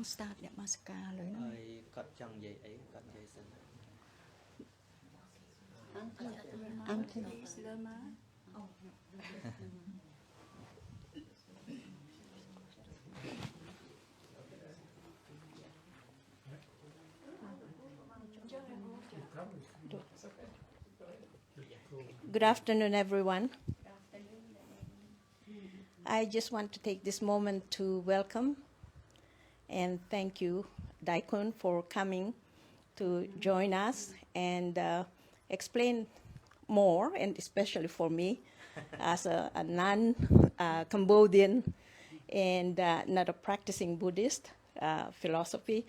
xong start để mascara rồi nó. Cắt chẳng vậy ấy, cắt vậy xin. Good afternoon, everyone. I just want to take this moment to welcome and thank you, Daikon, for coming to join us and explain more, and especially for me, as a non-Cambodian and not a practicing Buddhist philosophy,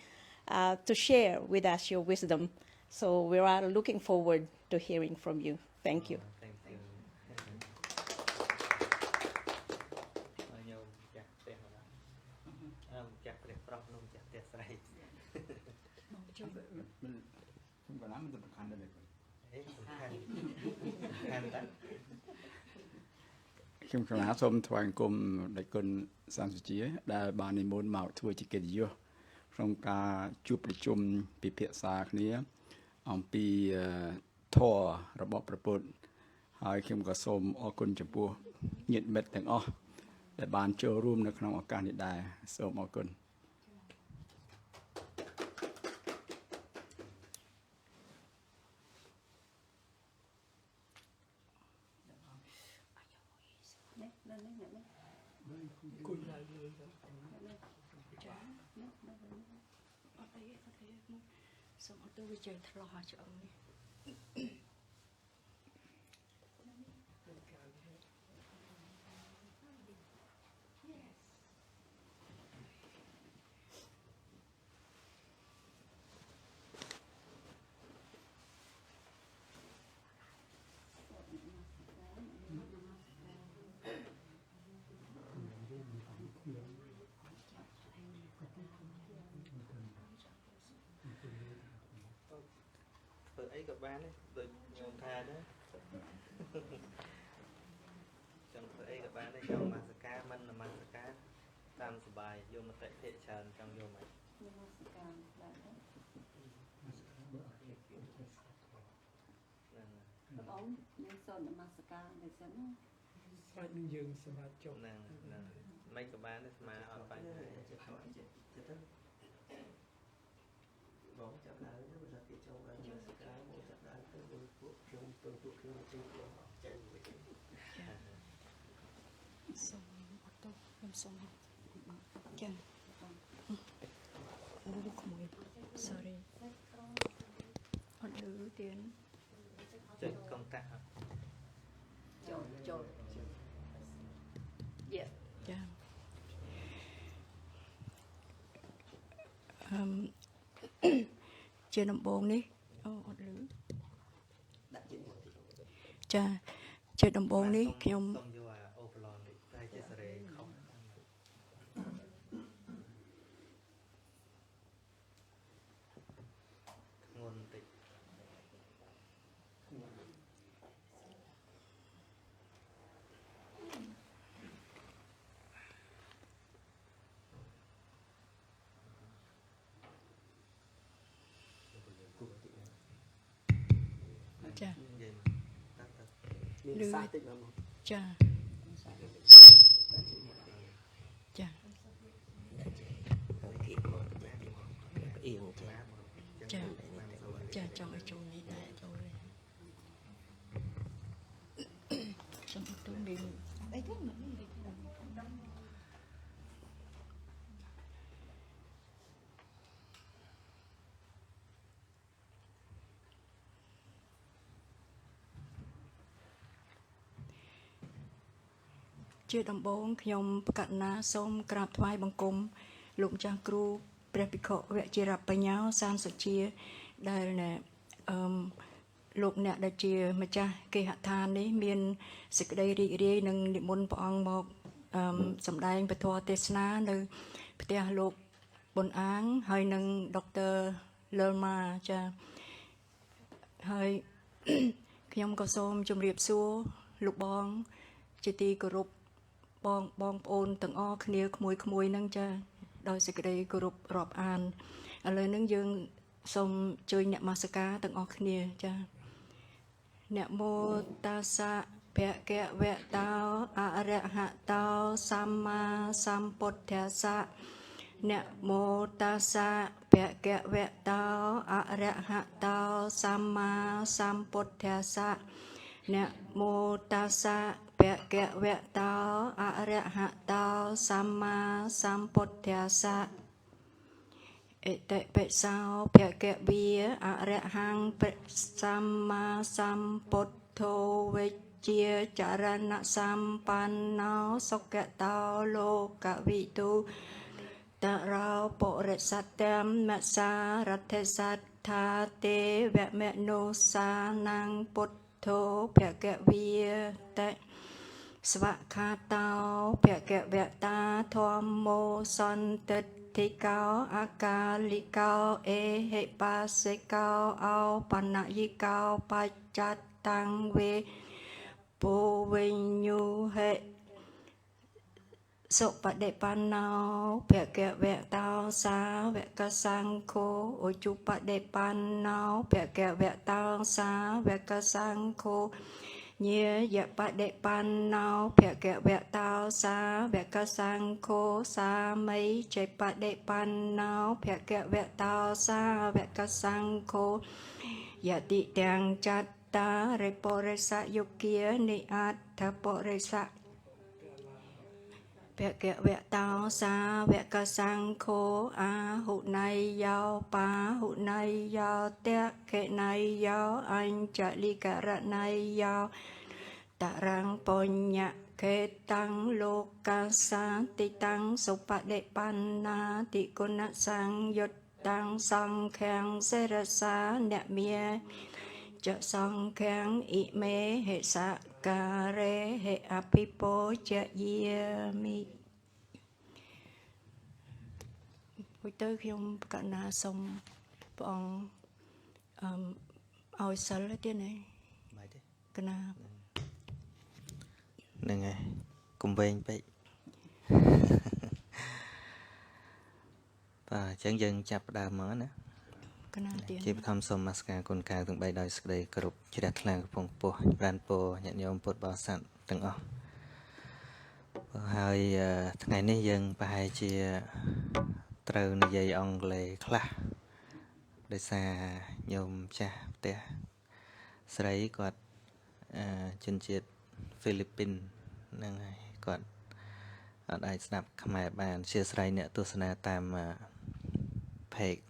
to share with us your wisdom. So we are looking forward to hearing from you. Thank you. Thank you. Chúng ta đã xong thoại cùng đại quân San Sochea đã bànในmôn mạo thua chỉ kết dưa trong cả chụpประชุมពិភាក្សាគ្នាអំពីធម៌របស់ព្រះពុទ្ធហើយខ្ញុំក៏សូមអរគុណចំពោះញាតិមិត្តទាំងអស់ដែលបានចូលរួមនៅក្នុងឱកាសនេះដែរសូមអរគុណ ấy các bạn ấy, rồi nhôm tha đó. Trong ấy các bạn ấy trong mascara mình là mascara tam sờ bài vô mà tệ thiện tràn trong vô mày. Ông nên son là mascara để xem. Phải mình dừng xem hạt chọc. Nè, mấy các bạn ấy mà ở phải bóng chậm lại nó là cái trong anh mascara bóng chậm lại cái bôi thuốc trong tôi thuốc khi mà trên của họ chạy về xong tôi làm xong chân sorry họ đưa tiền chạy công tác chọn yeah trên đồng bồn đi trên đồng bồn điខ្ញុំចាលឺចាចាចាចង់ឲ្យចូលនេះដែរចូលចង់ទៅនេះអីទៅជាដំបូងខ្ញុំប្រកាសណាសូមក្រាបថ្វាយបង្គំលោកម្ចាស់គ្រូព្រះភិក្ខុវជារបបញ្ញោសានសុជាដែលលោកអ្នកដែលជាម្ចាស់គេហដ្ឋាននេះមានសេចក្តីរីករាយនឹងនិមន្តព្រះអង្គមកសម្ដែងពធទេសនានៅផ្ទះលោកប៊ុនអាងហើយនឹងដុកទ័រលឺម៉ាចាហើយខ្ញុំក៏សូមជម្រាបសួរលោកបងជាទីគោរពបងប្អូនទាំងអស់គ្នាក្មួយៗហ្នឹងចា ដោយសេចក្តីគោរពរាប់អានឥឡូវហ្នឹងយើងសូមជួយអ្នកមាសការទាំងអស់គ្នាចាนะโมตัสสะภะคะวะโตอะระหะโตสัมมาสัมพุทธัสสะนะโมตัสสะภะคะวะโตอะระหะโตสัมมาสัมพุทธัสสะนะโมตัสสะภะคะวะโตอะระหะโตสัมมาสัมพุทธัสสะเอติปิโสภะคะวีอะระหังปิสัมมาสัมพุทโธวิจเจจารณะสัมปันโนสุขโตโลกวิทูตราปุริสัตตัมมะสารัตถสัทธาเตวะเมนุสานังพุทโธภะคะวีเตสวะคาโตภะคะวะตาธัมโมสันติทิกาอากาลิกาเอหิปัสสิกาเอาปัญญิกาปัจจัตตังเวปุวิญญูเหสุปฏิปันโนภะคะวะโตสาวกสังโฆอุจุปฏิปันโนภะคะวะโตสาวกสังโฆเยยะปะเดปันโนภะคะวะโตสาวกสังโฆสามัยเจปะเดปันโนภะคะวะโตสาวกสังโฆยะติตังจัตตาริปุริสยุเกียนิอัตถปุริสภะคะวะโตสาวกสังโฆอาหุนัยโยปาหุนัยโยเตเขนัยโยอัญจลิกรนัยโยตรังปุญญเขตังโลกัสสันติตังสุปฏิปันนาติกุณสังยุตตังสังฆังเสรสาเนเมียจะสังฆังอิเมเหสะการเรเหอภิโปจะเยมิពុយទៅខ្ញុំកណ្ណាសូមព្រះអង្គឲ្យសិលទៀតណា បាយទេ កណ្ណា ហ្នឹងហើយកុំវែងពេក បាទអញ្ចឹងយើងចាប់ផ្ដើមមកណា កណ្ណាទៀត ជាបឋមសូមនមស្ការគុណកៅទាំង3ដោយសេចក្តីគោរពជ្រះថ្លាកំពង់ខ្ពស់ប្រានពរញាតិញោមពុទ្ធបរិស័ទទាំងអស់ហើយថ្ងៃនេះយើងប្រហែលជាត្រូវនិយាយអង់គ្លេសខ្លះដោយសារញោមចាស់ផ្ទះស្រីគាត់ជនជាតិហ្វីលីពីនហ្នឹងហើយគាត់អត់អាចស្ដាប់ខ្មែរបានជាស្រីអ្នកទស្សនាតាម page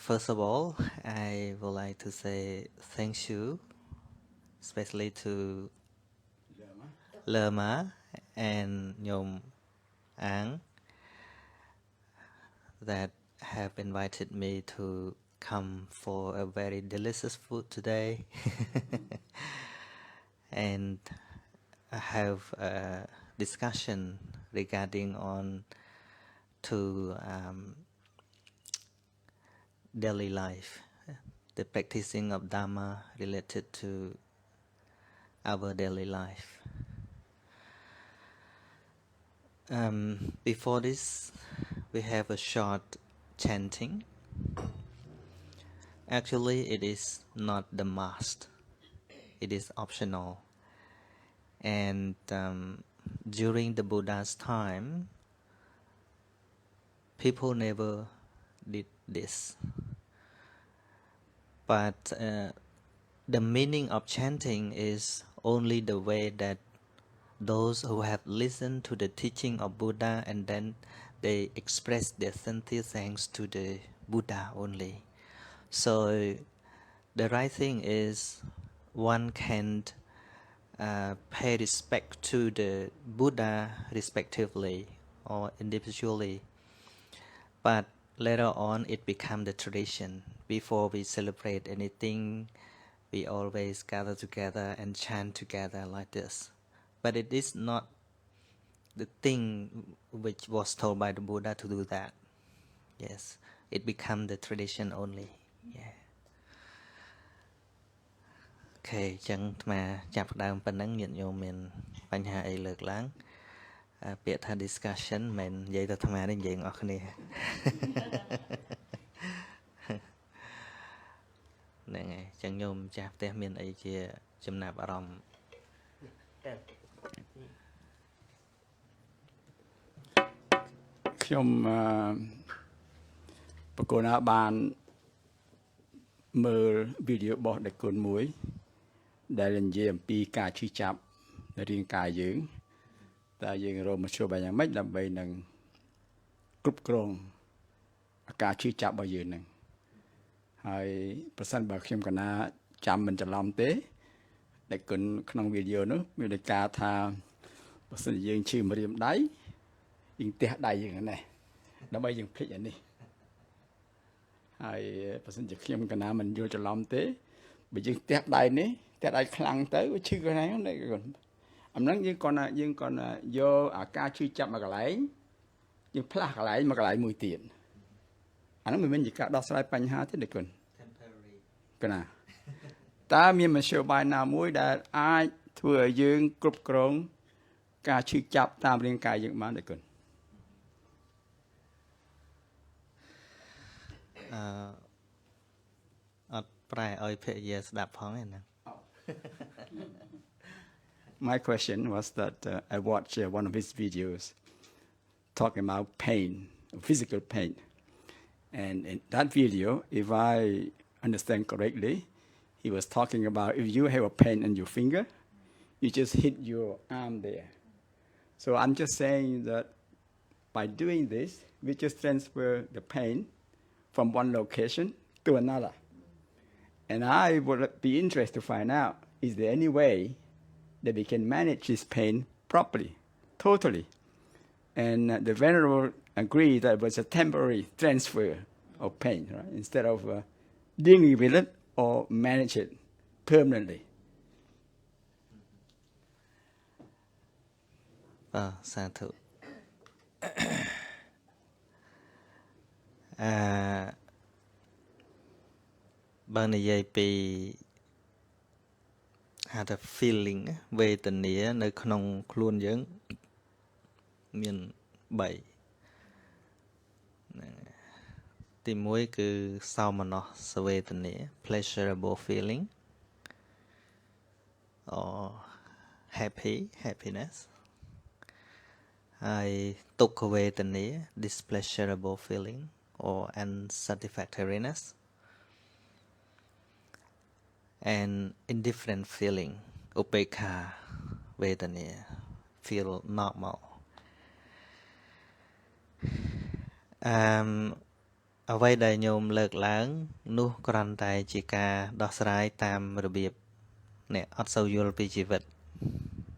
first of all I would like to say thank you especially to Lerma and Nyom Ang that have invited me to come for a very delicious food today and I have a discussion regarding on to daily life, the practicing of Dharma related to our daily life. Before this, we have a short chanting. Actually, it is not the must. It is optional. And during the Buddha's time, people never did this. But the meaning of chanting is only the way that those who have listened to the teaching of Buddha and then they express their sincere thanks to the Buddha only. So the right thing is one can pay respect to the Buddha respectively or individually, but later on it becomes the tradition. Before we celebrate anything, we always gather together and chant together like this. But it is not the thing which was told by the Buddha to do that. Yes, it becomes the tradition only. Yeah. Okay, ចឹងអាត្មាចាប់ដើមប៉ុណ្ណឹងញាតិញោមមានបញ្ហាអីលើកឡើង ពាក្យថា discussion មិននិយាយទៅអាត្មានេះនិយាយអស់គ្នាហ្នឹងហើយចឹងញោមចាស់ផ្ទះមានអីជាចំណាប់អារម្មណ៍ ខ្ញុំបកូនណាបានមើលវីដេអូរបស់ដៃគុណមួយដែលនិយាយអំពីការឈឺចាប់នៅរាងកាយយើងតែយើងរកមធ្យោបាយយ៉ាងម៉េចដើម្បីនឹងគ្រប់គ្រងអាការឈឺចាប់របស់យើងនឹងហើយប្រសិនបើខ្ញុំកណាចាំមិនច្រឡំទេដៃគុណក្នុងវីដេអូនោះមានលេខការថាបើសិនជាយើងឈឺម្រាមដៃយើងទះដៃយើងហ្នឹងដើម្បីយើងភ្លេចអានេះហើយបើសិនជាខ្ញុំកណាមិនយល់ច្រឡំទេបើយើងទះដៃនេះទះដៃខ្លាំងទៅវាឈឺកន្លែងហ្នឹងអាហ្នឹងយើងគាត់យកអាការឈឺចាប់មកកន្លែងយើងផ្លាស់កន្លែងមកកន្លែងមួយទៀតអាហ្នឹងមិនមែនជាការដោះស្រាយបញ្ហាទេទេគុណ temporary កណាតើមានមធ្យោបាយណាមួយដែលអាចធ្វើឲ្យយើងគ្រប់គ្រងការឈឺចាប់តាមរាងកាយយើងបានទេគុណអត់ប្រែឲ្យភរិយាស្ដាប់ផងទេណា My question was that I watched one of his videos talking about pain, physical pain. And in that video, if I understand correctly, he was talking about if you have a pain in your finger, you just hit your arm there. So I'm just saying that by doing this, we just transfer the pain from one location to another. And I would be interested to find out, is there any way that we can manage this pain properly, totally? And the Venerable agreed that it was a temporary transfer of pain, right? Instead of dealing with it or manage it permanently. សាធុបើនិយាយពីហៅថា feeling វេទនានៅក្នុងខ្លួនយើងមាន3ទី1គឺសោមនស្សវេទនា pleasurable feeling or happiness ហើយទុក្ខវេទនា displeasurable feeling or unsatisfactoriness and indifferent feeling ឧបេក្ខាវេទនា feel normal អ្វីដែលញោមលើកឡើងនោះគ្រាន់តែជាការដោះស្រាយតាមរបៀបអ្នកអត់សូវយល់ពីជីវិតអ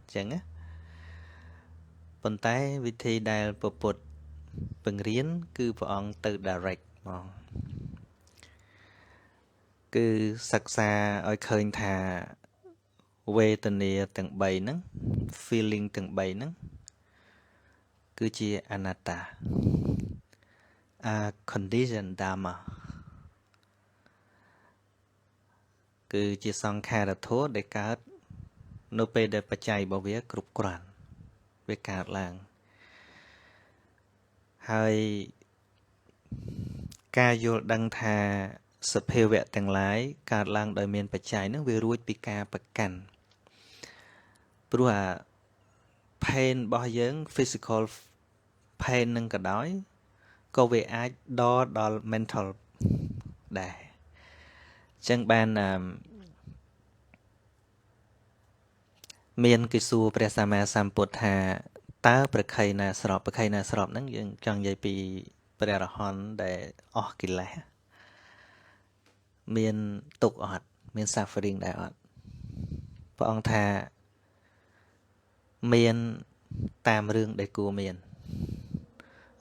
ញ្ចឹងណាប៉ុន្តែវិធីដែលពពុទ្ធបង្រៀនគឺព្រះអង្គទៅ direct ហ្មងគឺសិក្សាឲ្យឃើញថាវេទនាទាំង3ហ្នឹង feeling ទាំង3ហ្នឹងគឺជាអនត្តា condition dharma គឺជាសង្ខារធម៌ដែលកើតនៅពេលដែលបច្ច័យរបស់វាគ្រប់គ្រាន់វាកើតឡើងហើយការយល់ដឹងថាសភាវៈទាំងឡាយកើតឡើងដោយមានបច្ច័យហ្នឹងវារួចពីការប្រកាន់ព្រោះអា pain របស់យើង physical pain នឹងក៏ដោយក៏វាអាចដល់ mental ដែរអញ្ចឹងបានមានគេសួរព្រះសម្មាសម្ពុទ្ធថាតើប្រខ័យណាស្របហ្នឹងយើងចង់និយាយពីព្រះអរហន្តដែលអស់កិលេសមានទុក្ខអត់មាន suffering ដែរអត់ព្រះអង្គថាមានតាមរឿងដែលគួរមាន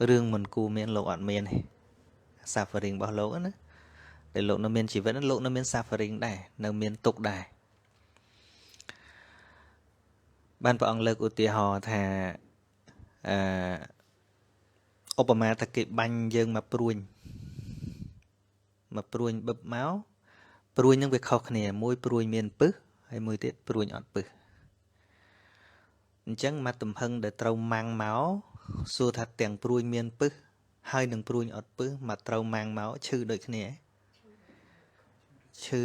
រឿងមិនគួរមានលោកអត់មានទេ suffering របស់លោកណាដែលលោកនៅមានជីវិតលោកនៅមាន suffering ដែរនៅមានទុក្ខដែរបានព្រះអង្គលើកឧទាហរណ៍ថាឧបមាថាគេបាញ់យើងមកព្រួញបឹបមកព្រួញនឹងវាខុសគ្នាមួយព្រួញមានពឹសហើយមួយទៀតព្រួញអត់ពឹស ចឹងមកទំហឹងដែលត្រូវម៉ាំងមកសួរថាទាំងព្រួយមានពឹសហើយនឹងព្រួយអត់ពឹសមកត្រូវម៉ាំងមកឈឺដូចគ្នាឈឺ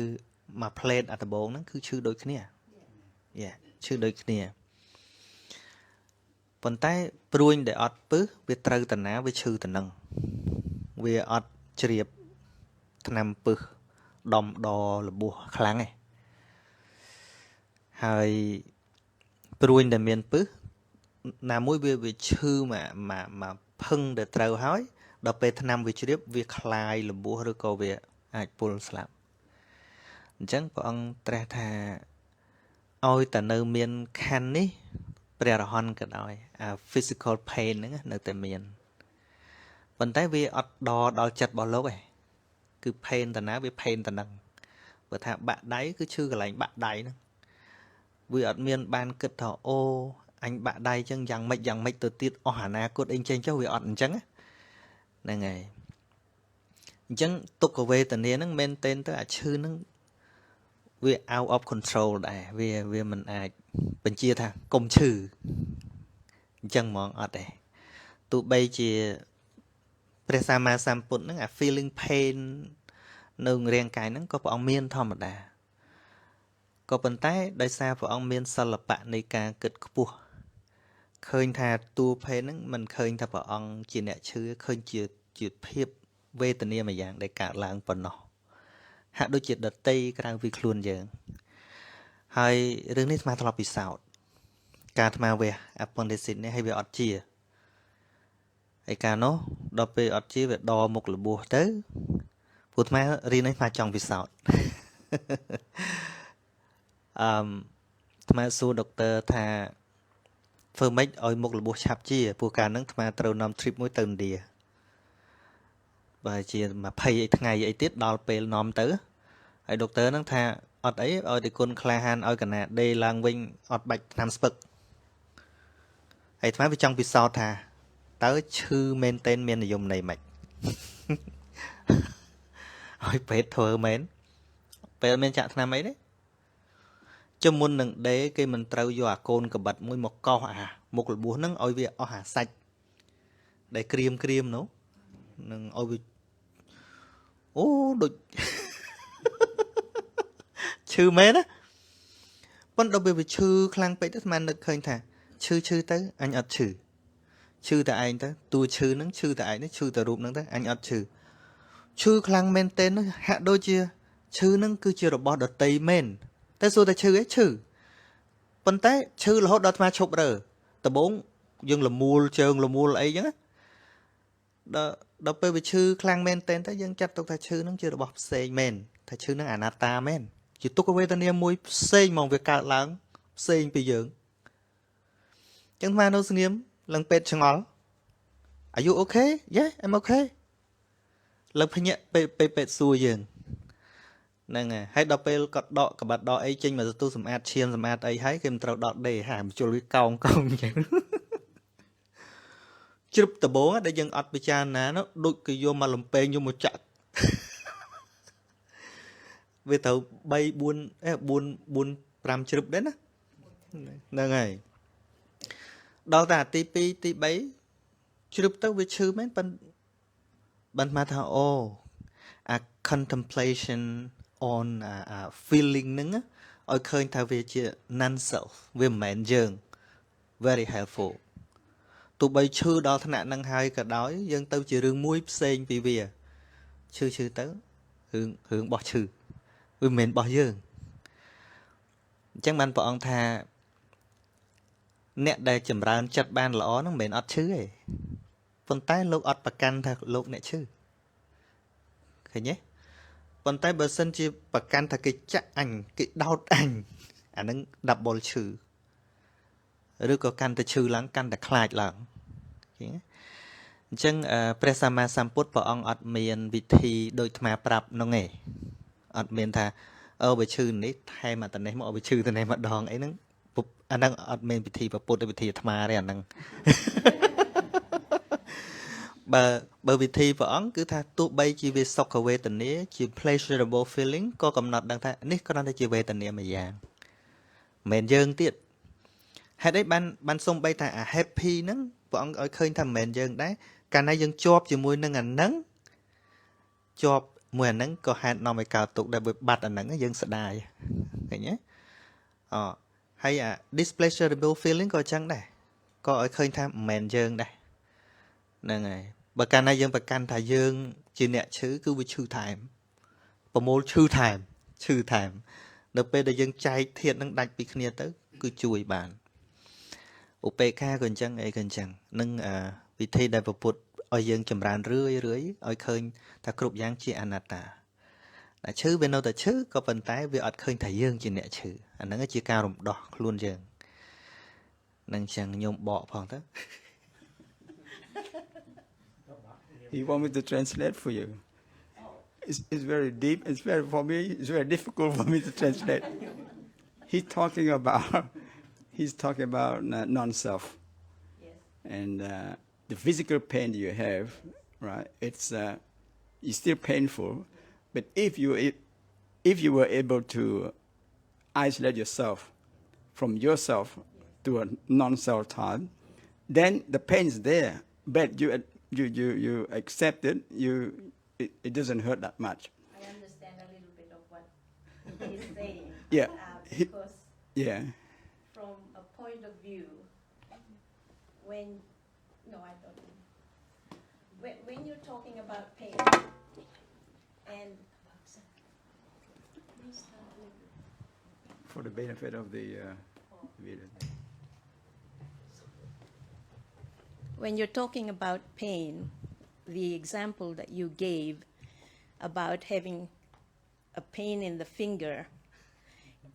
មកផ្លេតអាដបងហ្នឹងគឺឈឺដូចគ្នាឈឺដូចគ្នាប៉ុន្តែព្រួយដែលអត់ពឹសវាត្រូវតាណាវាឈឺទៅនឹងវាអត់ជ្រាបថ្នាំពឹសដំដលបួសខ្លាំងឯងហើយព្រួយដែលមានពឹសណាមួយវាឈឺមកផឹងដែលត្រូវហើយដល់ពេលថ្នាំវាជ្រាបវាคลายលបួសឬក៏វាអាចពុលស្លាប់អញ្ចឹងព្រះអង្គត្រាស់ថាឲ្យតែនៅមានខណ្ឌនេះព្រះរហន្តក៏ដោយអា physical pain ហ្នឹងនៅតែមានប៉ុន្តែវាអត់ដល់ចិត្តរបស់លោកឯងគឺ pain តាណាវា pain តានឹងបើថាបាក់ដៃគឺឈឺកន្លែងបាក់ដៃហ្នឹងវាអត់មានបានគិតថាអូអញបាក់ដៃចឹងយ៉ាងម៉េចទៅទៀតអស់អនាគតអីចេញចុះវាអត់អញ្ចឹងហ្នឹងហើយអញ្ចឹងទុក្ខវេទនាហ្នឹងមែនទែនទៅអាឈឺហ្នឹងវា out of control ដែរវាមិនអាចបញ្ជាថាកុំឈឺអញ្ចឹងហ្មងអត់ទេទោះបីជាព្រះសម្មាសម្ពុទ្ធហ្នឹងអា feeling pain នៅរាងកាយហ្នឹងក៏ព្រះអង្គមានធម្មតាក៏ប៉ុន្តែដោយសារព្រះអង្គមានសិល្បៈនៃការគិតខ្ពស់ឃើញថាតួភេទហ្នឹងមិនឃើញថាព្រះអង្គជាអ្នកឈឺឃើញជាភាពវេទនាមួយយ៉ាងដែលកើតឡើងប៉ុណ្ណោះហាក់ដូចជាដតីក្រៅពីខ្លួនយើងហើយរឿងនេះអាត្មាធ្លាប់ពិសោធន៍ការអាត្មាវះ appendicitis នេះឲ្យវាអត់ជាហើយកាលនោះដល់ពេលអត់ជាវាដមុខលបួសទៅព្រោះអាត្មារៀននេះអាត្មាចង់ពិសោធន៍អាត្មាសួរដុកទ័រថាធ្វើម៉េចឲ្យមុខលបួសឆាប់ជាព្រោះកាលហ្នឹងអាត្មាត្រូវនាំ trip មួយទៅឥណ្ឌាបើជា20ថ្ងៃអីទៀតដល់ពេលនាំទៅហើយដុកទ័រហ្នឹងថាអត់អីឲ្យតែគុណក្លាហានឲ្យកណាដេឡើងវិញអត់បាច់ថ្នាំស្ពឹកហើយអាត្មាវាចង់ពិសោធន៍ថាតើឈឺមែនតែនមាននិយមន័យម៉េចឲ្យពេទ្យធ្វើមែនពេលមានចាក់ថ្នាំអីទេជំមុននឹងដេគេមិនត្រូវយកអាកូនកបិតមួយមកកោសអាមុខលបួសហ្នឹងឲ្យវាអស់អាសាច់ដែលក្រៀមនោះនឹងឲ្យវាអូដូចឈឺមែនណាប៉ុន្តែដល់ពេលវាឈឺខ្លាំងពេកទៅស្មាននឹកឃើញថាឈឺទៅអញអត់ឈឺតែឯងទៅតួឈឺហ្នឹងឈឺតែឯងនេះឈឺតែរូបហ្នឹងទៅអញអត់ឈឺខ្លាំងមែនទេនោះហាក់ដូចជាឈឺហ្នឹងគឺជារបស់ដតីមែនតែសួរតែឈឺឯងឈឺប៉ុន្តែឈឺរហូតដល់អាត្មាឈប់រើដំបូងយើងលមូលជើងលមូលអីចឹងដល់ពេលវាឈឺខ្លាំងមែនតែយើងចាត់ទុកថាឈឺហ្នឹងជារបស់ផ្សេងមែនថាឈឺហ្នឹងអនត្តាមែនជាទុក្ខវេទនាមួយផ្សេងមកវាកើតឡើងផ្សេងពីយើងចឹងអាត្មានៅស្ងៀមឡើងពេទ្យឆ្ងល់ Are you okay? Yeah, I'm okay លើភ្ញាក់ពេទ្យសួរយើងហ្នឹងហើយដល់ពេលគាត់ដកកបាត់ដកអីចេញមកទទួលសម្អាតឈាមសម្អាតអីហើយគេមិនត្រូវដកដេហាបញ្ជុលវាកោងអញ្ចឹងជ្រឹបដបងដែលយើងអត់ពិចារណានោះដូចគេយកមកលំពេងយកមកចាក់វាត្រូវ3 4 5ជ្រឹបដែរណាហ្នឹងហើយដល់តែទី2ទី3ជ្រឹបទៅវាឈឺមែនបានមកថាអូអា contemplation on feeling ហ្នឹងឲ្យឃើញថាវាជា non self វាមិនមែនយើង very helpful ទោះបីឈឺដល់ថ្នាក់ហ្នឹងហើយក៏ដោយយើងទៅជារឿងមួយផ្សេងពីវាឈឺទៅរឿងបោះឈឺវាមិនមែនបោះយើងអញ្ចឹងបានព្រះអង្គថាអ្នកដែលចម្រើនចិត្តបានល្អហ្នឹងមិនមែនអត់ឈឺទេប៉ុន្តែលោកអត់ប្រកាន់ថាលោកអ្នកឈឺឃើញទេប៉ុន្តែបើសិនជាប្រកាន់ថាគេចាក់អញគេដោតអញអាហ្នឹង double ឈឺឬក៏កាន់តែឈឺឡើងកាន់តែខ្លាចឡើងអញ្ចឹងព្រះសម្មាសម្ពុទ្ធព្រះអង្គអត់មានវិធីដូចអាត្មាប្រាប់នោះទេអត់មានថាបើឈឺនេះថែមអាតនេះមកបើឈឺទៅនេះម្ដងអីហ្នឹងអាហ្នឹងអត់មានវិធីពុទ្ធវិធីអាត្មាទេអាហ្នឹងបើវិធីព្រះអង្គគឺថាទោះបីជាវាសុខវេទនាជា pleasurable feeling ក៏កំណត់ដឹងថានេះគ្រាន់តែជាវេទនាមួយយ៉ាងមិនមែនយើងទៀត ហេតុអីបានសុំបីថាអា happy ហ្នឹងព្រះអង្គឲ្យឃើញថាមិនមែនយើងដែរកាលណាយើងជាប់ជាមួយនឹងអាហ្នឹងជាប់មួយអាហ្នឹងក៏ហេតុនាំឲ្យកើតទុកដែរបើបាត់អាហ្នឹងយើងស្ដាយឃើញទេហើយអា displeasurable feeling ក៏អញ្ចឹងដែរក៏ឲ្យឃើញថាមិនមែនយើងដែរហ្នឹងហើយបើកាលណាយើងប្រកាន់ថាយើងជាអ្នកឈឺគឺវាឈឺថែមប្រមូលឈឺថែមនៅពេលដែលយើងចែកធាតុនឹងដាច់ពីគ្នាទៅគឺជួយបានឧបេក្ខាក៏អញ្ចឹងអីក៏អញ្ចឹងនឹងវិធីដែលប្រពុតឲ្យយើងចម្រើនរឿយឲ្យឃើញថាគ្រប់យ៉ាងជាអនត្តាតែឈឺវានៅតែឈឺក៏ប៉ុន្តែវាអត់ឃើញថាយើងជាអ្នកឈឺអាហ្នឹងជាការរំដោះខ្លួនយើងនឹងអញ្ចឹងខ្ញុំបកផងទៅ He want me to translate for you. It's very deep. For me. It's very difficult for me to translate. He's talking about non-self, and the physical pain you have, right? It's still painful, but if you were able to isolate yourself from yourself to a non-self time, then the pain is there, but you accept it. It doesn't hurt that much. I understand a little bit of what he's saying. Yeah. Because Yeah. from a point of view, when you're talking about pain, and For the benefit of the reader. when you're talking about pain, the example that you gave about having a pain in the finger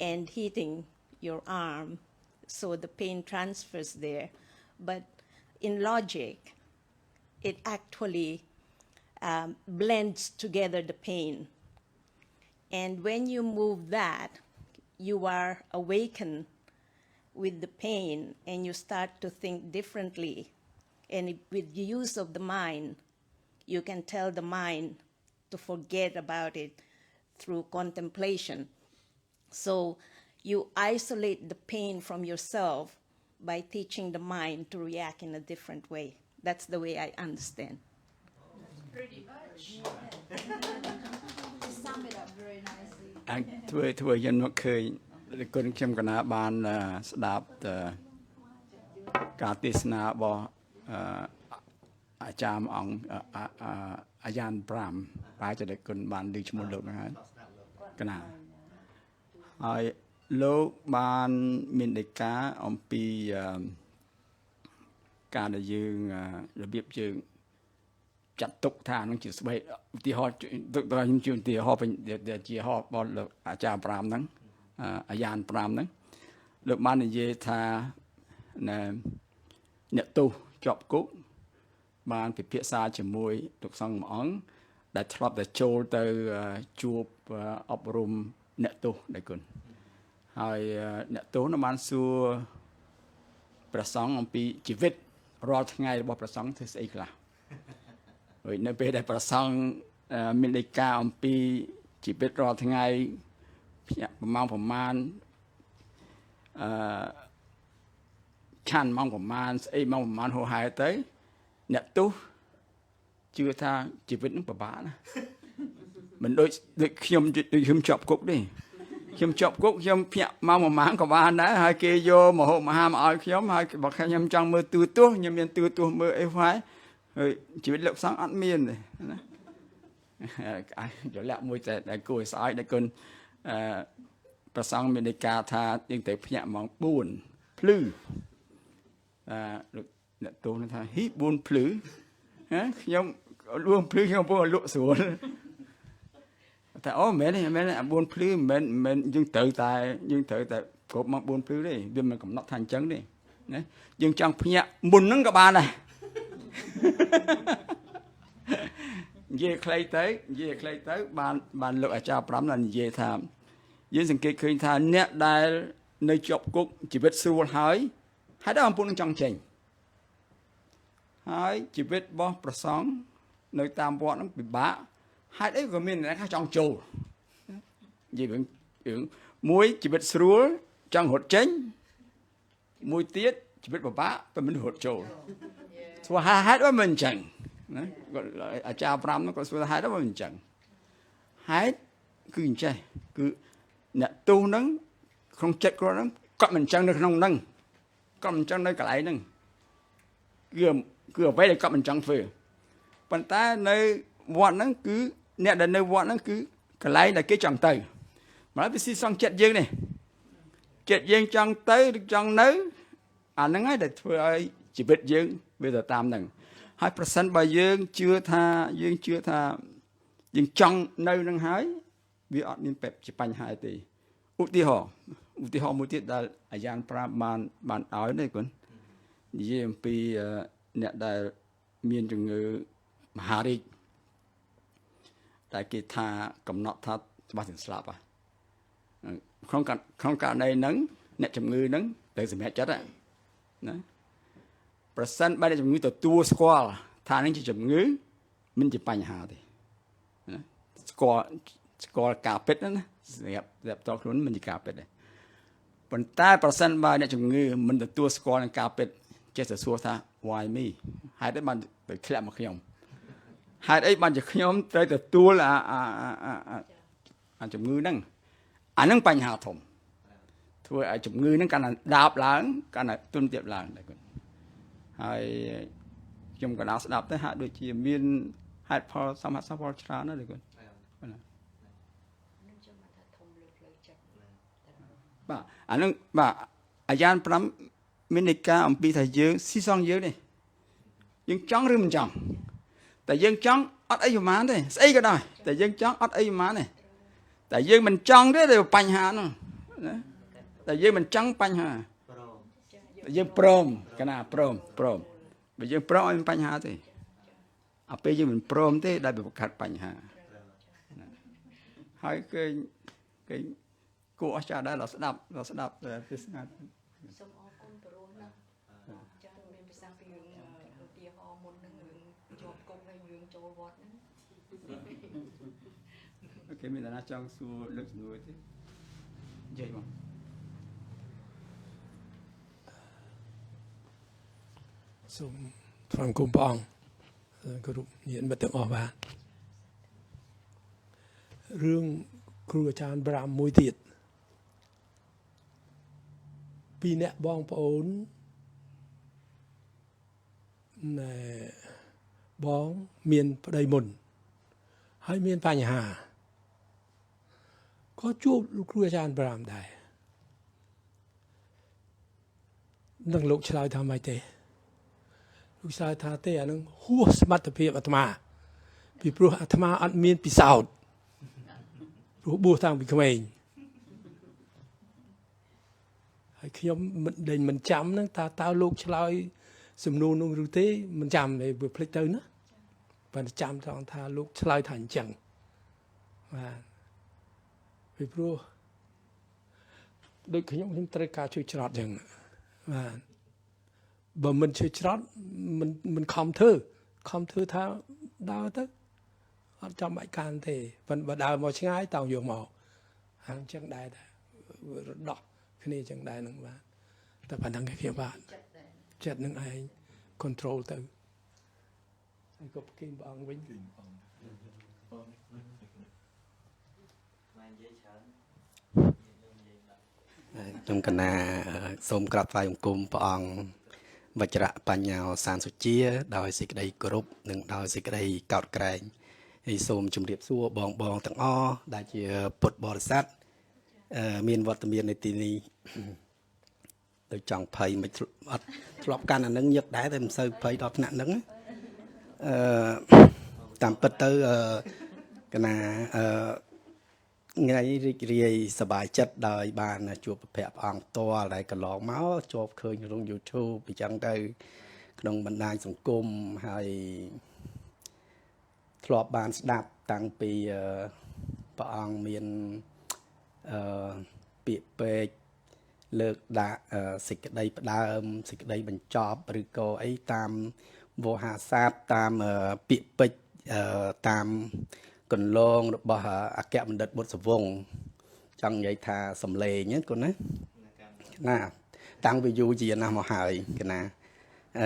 and hitting your arm, so the pain transfers there. But in logic, it actually blends together the pain. And when you move that, you are awakened with the pain and you start to think differently. And with the use of the mind, you can tell the mind to forget about it through contemplation. So you isolate the pain from yourself by teaching the mind to react in a different way. That's the way I understand. Pretty much. You sum it up very nicely. ធ្វើយើងមកឃើញគុណខ្ញុំកណាបានស្ដាប់ការទេសនារបស់អាចារ្យអង្គអាយ៉ាន5ប្រហែលជាដែលគុណបានលើឈ្មោះលោកហ្នឹងហើយកណាហើយលោកបានមានដីកាអំពីការដែលយើងរបៀបយើងចាត់ទុកថានឹងជាស្បែកឧទាហរណ៍ខ្ញុំជឿឧទាហរណ៍ជាហោរបស់លោកអាចារ្យ5ហ្នឹងអាយ៉ាន5ហ្នឹងលោកបាននិយាយថាអ្នកទោសជាប់គុកបានពិភាក្សាជាមួយលោកសង្ឃមួយអង្គដែលធ្លាប់តែចូលទៅជួបអប់រំអ្នកទោសដែរគុណហើយអ្នកទោសនោះបានសួរព្រះសង្ឃអំពីជីវិតរាល់ថ្ងៃរបស់ព្រះសង្ឃធ្វើស្អីខ្លះហើយនៅពេលដែលព្រះសង្ឃមានដីកាអំពីជីវិតរាល់ថ្ងៃប្រមាណឆានម៉ោងប្រមាណស្អីម៉ោងប្រមាណហោហែទៅអ្នកទោសជឿថាជីវិតនឹងពិបាកណាមិនដូចខ្ញុំជាប់គុកទេខ្ញុំជាប់គុកខ្ញុំភ្ញាក់ម៉ោងប្រមាណក៏បានដែរហើយគេយកមហោមហាមកឲ្យខ្ញុំហើយបើខ្ញុំចង់មើលទូទស្សន៍ខ្ញុំមានទូទស្សន៍មើលអីហើយជីវិតលោកសង្ឃអត់មានទេណាយកលាក់មួយតែគួរឲ្យស្អើចដែលគុណប្រសងមានដីកាថាយើងត្រូវភ្ញាក់ម៉ោង4ភ្លឺលោកអ្នកទោសថាហ៊ី4ភ្លឺខ្ញុំលួងភ្លឺខ្ញុំពោលលក់ស្រួលតែអូមែនទេមែន4ភ្លឺមិនយើងត្រូវតែគ្រប់ម៉ោង4ភ្លឺទេវាមិនកំណត់ថាអញ្ចឹងទេណាយើងចង់ភ្ញាក់មុនហ្នឹងក៏បានដែរនិយាយខ្លីទៅបានលោកអាចារ្យ5បាននិយាយថាយើងសង្កេតឃើញថាអ្នកដែលនៅជាប់គុកជីវិតស្រួលហើយហើយដល់អំពូននឹងចង់ចេញហើយជីវិតរបស់ប្រសង់នៅតាមវត្តហ្នឹងពិបាកហេតុអីក៏មានអ្នកខ្លះចង់ចូលនិយាយរឿងមួយជីវិតស្រួលចង់រត់ចេញ មួយទៀតជីវិតបបាក់តែមិនរត់ចូលស្វាហេតុមិនអញ្ចឹងណាអាចារ្យ5នោះក៏ស្វាហេតុមិនអញ្ចឹងហេតុគឺអញ្ចេះគឺអ្នកទោសហ្នឹងក្នុងចិត្តគាត់ហ្នឹងគាត់មិនអញ្ចឹងនៅក្នុងហ្នឹងគាត់មិនអញ្ចឹងនៅកន្លែងហ្នឹងគឺអ្វីដែលគាត់មិនអញ្ចឹងធ្វើប៉ុន្តែនៅវត្តហ្នឹងគឺអ្នកដែលនៅវត្តហ្នឹងគឺកន្លែងដែលគេចង់ទៅមកវាស៊ីសងចិត្តយើងនេះចិត្តយើងចង់ទៅឬចង់នៅអាហ្នឹងហើយដែលធ្វើឲ្យជីវិតយើងវាទៅតាមហ្នឹងហើយប្រសិនបើយើងជឿថាយើងចង់នៅនឹងហើយវាអត់មានជាបញ្ហាទេឧទាហរណ៍មួយទៀតដែលអាយ៉ានប្រាប់បានឲ្យនេះគុណនិយាយអំពីអ្នកដែលមានជំងឺមហារីកតែគេថាកំណត់ថាច្បាស់ទាំងស្លាប់ក្នុងករណីហ្នឹងអ្នកជំងឺហ្នឹងត្រូវសម្រេចចិត្តណាប្រសិនបើអ្នកជំងឺទទួលស្គាល់ថានេះជាជំងឺមិនជាបញ្ហាទេណាស្គាល់ការពិតណាសម្រាប់តខ្លួនមិនជាការពិតទេប៉ុន្តែប្រសិនបើអ្នកជំងឺមិនទទួលស្គាល់នឹងការពិតចេះតែសួរថា why me ហេតុអីបានទៅធ្លាក់មកខ្ញុំហេតុអីបានជាខ្ញុំត្រូវទទួលអាជំងឺហ្នឹងអាហ្នឹងបញ្ហាធំធ្វើឲ្យជំងឺហ្នឹងកាន់តែដាបឡើងកាន់តែទុនទាបឡើងដែរគុណហើយខ្ញុំក៏ដល់ស្ដាប់ទៅហាក់ដូចជាមានហេតុផលសមហេតុផលច្រើនណាស់ដែរគុណបាទអាហ្នឹងបាទអាយ៉ាន5មានន័យការអំពីថាយើងស៊ីសងយើងនេះយើងចង់ឬមិនចង់តែយើងចង់អត់អីប្រហែលទេស្អីក៏ដោយតែយើងចង់អត់អីប្រហែលទេតែយើងមិនចង់ទេតែបញ្ហានោះណាតែយើងមិនចង់បញ្ហាតែយើងព្រមកណាព្រមបើយើងព្រមអត់មានបញ្ហាទេអាពេលយើងមិនព្រមទេដែលវាបង្កើតបញ្ហាហើយគេគួរអស្ចារ្យដែរเราស្ដាប់ទេសនាសូមអរគុណព្រោះណាចាស់មានភាសាពីរឿងឧទាហរណ៍មុននឹងរឿងជាប់គុកហើយរឿងចូលវត្តហ្នឹងអូខេមានអ្នកចង់សួរលើកសំណួរទេនិយាយមកសូមថ្វាយគុំព្រះអង្គគ្រប់ញាតិមិត្តទាំងអស់បាទរឿងគ្រូអាចារ្យ5មួយទៀតពីអ្នកបងប្អូនណែបងមានប្តីមុនហើយមានបញ្ហាក៏ជួបលោកគ្រូអាចារ្យ5ដែរនឹងលោកឆ្លើយថាម៉េចទេលោកឆ្លើយថាទេអានឹងហួសសមត្ថភាពអាត្មាពីព្រោះអាត្មាអត់មានពិសោធន៍ព្រោះបួសតាំងពីក្មេងហើយខ្ញុំមិនចាំហ្នឹងតើលោកឆ្លើយសំណួរនោះឬទេមិនចាំទេវាភ្លេចទៅណាបើចាំត្រង់ថាលោកឆ្លើយថាអញ្ចឹងបាទពីព្រោះដូចខ្ញុំត្រូវការជួយច្រត់អញ្ចឹងបាទបើមិនជួយច្រត់មិនខំធ្វើថាដើរទៅអត់ចាំបាច់កាន់ទេប៉ុន្តែបើដើរមកឆ្ងាយតោងយកមកហាងអញ្ចឹងដែររដោះគ្នាអញ្ចឹងដែរនឹងបាទតែប៉ុណ្្នឹងខ្ញុំបាទចិត្តនឹងឯង control ទៅហើយក៏គិតព្រះអង្គវិញខ្ញុំកណាសូមក្រាបថ្វាយបង្គំព្រះអង្គវជ្រៈបញ្ញោសានសុជាដោយសេចក្តីគោរពនិងដោយសេចក្តីកោតក្រែងហើយសូមជម្រាបសួរបងទាំងអស់ដែលជាពុទ្ធបរិស័ទមានវត្តមាននៅទីនេះទៅចង់ភ័យមិនអត់ធ្លាប់កាន់អានឹងញឹកដែរតែមិនសូវភ័យដល់ថ្នាក់ហ្នឹងតាមពិតទៅកណាថ្ងៃរីករាយសប្បាយចិត្តដោយបានជួបព្រះអង្គផ្ទាល់ដែលកន្លងមកជាប់ឃើញក្នុង YouTube អញ្ចឹងទៅក្នុងបណ្ដាញសង្គមហើយធ្លាប់បានស្ដាប់តាំងពីព្រះអង្គមានពាក្យពេចន៍លើកដាក់សេចក្តីផ្ដើមសេចក្តីបញ្ចប់ឬក៏អីតាមវោហារសាស្ត្រតាមពាក្យពេចន៍តាមកន្លងរបស់អគ្គបណ្ឌិតបុត្រសវង្សចង់និយាយថាសំឡេងហ្នឹងគាត់ណា តាំងពីយូរជាណាស់មកហើយកណាអ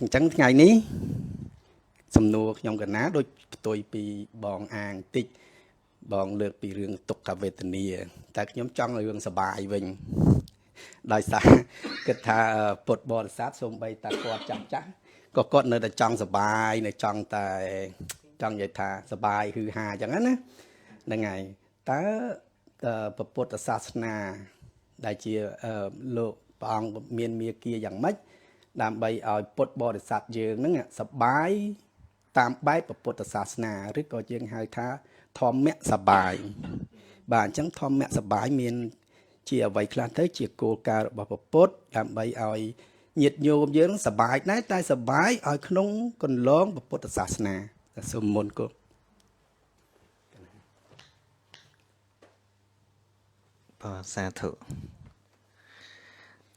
ញ្ចឹងថ្ងៃនេះសំណួរខ្ញុំកណាដូចផ្ទុយពីបងអាងតិចបងលើកពីរឿងទុក្ខវេទនាតែខ្ញុំចង់រឿងសុបាយវិញដោយសារគិតថាពុទ្ធបរិស័ទសូម្បីតែគាត់ចាស់ក៏គាត់នៅតែចង់សុបាយនៅចង់តែចង់និយាយថាសុបាយហឺហាអញ្ចឹងណាហ្នឹងហើយតើពុទ្ធសាសនាដែលជាលោកព្រះអង្គមានមាគ៌ាយ៉ាងម៉េចដើម្បីឲ្យពុទ្ធបរិស័ទយើងហ្នឹងសុបាយតាមបែបពុទ្ធសាសនាឬក៏យើងហៅថាធម្មៈសបាយបាទអញ្ចឹងធម្មៈសបាយមានជាអ្វីខ្លះទៅជាគោលការណ៍របស់ពុទ្ធដើម្បីឲ្យញាតិញោមយើងសបាយដែរតែសបាយឲ្យក្នុងកន្លងពុទ្ធសាសនាសូមមុនគោបាទសាធុ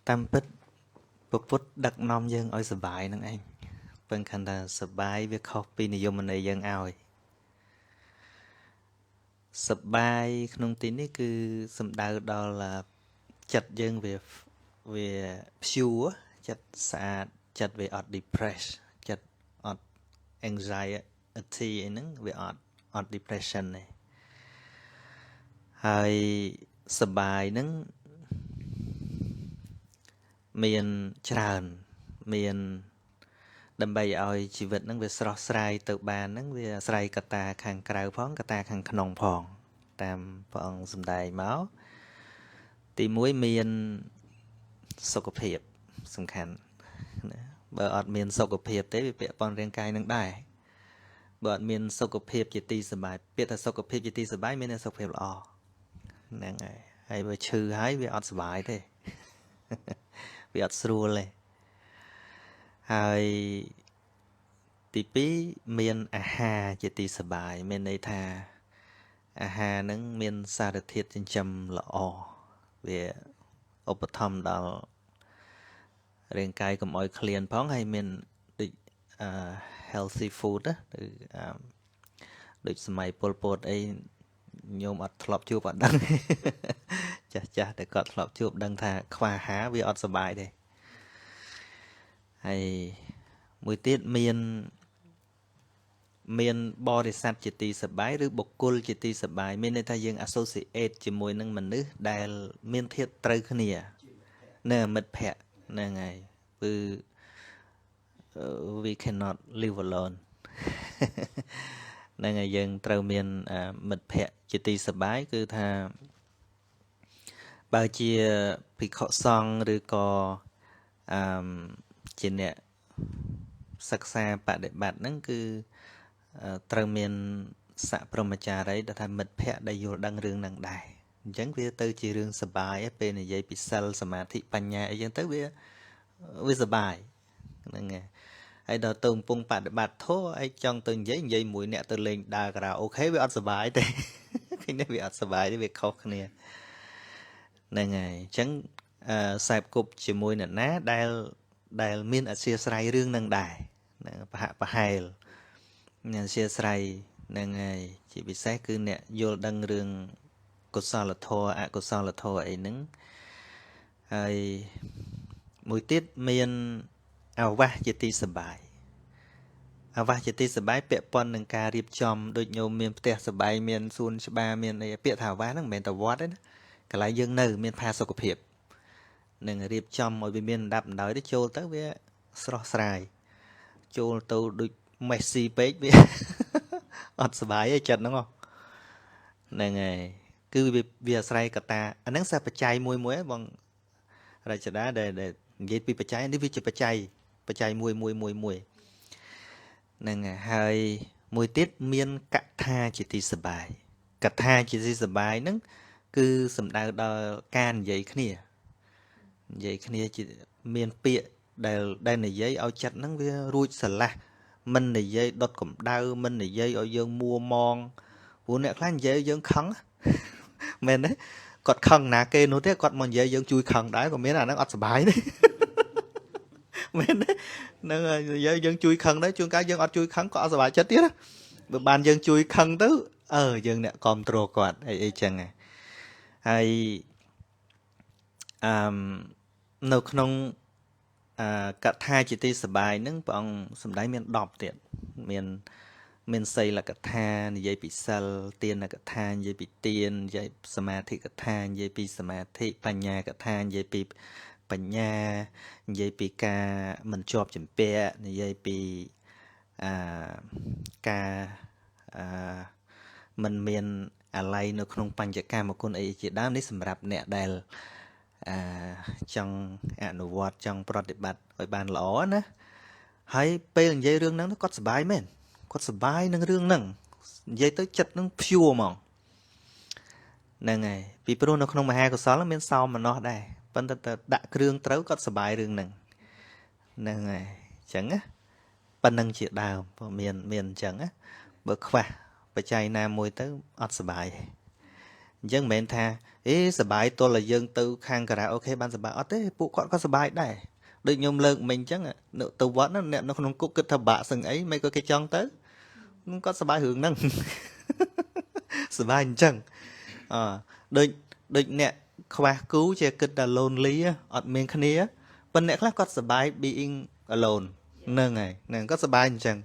តាមពិតពុទ្ធដឹកនាំយើងឲ្យសបាយហ្នឹងឯងពឹងខណ្ឌថាសបាយវាខុសពីនិយមន័យយើងឲ្យសបាយក្នុងទីនេះគឺសំដៅដល់ចិត្តយើងវាpure ចិត្តស្អាតចិត្តវាអត់ depress ចិត្តអត់ anxiety អីហ្នឹងវាអត់ depression ទេហើយសបាយហ្នឹងមានច្រើនមានដើម្បីឲ្យជីវិតហ្នឹងវាស្រស់ស្រាយទៅបានហ្នឹងវាអាស្រ័យកត្តាខាងក្រៅផងកត្តាខាងក្នុងផងតាមព្រះអង្គសម្ដែងមកទី1មានសុខភាពសំខាន់ណាបើអត់មានសុខភាពទេវាពាក់ព័ន្ធរាងកាយនឹងដែរបើអត់មានសុខភាពជាទីសប្បាយពាក្យថាសុខភាពជាទីសប្បាយមានតែសុខភាពល្អហ្នឹងហើយបើឈឺហើយវាអត់សប្បាយទេវាអត់ស្រួលទេហើយទី2មានអាហារជាទីសប្បាយមានន័យថាអាហារហ្នឹងមានសារធាតុចិញ្ចឹមល្អវាឧបត្ថម្ភដល់រាងកាយកុំឲ្យឃ្លានផងហើយមានដូចhealthy food ណាដូចសម័យពលពតអីញោមអត់ធ្លាប់ជួបអត់ដឹងចាស់តែគាត់ធ្លាប់ជួបដឹងថាខ្វះអាហារវាអត់សុបាយទេហើយមួយទៀតមានបរិស័ទជាទីសប្បាយឬបុគ្គលជាទីសប្បាយមានន័យថាយើង associate ជាមួយនឹងមនុស្សដែលមានធាតុត្រូវគ្នានៅមិត្តភ័ក្តិហ្នឹងហើយគឺ we cannot live alone ហ្នឹងហើយយើងត្រូវមានមិត្តភ័ក្តិជាទីសប្បាយគឺថាបើជាភិក្ខុសង្ឃឬក៏ជាអ្នកសិក្សាបដិបត្តិហ្នឹងគឺត្រូវមានសព្រមចារីដែលថាមិត្តភ័ក្តិដែលយល់ដឹងរឿងហ្នឹងដែរអញ្ចឹងវាទៅជារឿងសប្បាយពេលនិយាយពីសិលសមាធិបញ្ញាអីចឹងទៅវាសប្បាយហ្នឹងហើយដល់ទៅកំពុងបដិបត្តិធម៌ឯងចង់ទៅនិយាយមួយអ្នកទៅលេងដើរការ៉ាអូខេវាអត់សប្បាយទេឃើញទេវាអត់សប្បាយទេវាខុសគ្នាហ្នឹងហើយអញ្ចឹងខ្សែគប់ជាមួយអ្នកណាដែលមានអធ្យាស្រ័យរឿងហ្នឹងដែរប្រហែលអ្នកអធ្យាស្រ័យហ្នឹងហើយជាពិសេសគឺអ្នកយល់ដឹងរឿងកុសលធម៌អកុសលធម៌អីហ្នឹងហើយមួយទៀតមានអាវាសជាទីសប្បាយអាវាសជាទីសប្បាយពាក់ព័ន្ធនឹងការរៀបចំដូចញោមមានផ្ទះសប្បាយមានសួនច្បារមានអីពាក្យថាអាវាសហ្នឹងមិនមែនតែវត្តទេណាកន្លែងយើងនៅមានផាសុខភាពនឹងរៀបចំឲ្យវាមានដណ្ដាប់ដណ្ដោយទៅចូលទៅវាស្រស់ស្រាយចូលទៅដូចមេស៊ីពេកវាអត់សុបាយទេចិត្តហ្នឹងហ្នឹងហើយគឺវាអាស្រ័យកត្តាអាហ្នឹងសាបច្ច័យមួយបងរចនាដែលនិយាយពីបច្ច័យនេះវាជាបច្ច័យមួយហ្នឹងហើយមួយទៀតមានកថាជាទីសប្បាយកថាជាទីសប្បាយហ្នឹងគឺសំដៅដល់ការនិយាយគ្នាជាមានពាក្យដែលនិយាយឲ្យចិត្តហ្នឹងវារួចស្រឡះមិននិយាយដុតកម្ដៅមិននិយាយឲ្យយើងមួម៉ងព្រោះអ្នកខ្លះនិយាយយើងខឹងមែនទេគាត់ខឹងណាគេនោះទេគាត់មកនិយាយយើងជួយខឹងដែរក៏មានអាហ្នឹងអត់សុបាយទេមែនទេហ្នឹងនិយាយយើងជួយខឹងដែរជួនកាលយើងអត់ជួយខឹងក៏អត់សុបាយចិត្តទៀតណាបើបានយើងជួយខឹងទៅយើងអ្នកគ្រប់គ្រងគាត់អីចឹងហើយ នៅក្នុងកថាជាទីសបាយហ្នឹងព្រះអង្គសម្ដែងមាន10ទៀតមានសីលកថានិយាយពីសិលទានកថានិយាយពីទាននិយាយសមាធិកថានិយាយពីសមាធិបញ្ញាកថានិយាយពីបញ្ញានិយាយពីការមិនជាប់ជំពាក់និយាយពីការមិនមានអាល័យនៅក្នុងបញ្ចកម្មគុណអីជាដើមនេះសម្រាប់អ្នកដែលចង់អនុវត្តចង់ប្រតិបត្តិឲ្យបានល្អណាហើយពេលនិយាយរឿងហ្នឹងគាត់សប្បាយមែនគាត់សប្បាយនឹងរឿងហ្នឹងនិយាយទៅចិត្តនឹងព្យួរហ្មងហ្នឹងហើយពីព្រោះនៅក្នុងមហាកុសលមានសោមនស្សដែរប៉ុន្តែទៅដាក់គ្រឿងត្រូវគាត់សប្បាយរឿងហ្នឹងហ្នឹងហើយអញ្ចឹងណាប៉ុណ្្នឹងជាដើមមានអញ្ចឹងណាបើខ្វះបច្ច័យណាមួយទៅអត់សប្បាយអញ្ចឹងមិនមែនថាសប្បាយទល់តែយើងទៅខាងការ៉ាអូខេបានសប្បាយអត់ទេពួកគាត់ក៏សប្បាយដែរដូចខ្ញុំលើកមិញអញ្ចឹងទៅវត្តអ្នកនៅក្នុងគុកគិតថាបាក់សឹងអីមិនក៏គេចង់ទៅគាត់សប្បាយរឿងហ្នឹងសប្បាយអញ្ចឹងដូចអ្នកខ្វះគូជាគិតថា lonely អត់មានគ្នាប៉ុន្តែអ្នកខ្លះគាត់សប្បាយ being alone ហ្នឹងហើយហ្នឹងគាត់សប្បាយអញ្ចឹង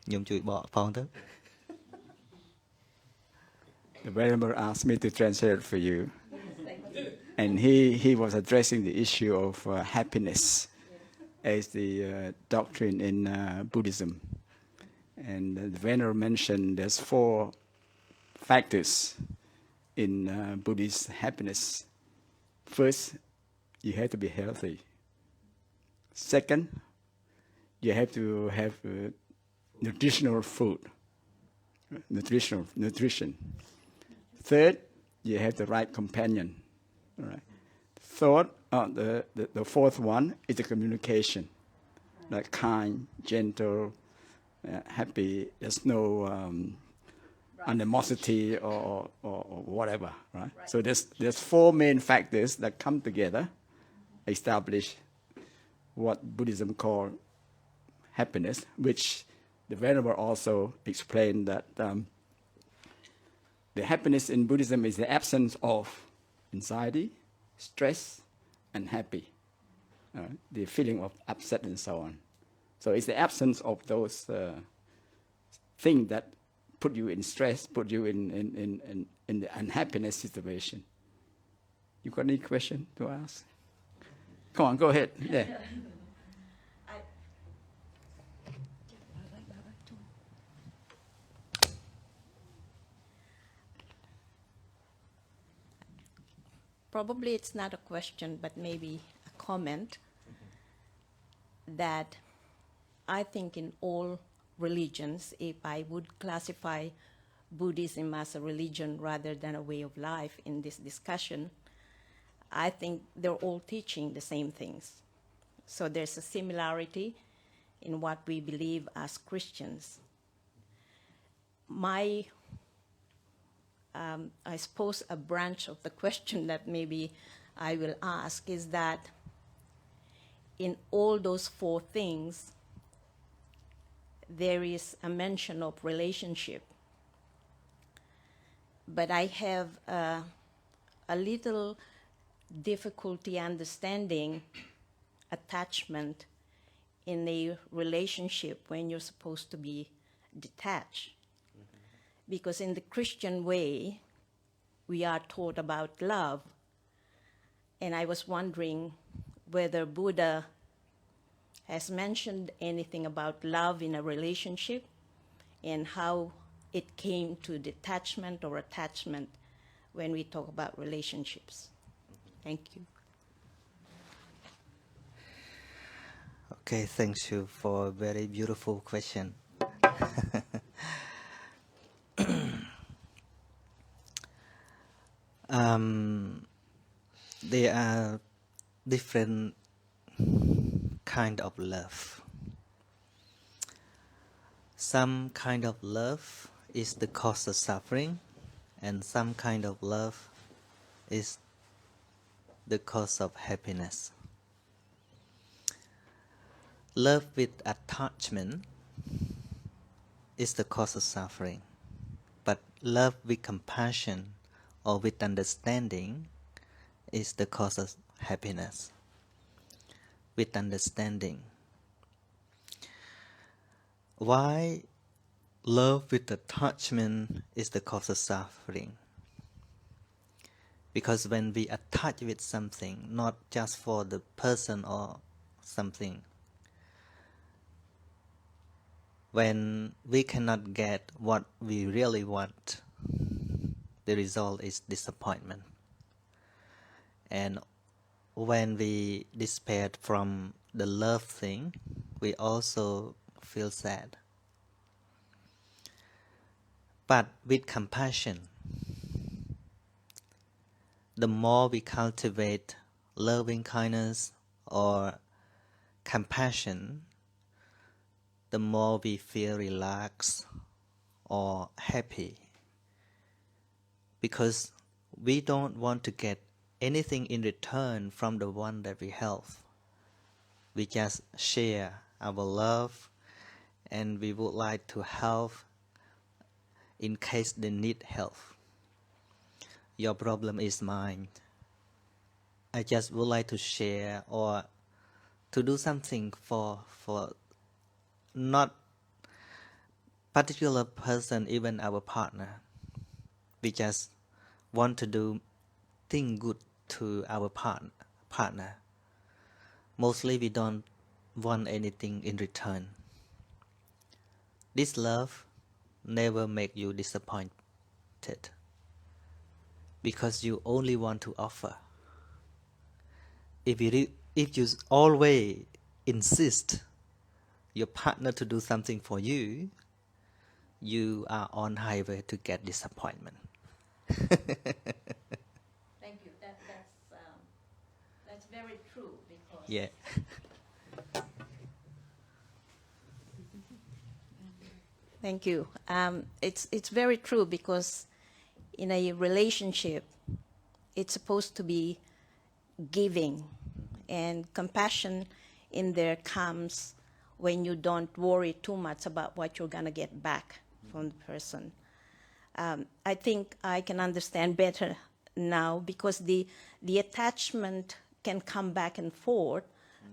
ខ្ញុំជួយបកផងទៅ The Venerable asked me to translate for you. And he was addressing the issue of happiness as the doctrine in Buddhism. And the Venerable mentioned there's 4 factors in Buddhist happiness. First, you have to be healthy. Second, you have to have nutritional food, nutrition. Third, you have the right companion. All right. Third, the fourth one is the communication, like kind, gentle, happy. There's no animosity or whatever. Right. So there's 4 main factors that come together, establish what Buddhism called happiness, which the Venerable also explained that the happiness in Buddhism is the absence of anxiety, stress, and happy, the feeling of upset and so on. So it's the absence of those things that put you in stress, put you in the unhappiness situation. You got any question to ask? Come on, go ahead. Yeah. Probably it's not a question, but maybe a comment that I think in all religions, if I would classify Buddhism as a religion rather than a way of life in this discussion, I think they're all teaching the same things. So there's a similarity in what we believe as Christians. I suppose a branch of the question that maybe I will ask is that in all those 4 things, there is a mention of relationship. But I have a little difficulty understanding attachment in a relationship when you're supposed to be detached. Because in the Christian way, we are taught about love. And I was wondering whether Buddha has mentioned anything about love in a relationship and how it came to detachment or attachment when we talk about relationships. Thank you. Okay, thank you for a very beautiful question. There are different kind of love. Some kind of love is the cause of suffering, and some kind of love is the cause of happiness. Love with attachment is the cause of suffering, but love with compassion or with understanding is the cause of happiness. With understanding. Why love with attachment is the cause of suffering? Because when we attach with something, not just for the person or something, when we cannot get what we really want, the result is disappointment. And when we despair from the love thing, we also feel sad. But with compassion, the more we cultivate loving kindness or compassion, the more we feel relaxed or happy. Because we don't want to get anything in return from the one that we help. We just share our love and we would like to help in case they need help. Your problem is mine. I just would like to share or to do something for not particular person, even our partner. We just want to do thing good to our partner. Mostly we don't want anything in return. This love never make you disappointed because you only want to offer. If you always insist your partner to do something for you, you are on highway to get disappointment. Thank you. That's very true because Yeah. Thank you. It's very true because in a relationship, it's supposed to be giving, and compassion in there comes when you don't worry too much about what you're gonna get back from the person. I think I can understand better now because the attachment can come back and forth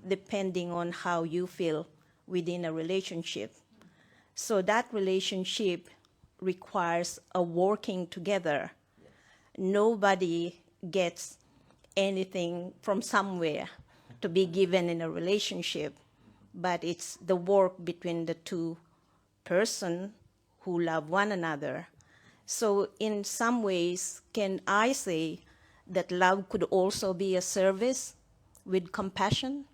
depending on how you feel within a relationship. So that relationship requires a working together. Nobody gets anything from somewhere to be given in a relationship, but it's the work between the two persons who love one another. So in some ways, can I say that love could also be a service with compassion?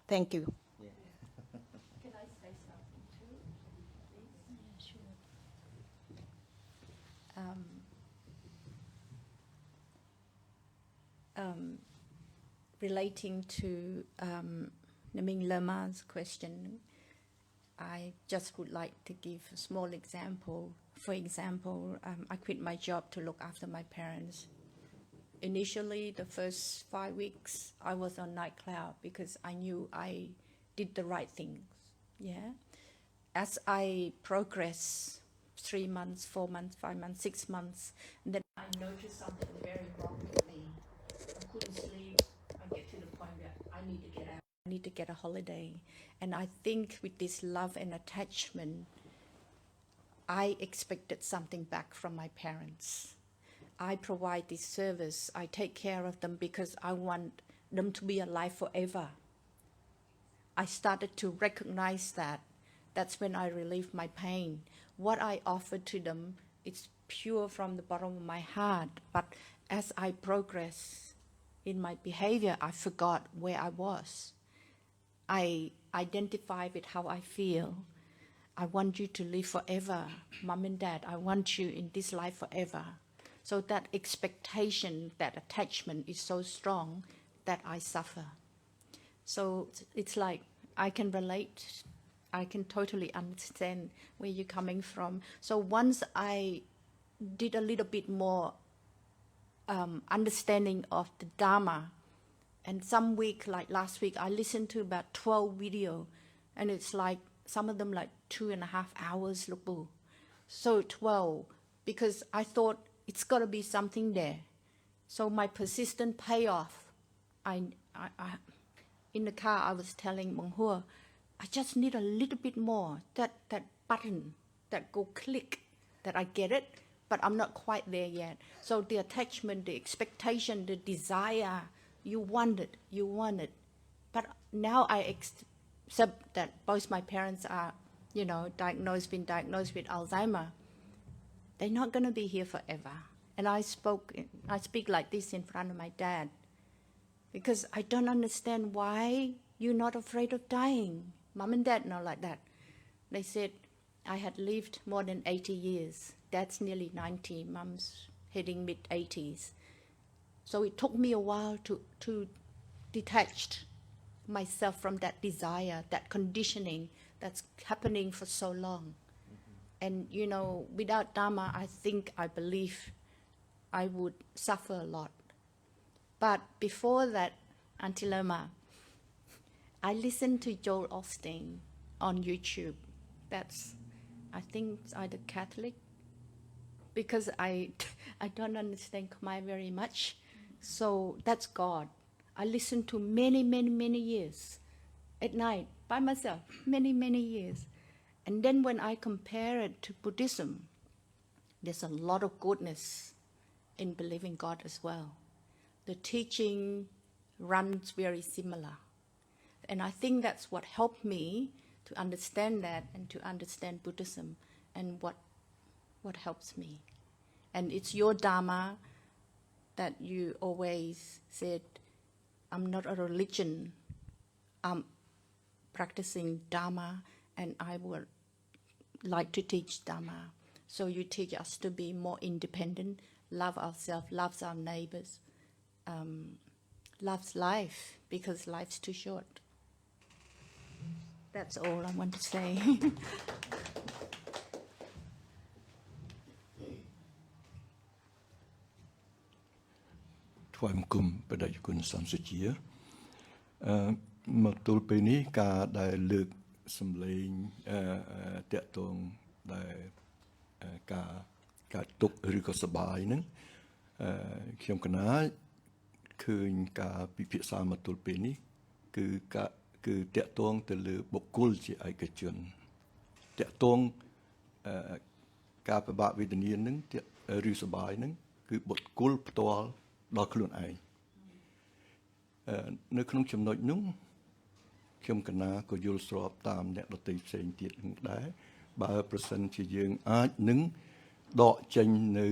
Thank you. Can I say something too, please? Relating to Naming Lama's question, I just would like to give a small example. For example, I quit my job to look after my parents. Initially, the first 5 weeks, I was on night cloud because I knew I did the right things. Yeah. As I progress 3 months, 4 months, 5 months, 6 months, then I noticed something very wrong with me. I couldn't sleep. I get to the point where I need to get out. I need to get a holiday. And I think with this love and attachment, I expected something back from my parents. I provide this service. I take care of them because I want them to be alive forever. I started to recognize that. That's when I relieved my pain. What I offered to them, it's pure from the bottom of my heart. But as I progress in my behavior, I forgot where I was. I identify with how I feel. I want you to live forever. Mom and Dad, I want you in this life forever. So that expectation, that attachment is so strong that I suffer. So it's like I can relate. I can totally understand where you're coming from. So once I did a little bit more understanding of the Dharma, and some week, like last week, I listened to about 12 videos, and it's like some of them like 2.5 hours, Lukbu. So 12, because I thought it's got to be something there. So my persistent payoff, I in the car I was telling Mong Hua, I just need a little bit more, that button, that go click, that I get it, but I'm not quite there yet. So the attachment, the expectation, the desire, you want it. But now I accept that both my parents are, been diagnosed with Alzheimer. They're not going to be here forever. And I speak like this in front of my dad, because I don't understand why you're not afraid of dying. Mom and dad not like that. They said I had lived more than 80 years. Dad's nearly 90, mom's heading mid-80s. So it took me a while to detach myself from that desire, that conditioning that's happening for so long. And, without Dharma, I believe I would suffer a lot. But before that, Antiloma, I listened to Joel Osteen on YouTube. That's, I think, it's either Catholic, because I don't understand Khmer very much. So that's God. I listened to many, many, many years at night by myself, many, many years. And then when I compare it to Buddhism, there's a lot of goodness in believing God as well. The teaching runs very similar. And I think that's what helped me to understand that and to understand Buddhism and what helps me. And it's your Dharma that you always said, I'm not a religion, I'm practicing Dharma, and I would like to teach Dharma. So you teach us to be more independent, love ourselves, love our neighbors, loves life, because life's too short. That's all I want to say. ថ្វាយបង្គំបដិគុណសំសុជាមកទល់ពេលនេះការដែលលើកសម្លេងតាក់ទងដែលការទុកឬក៏សបាយហ្នឹងខ្ញុំកណាឃើញការពិភាក្សាមកទល់ពេលនេះគឺតាក់ទងទៅលើបុគ្គលជាឯកជនតាក់ទងការពិបាកវេទនាហ្នឹងឬសបាយហ្នឹងគឺបុគ្គលផ្ទាល់ដល់ខ្លួនឯងនៅក្នុងចំណុចនោះខ្ញុំកណាក៏យល់ស្របតាមអ្នកដទៃផ្សេងទៀតនឹងដែរបើប្រសិនជាយើងអាចនឹងដកចេញនៅ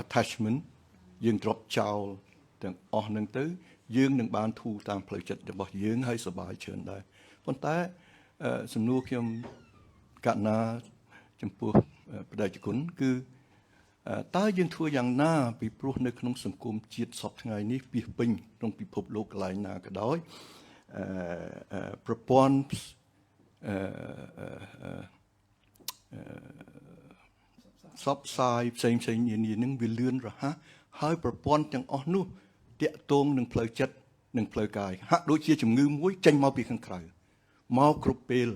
attachment យើង drop ចោលទាំងអស់ហ្នឹងទៅយើងនឹងបានធូរតាមផ្លូវចិត្តរបស់យើងហើយសប្បាយច្រើនដែរប៉ុន្តែសំណួរខ្ញុំកណាចំពោះបដិគុណគឺតើយើងធ្វើយ៉ាងណាពីព្រោះនៅក្នុងសង្គមជាតិសពថ្ងៃនេះពីពេញក្នុងពិភពលោកកន្លែងណាក៏ដោយប្រព័ន្ធសពផ្សាយផ្សេងនានានឹងវាលឿនរហ័សហើយប្រព័ន្ធទាំងអស់នោះតាក់ទងនឹងផ្លូវចិត្តនិងផ្លូវកាយហាក់ដូចជាជំងឺមួយចេញមកពីខាងក្រៅមកគ្រប់ពេល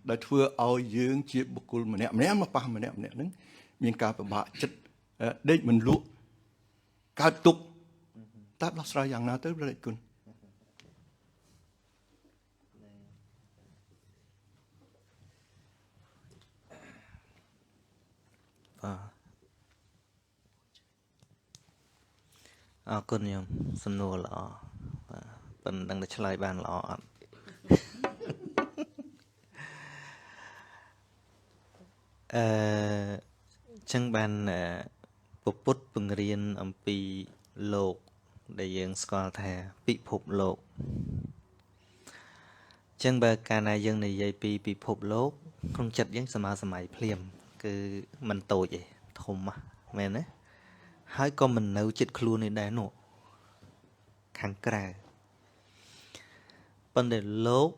ដែលធ្វើឲ្យយើងជាបុគ្គលម្នាក់មកប៉ះម្នាក់ហ្នឹងមានការពិបាកចិត្តដេកមិនលក់កើតទុកតើដោះស្រាយយ៉ាងណាទៅព្រះគុណអរគុណខ្ញុំសំណួរល្អប៉ុន្តែដឹងតែឆ្លើយបានល្អអត់ចឹងបានពុទ្ធពង្រៀនអំពីលោកដែលយើងស្គាល់ថាពិភពលោកចឹងបើកាលណាយើងនិយាយពីពិភពលោកក្នុងចិត្តយើងសម័យភ្លាមគឺមិនតូចទេធំមែនទេហើយក៏មិននៅចិត្តខ្លួននេះដែរនោះខាងក្រៅប៉ុន្តែលោក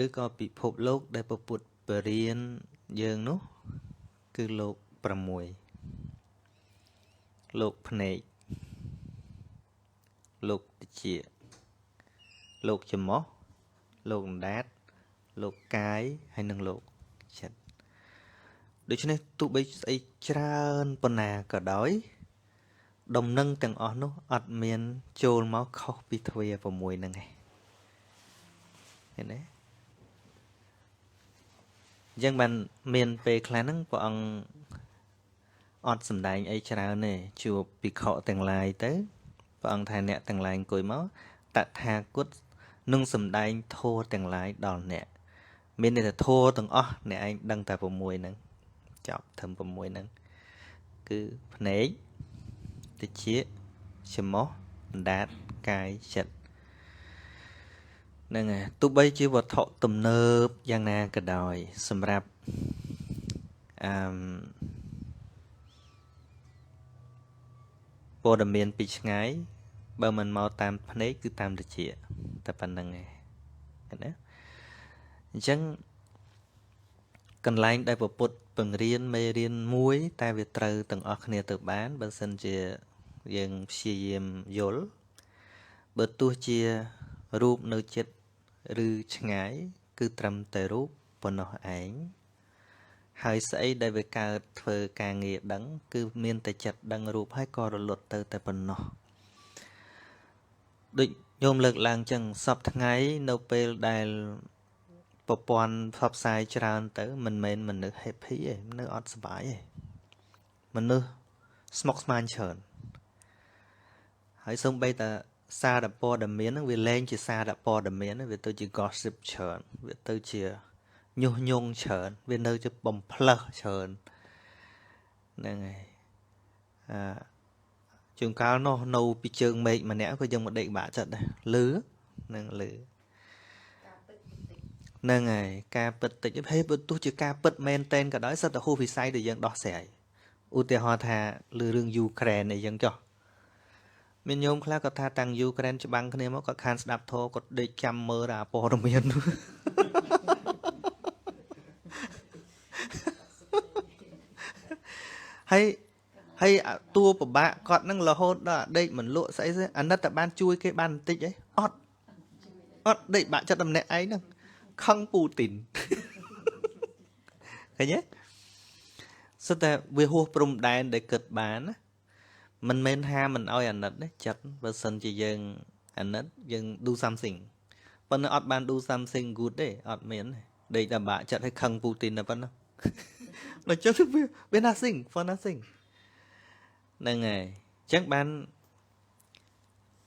ឬក៏ពិភពលោកដែលពុទ្ធបរៀនយើងនោះគឺលោក6លោកភ្នែកលោកតិចលោកច្រមុះលោកអណ្ដាតលោកកាយហើយនិងលោកចិត្តដូច្នេះទោះបីស្អីច្រើនប៉ុណ្ណាក៏ដោយ Đồng nâng từng ở nó ọt miền chôn máu khóc bị thuê vào mùi nâng này. Thế đấy. Dân bạn miền về khá nâng của ông ọt xâm đánh ấy chào này chùa bị khọ từng lại tới. Và ông thầy nẹ từng lại cùi máu tạ thà cút nâng xâm đánh thô từng lại đòn nẹ. Miền này là thô từng nẹ anh đăng tại vào mùi nâng. Chọc thầm vào mùi nâng. Cứ nấy. Thì chia chấm mó đát cái chật nè nghe tụ bây chỉ vật thọ tùm nơ giang na cái đòi sầm rạp bộ đầm miền bị ngái bờ mình mau tam nấy cứ tam được chia tập anh nè nghe đấy chẳng cần lại đại bộ bột bằng riêng mê riêng muối tai việt trừ từng ở kia từ bán bên sân chia dân xìm dối bớt tua chia rúp nơi chết rư ngái cứ trầm tề rúp bọn nó ảnh hơi xây đây về ca thơ ca nghĩa đắng cứ miên tài chặt đăng rúp hay co rồi luật từ tại bọn nó định nhôm lực làng chẳng sắp tháng ấy nâu bê đài bộ bọn pháp sai tràn tới mình nữ hẹp hí ấy nữ ọt sả bái ấy mình nữ smokeman chờn hãy xong bây ta xa đập bò đầm miến vì lên chỉ xa đập bò đầm miến vì tôi chỉ gossip chờn vì tôi chỉ nhung chờn vì nơi chỉ bầm plơ chờn nè này trường cao nó nâu bị trường mệt mà nè có dùng một định bả trận này lứa nè lứa nè này ca bật tịch hết bật tôi chỉ ca bật men tên cả đó rất là hô vì sai để dân đỏ xẻ ưu tiên hòa thà lừa rương Ukraine này dân cho mình nhôm khá có tha tăng Ukraine cho bằng cái này mà có khán đạp thô có để chăm mơ ra bỏ đồng miền hay tua của bạn còn năng là hôn đó đây mình lộ sẽ anh đã ban chui cái ban tích ấy ót đây bạn cho đầm nẹ ấy nè không Putin thấy nhé sao ta về hô prom đàn để cực bán mình men ha mình oi anh đấy chặt và sân chỉ dừng anh dừng do something vẫn ọt ban do something good đấy ọt miễn đây là bạn chặt hay không Putin là vẫn nó chắc biết nothing for nothing nên ngày chắc ban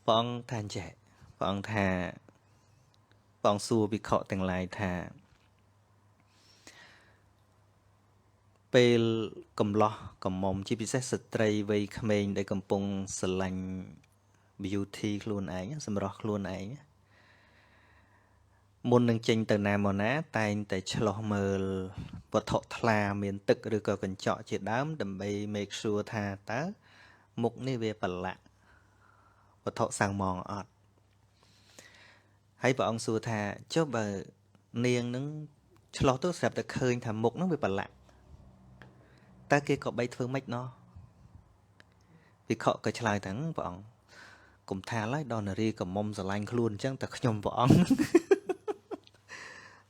bọn than trẻ bọn thà bọn xua bị khọ từng lại thàពេលកំឡោះកំមុំជាពិសេសស្ត្រីវ័យក្មេងដែលកំពុងស្រឡាញ់ beauty ខ្លួនឯងសម្រស់ខ្លួនឯងមុននឹងចេញទៅណាមកណាតែងតែឆ្លោះមើលវត្ថុថ្លាមានទឹកឬក៏កញ្ចក់ជាដើមដើម្បី make sure ថាតើមុខនេះវាប្រឡាក់វត្ថុសាំងមងអត់ហើយព្រះអង្គសួរថាចុះបើនាងនឹងឆ្លោះទៅស្រាប់តែឃើញថាមុខហ្នឹងវាប្រឡាក់តើគេក៏បីធ្វើម៉េចណោះវិខក៏ឆ្លើយថាព្រះអង្គកុំថាឡើយដល់នារីកមុំស្រឡាញ់ខ្លួនអញ្ចឹងតែខ្ញុំព្រះអង្គ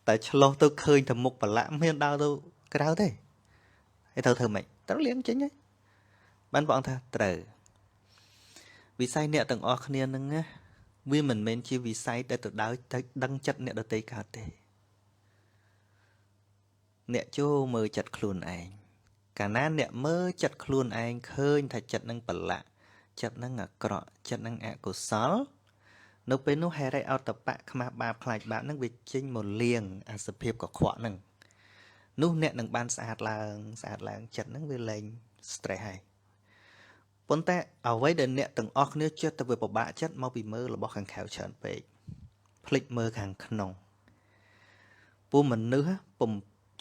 តែឆ្លោះទៅឃើញថាមុខប្រឡាក់មានដើរទៅក្រៅទេហើយត្រូវធ្វើម៉េចត្រូវលាងចេញហើយបានព្រះអង្គថាត្រូវវិស័យអ្នកទាំងអស់គ្នានឹងណាវាមិនមែនជាវិស័យដែលទៅដើរទៅដឹងចិត្តអ្នកដទៃកើតទេអ្នកចូលមើលចិត្តខ្លួនឯងកាលណាអ្នកមើលចិត្តខ្លួនឯងឃើញថាចិត្តនឹងប្រឡាក់ចិត្តនឹងអាក្រក់ចិត្តនឹងអកុសលនៅពេលនោះហេរិអតបៈខ្មាស់បាបខ្លាចបាបនឹងវាចេញមកលៀងអាសភាពកខ្វក់នឹងនោះអ្នកនឹងបានស្អាតឡើងចិត្តនឹងវាលែង stress ហើយប៉ុន្តែអ្វីដែលអ្នកទាំងអស់គ្នាចិត្តទៅវាពិបាកចិត្តមកពីមើលរបស់ខាងក្រៅច្រើនពេកភ្លេចមើលខាងក្នុងពួកមនុស្ស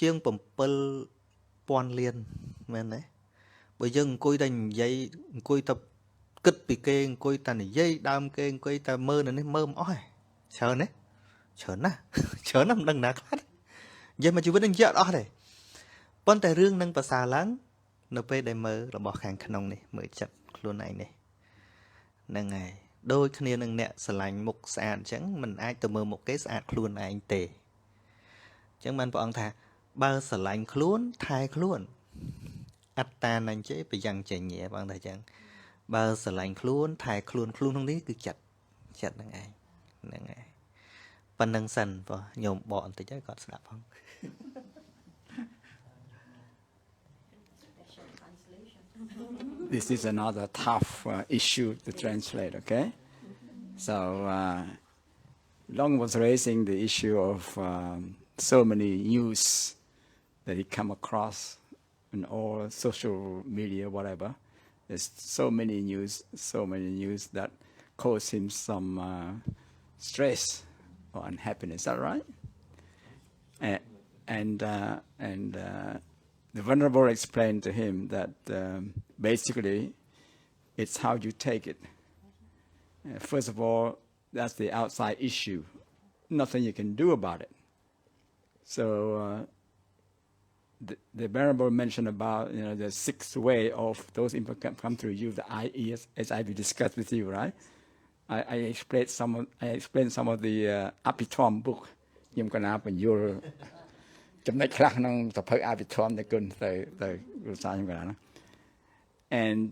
ជាង7,000 លានមែនទេបើយើងអង្គុយតែនិយាយអង្គុយតែគិតពីគេអង្គុយតែនិយាយដើមគេអង្គុយតែមើលនៅនេះមើលមិនអស់ទេច្រើនណាស់មិនដឹងណាខ្លះនិយាយមកជីវិតនឹងយកអត់អស់ទេប៉ុន្តែរឿងនឹងប្រសើរឡើងនៅពេលដែលមើលរបស់ខាងក្នុងនេះមើលចិត្តខ្លួនឯងនេះហ្នឹងហើយដូចគ្នានឹងអ្នកស្រឡាញ់មុខស្អាតអញ្ចឹងមិនអាចទៅមើលមុខគេស្អាតខ្លួនឯងទេអញ្ចឹងបានព្រះអង្គថាបើស្រឡាញ់ខ្លួនថែខ្លួនអត្តានញ្ចេប្រយ៉ាងចេញព្រះអង្គថាអញ្ចឹង បើស្រឡាញ់ខ្លួនថែខ្លួនក្នុងនេះគឺចិត្តហ្នឹងឯងហ្នឹងឯងប៉ុណ្្នឹងសិនបងញោមបកបន្តិចហើយគាត់ស្ដាប់ផង This is another tough issue to translate, okay? So, Long was raising the issue of so many news that he come across in all social media, whatever. There's so many news that cause him some stress or unhappiness. Is that right? And the Venerable explained to him that basically it's how you take it. First of all, that's the outside issue. Nothing you can do about it. So the Venerable mentioned about the sixth way of those input come through you, the IE, as I discussed with you, right? I explained some of the Apitom book. You can have when you're ចំណុចខ្លះក្នុងសភៅអភិធម្មដែលគុណទៅគ្រូសាស្ត្រខ្ញុំកន្លងណា and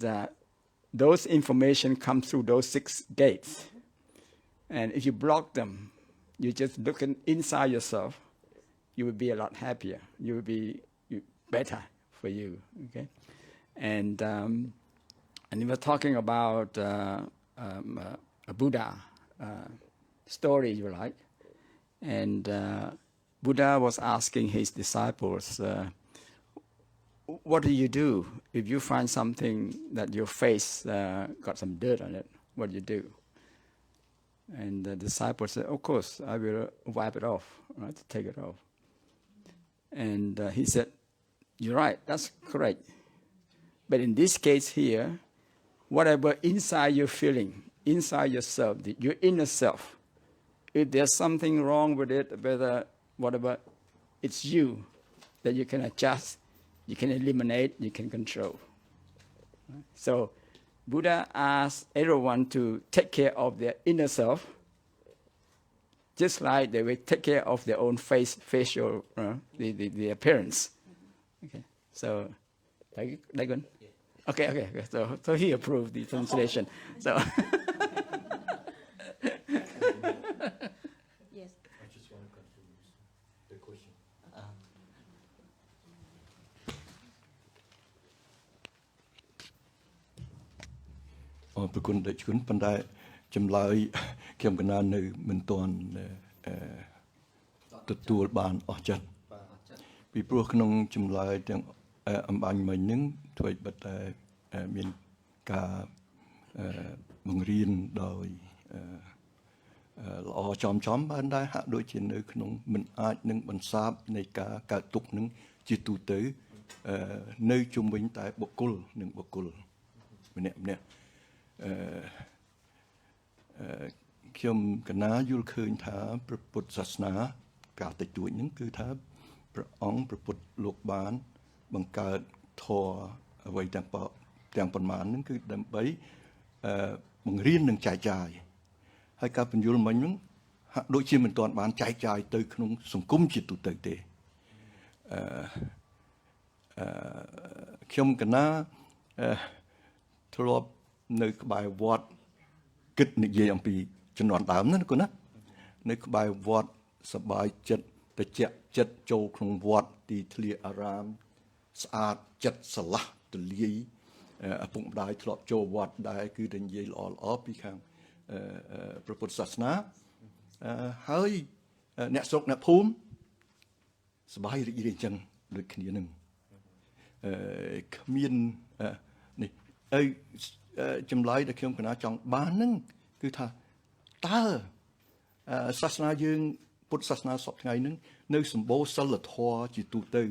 those information come through those 6 gates and if you block them you just looking inside yourself you will be a lot happier you will be better for you okay and we were talking about a Buddha story you like and Buddha was asking his disciples, what do you do if you find something that your face got some dirt on it? What do you do? And the disciples said, of course, I will wipe it off, right, to take it off. And he said, you're right, that's correct. But in this case here, whatever inside you're feeling, inside yourself, your inner self, if there's something wrong with it, whatever, it's you that you can adjust, you can eliminate, you can control. So Buddha asked everyone to take care of their inner self, just like they will take care of their own facial, the appearance. Okay, so, Dagon? Okay. So he approved the translation. So.ប្រគុណដែលគុណប៉ុន្តែចម្លើយខ្ញុំកណានៅមិនទាន់ទទួលបានអស់ចិត្តពីព្រោះក្នុងចម្លើយទាំងអំបញ្ញមិញហ្នឹងធ្វើឲ្យបិទតែមានការបង្រៀនដោយល្អចំបានដែរហាក់ដូចជានៅក្នុងមិនអាចនឹងបន្សាបនៃការកើតទុកនឹងជាទូទៅនៅជុំវិញតែបុគ្គលនិងបុគ្គលម្នាក់ខ្ញុំកណាយល់ឃើញថាព្រះពុទ្ធសាសនាការតិចតួចហ្នឹងគឺថាព្រះអង្គព្រះពុទ្ធលោកបានបង្កើតធម៌អ្វីទាំងប៉ុន្មានហ្នឹងគឺដើម្បីបង្រៀននិងចែកចាយហើយការបញ្យល់មិញហ្នឹងហាក់ដូចជាមិនទាន់បានចែកចាយទៅក្នុងសង្គមជាទូទៅទេខ្ញុំកណាធ្លាប់នៅក្បែរវត្តគិតនិយាយអំពីជំនាន់ដើមណាគុណណានៅក្បែរវត្តសប្បាយចិត្តត្រជាក់ចិត្តចូលក្នុងវត្តទីធ្លាអារាមស្អាតចិត្តស្រឡះទលាយឪពុកម្ដាយធ្លាប់ចូលវត្តដែរគឺតែនិយាយល្អពីខាងព្រះពុទ្ធសាសនាហើយអ្នកស្រុកអ្នកភូមិសប្បាយរីករាយអញ្ចឹងដូចគ្នានឹងគ្មាននេះហើយចម្លើយដែលខ្ញុំកណាចង់បានហ្នឹងគឺថាតើសាសនាយើងពុទ្ធសាសនាសពថ្ងៃហ្នឹងនៅសម្បូរសិលធម៌ជាទូទៅ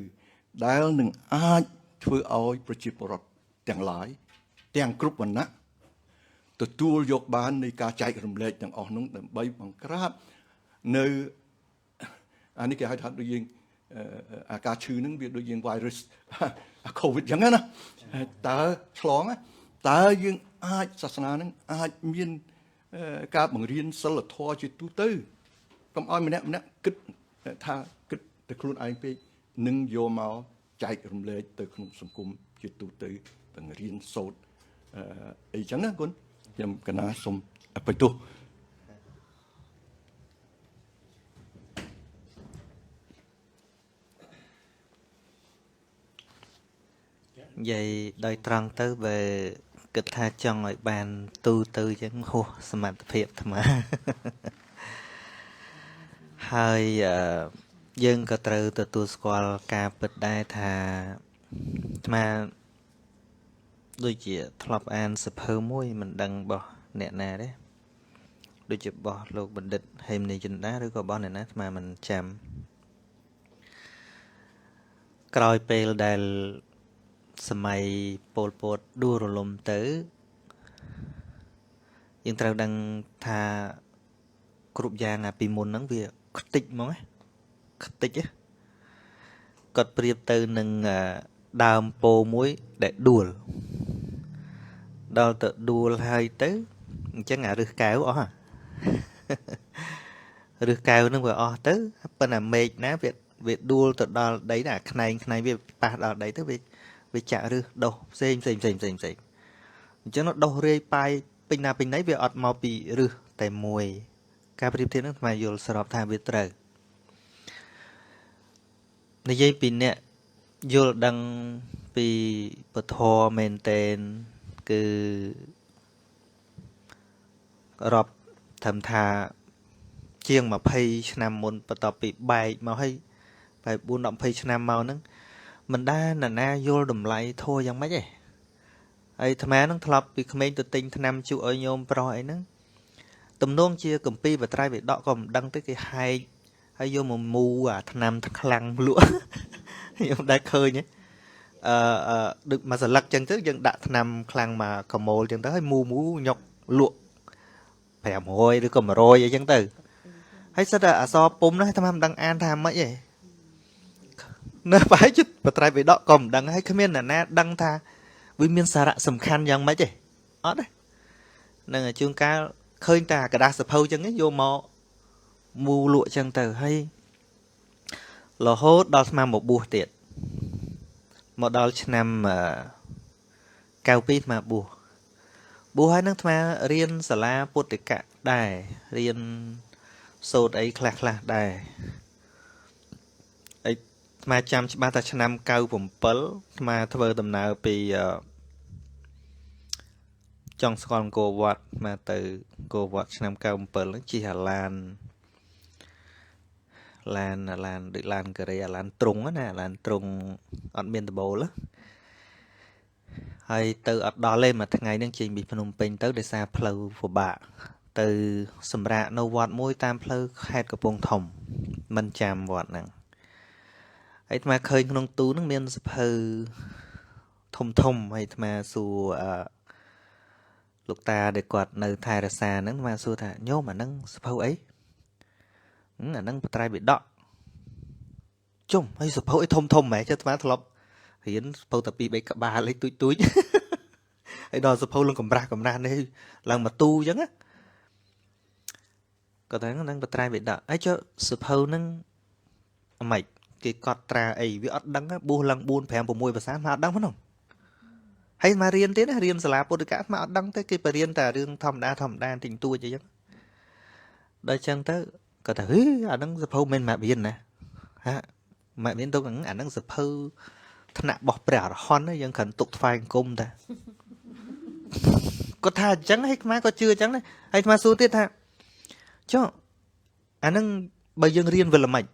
ដែលនឹងអាចធ្វើឲ្យប្រជាពលរដ្ឋទាំងឡាយទាំងគ្រប់វណ្ណៈទទួលយកបាននៃការចែករំលែកទាំងអស់នោះដើម្បីបង្ក្រាបនៅអានេះគេហៅថាដូចយើងអាការឈឺហ្នឹងវាដូចយើង virus COVID អញ្ចឹងណាតើឆ្លងតើយើងអាចសាសនាហ្នឹងអាចមានការបង្រៀនសិលធម៌ជាទូទៅកុំឲ្យម្នាក់គិតថាគិតតែខ្លួនឯងពេកនឹងយកមកចែករំលែកទៅក្នុងសង្គមជាទូទៅបង្រៀនសូត្រ អីចឹងណាគុណខ្ញុំកណាសូមបិទទោះ vậy đôi trăng tới về kịch tha trong lại bàn tu tư chẳng hô sầm mặt phiệt mà hơi dân có từ từ tu squal ca bật đai thà mà đôi chị thọp an sập hơ môi mình đăng bỏ nè nè đấy đôi chị bỏ lục bình định hình này chừng đá đôi có bỏ nè nè mà mình chạm coi pel đài សម័យពលពតដួលរលំទៅយើងត្រូវដឹងថាគ្រប់យ៉ាងអាពីមុនហ្នឹងវាខ្ទេចហ្មងខ្ទេចគាត់ប្រៀបទៅនឹងដើមពោមួយដែលដួលដល់ទៅដួលហើយទៅអញ្ចឹងអារឹសកែវអស់រឹសកែវហ្នឹងវាអស់ទៅប៉ុន្តែមេឃណាវាដួលទៅដល់ដីណាខ្នែងវាប៉ះដល់ដីទៅវាចាក់រឹសដុះផ្សេងអញ្ចឹងnóដុះរាយប៉ាយពេញណាពេញណីវាអត់មកពីរឹសតែមួយការប្រៀបធៀបហ្នឹងស្មើយល់ស្របថាវាត្រូវនិយាយពីអ្នកយល់ដឹងពីពធមែនតែនគឺរាប់ធម្មថាជាង20ឆ្នាំមុនបន្ទាប់ពីបែកមកហើយបែប4 10ឆ្នាំមកហ្នឹងមិនដែលណាយល់តម្លៃធัวយ៉ាងម៉េចទេហើយអាត្មានឹងធ្លាប់ពីក្មេងទៅទិញថ្នាំជក់ឲ្យញោមប្រុសអីហ្នឹងទំនងជាកម្ពីបត្រៃបិដកក៏មិនដឹងទេគេហែកហើយយកមកមូអាថ្នាំខ្លាំងលក់ខ្ញុំដែរឃើញដូចមួយសន្លឹកចឹងទៅយើងដាក់ថ្នាំខ្លាំងមកកម៉ូលចឹងទៅហើយមូញុកលក់500ឬក៏100អីចឹងទៅហើយសិតតែអសរពុំនោះអាត្មាមិនដឹងអានថាម៉េចទេនៅប្រហែលជាបត្រៃបិដកក៏មិនដឹងហើយគ្មានអ្នកណាដឹងថាវាមានសារៈសំខាន់យ៉ាងម៉េចទេអត់ទេនឹងជួនកាលឃើញតែกระดาษសភៅចឹងយកមកមូលក់ចឹងទៅហើយរហូតដល់ស្មាមកបួសទៀតមកដល់ឆ្នាំ92ស្មាបួសហើយនឹងស្មារៀនសាលាពុទ្ធិកៈដែររៀនសូត្រអីខ្លះដែរស្មាចាំច្បាស់ថាឆ្នាំ97ស្មាធ្វើដំណើរពីចុងស្គាល់អង្គរវត្តស្មាទៅអង្គរវត្តឆ្នាំ97ហ្នឹងជិះអាឡានដូចឡានកេរីអាឡានទ្រុងណាអាឡានទ្រុងអត់មានដបូលហើយទៅអត់ដល់ទេមួយថ្ងៃហ្នឹងចេញពីភ្នំពេញទៅដោយសារផ្លូវពិបាកទៅសម្រាកនៅវត្តមួយតាមផ្លូវខេត្តកំពង់ធំមិនចាំវត្តហ្នឹងហើយអាត្មាឃើញក្នុងទូហ្នឹងមានសភៅធំហើយអាត្មាសួរលោកតាដែលគាត់នៅថែរក្សាហ្នឹងអាត្មាសួរថាញោមអាហ្នឹងសភៅអីអាហ្នឹងបត្រៃបិដកជុំហើយសភៅអីធំហ្មងចុះអាត្មាធ្លាប់រៀនសភៅតែ2 3ក្បាលអីទូចហើយដល់សភៅលឹងកំរាស់នេះឡើងមកទូអញ្ចឹងណាគាត់ថាហ្នឹងបត្រៃបិដកហើយចុះសភៅហ្នឹងអម៉េចគេកត់ត្រាអីវាអត់ដឹងបួសឡើង4 5 6ភាសាមកអត់ដឹងផងហើយមករៀនទៀតរៀនសាលាពុទ្ធិកៈមកអត់ដឹងទេគេបរៀនតែរឿងធម្មតាទិញទួចអីចឹងដល់ចឹងទៅគាត់ថាអាហ្នឹងសភៅមិនមករៀនណាហាមករៀនទៅអាហ្នឹងសភៅថ្នាក់របស់ព្រះអរហន្តយើងគ្រាន់ទុកថ្វាយអង្គមតាគាត់ថាអញ្ចឹងហើយខ្មែរក៏ជឿអញ្ចឹងដែរហើយខ្មែរសួរទៀតថាចុះអាហ្នឹងបើយើងរៀនវាល្មិច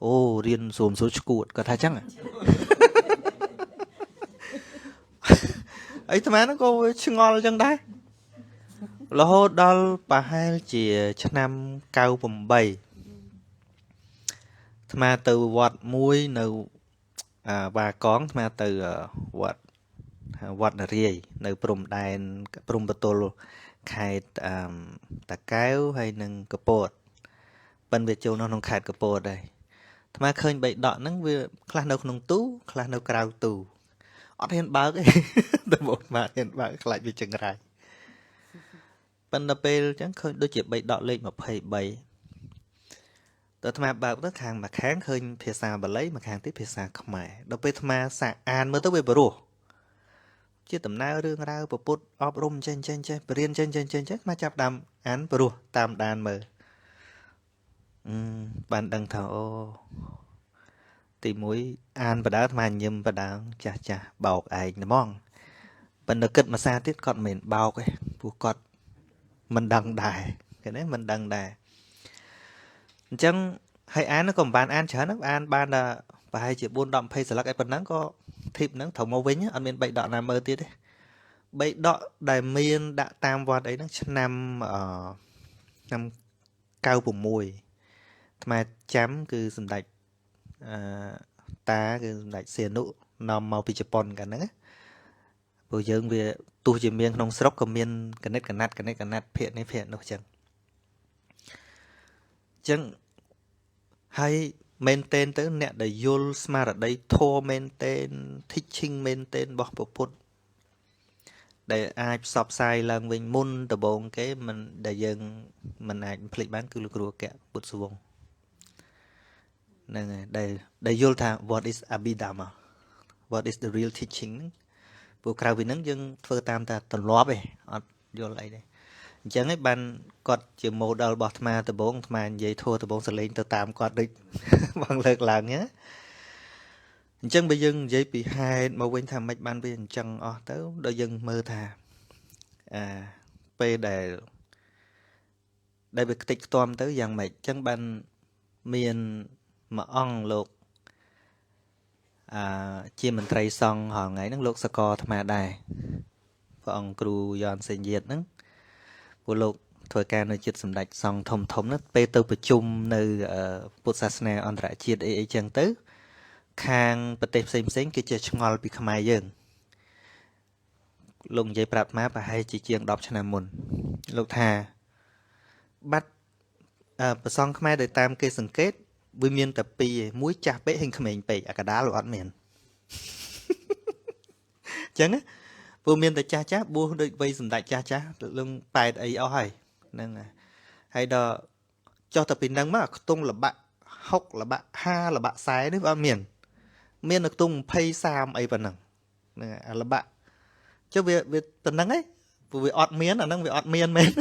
អូរៀនសួមសួរឈួតគាត់ថាអញ្ចឹងអីអាត្មាហ្នឹងក៏ឆ្ងល់អញ្ចឹងដែររហូតដល់ប្រហែលជាឆ្នាំ98អាត្មាទៅវត្តមួយនៅបាកងអាត្មាទៅវត្តនរាយនៅព្រំដែនព្រំបតុលខេត្តតាកែវហើយនិងកពតប៉ិនវាចូលនៅក្នុងខេត្តកពតដែរអាត្មាឃើញបៃដកហ្នឹងវាខ្លះនៅក្នុងទូខ្លះនៅក្រៅទូអត់ហ៊ានបើកទេតែមកអាហ៊ានបើកខ្លាចវាចង្រៃប៉ុន្តែពេលអញ្ចឹងឃើញដូចជាបៃដកលេខ23តើអាត្មាបើកទៅខាងមួយខាងឃើញភាសាបាលីមួយខាងទៀតភាសាខ្មែរដល់ពេលអាត្មាសាកអានមើលទៅវាព្រោះ ជាដំណើររឿងរ៉ាវប្រពុតអប់រំចេះបរៀនចេះមកចាប់ដើមអានព្រោះតាមដានមើលបានដឹងថាអូទី1អានបដាអាត្មាញឹមបដាចាស់បោកឯងហ្មងប៉ុន្តែគិតមួយសារទៀតគាត់មិនមែនបោកទេព្រោះគាត់មិនដឹងដែរឃើញទេមិនដឹងដែរអញ្ចឹងហើយអានក៏មិនបានអានច្រើនអានបានតែប្រហែលជា4 10 20សន្លឹកឯប៉ុណ្ណឹងក៏ធីបហ្នឹងត្រូវមកវិញអត់មាន3ដកណាមើលទៀតទេ3ដកដែលមានដាក់តាមវត្តអីហ្នឹងឆ្នាំ96អាត្មាចាំគឺសម្ដេចតាគឺសម្ដេចសៀនុនាំមកពីជប៉ុនកាលហ្នឹងព្រោះយើងវាទោះជាមានក្នុងស្រុកក៏មានកណិតកណាត់ភាគនេះភាគនោះចឹងហើយមែនតែនទៅអ្នកដែលយល់ស្មារតីធម៌មែនតែន teaching មែនតែនរបស់ព្រះពុទ្ធដែលអាចផ្សព្វផ្សាយឡើងវិញមុនដំបូងគេមិនដែលយើងមិនអាចភ្លេចបានគឺលោកគ្រូអគ្គពុទ្ធស្វងហ្នឹងហើយដែលយល់ថា what is abhidhamma what is the real teaching ព្រោះក្រៅពីហ្នឹងយើងធ្វើតាមតែទម្លាប់ឯងអត់យល់អីទេអញ្ចឹងឯងបានគាត់ជា model របស់អាត្មាដំបូងអាត្មានិយាយធัวដំបូងសលេងទៅតាមគាត់ដូចបងលើកឡើងហ្នឹងអញ្ចឹងបើយើងនិយាយពីហេតុមកវិញថាម៉េចបានវាអញ្ចឹងអស់ទៅដល់យើងមើលថាពេលដែលវាខ្ទេចខ្ទាំទៅយ៉ាងម៉េចអញ្ចឹងបានមានមួយអង្គលោកជាមន្ត្រីសង្ឃហងៃហ្នឹងលោកសកលអាត្មាដែរព្រះអង្គគ្រូយ៉នសេញយាតហ្នឹងពួកលោកធ្វើការនៅជាតិសម្ដេចសង្ឃធំហ្នឹងពេលទៅប្រជុំនៅពុទ្ធសាសនាអន្តរជាតិអីចឹងទៅខាងប្រទេសផ្សេងគេចេះឆ្ងល់ពីខ្មែរយើងលោកនិយាយប្រាប់អាត្មាប្រហែលជាជាង10ឆ្នាំមុនលោកថាបាត់ប្រសងខ្មែរដែលតាមគេសង្កេតវាមានតែពីរឯងមួយចាស់ពេកហើយក្មេងពេកអាកដាលអត់មានអញ្ចឹងព្រោះមានតែចាស់បួសដូចវ័យសម្ដេចចាស់លឹង8អីអស់ហើយហ្នឹងហើយដល់ចុះទៅពីហ្នឹងមកខ្ទង់លបាក់60លបាក់50លបាក់40នេះអត់មាននៅខ្ទង់20 30អីប៉ុណ្ណឹងហ្នឹងអាលបាក់ចុះវាប៉ុណ្ណឹងឯងព្រោះវាអត់មានអាហ្នឹងវាអត់មានមែន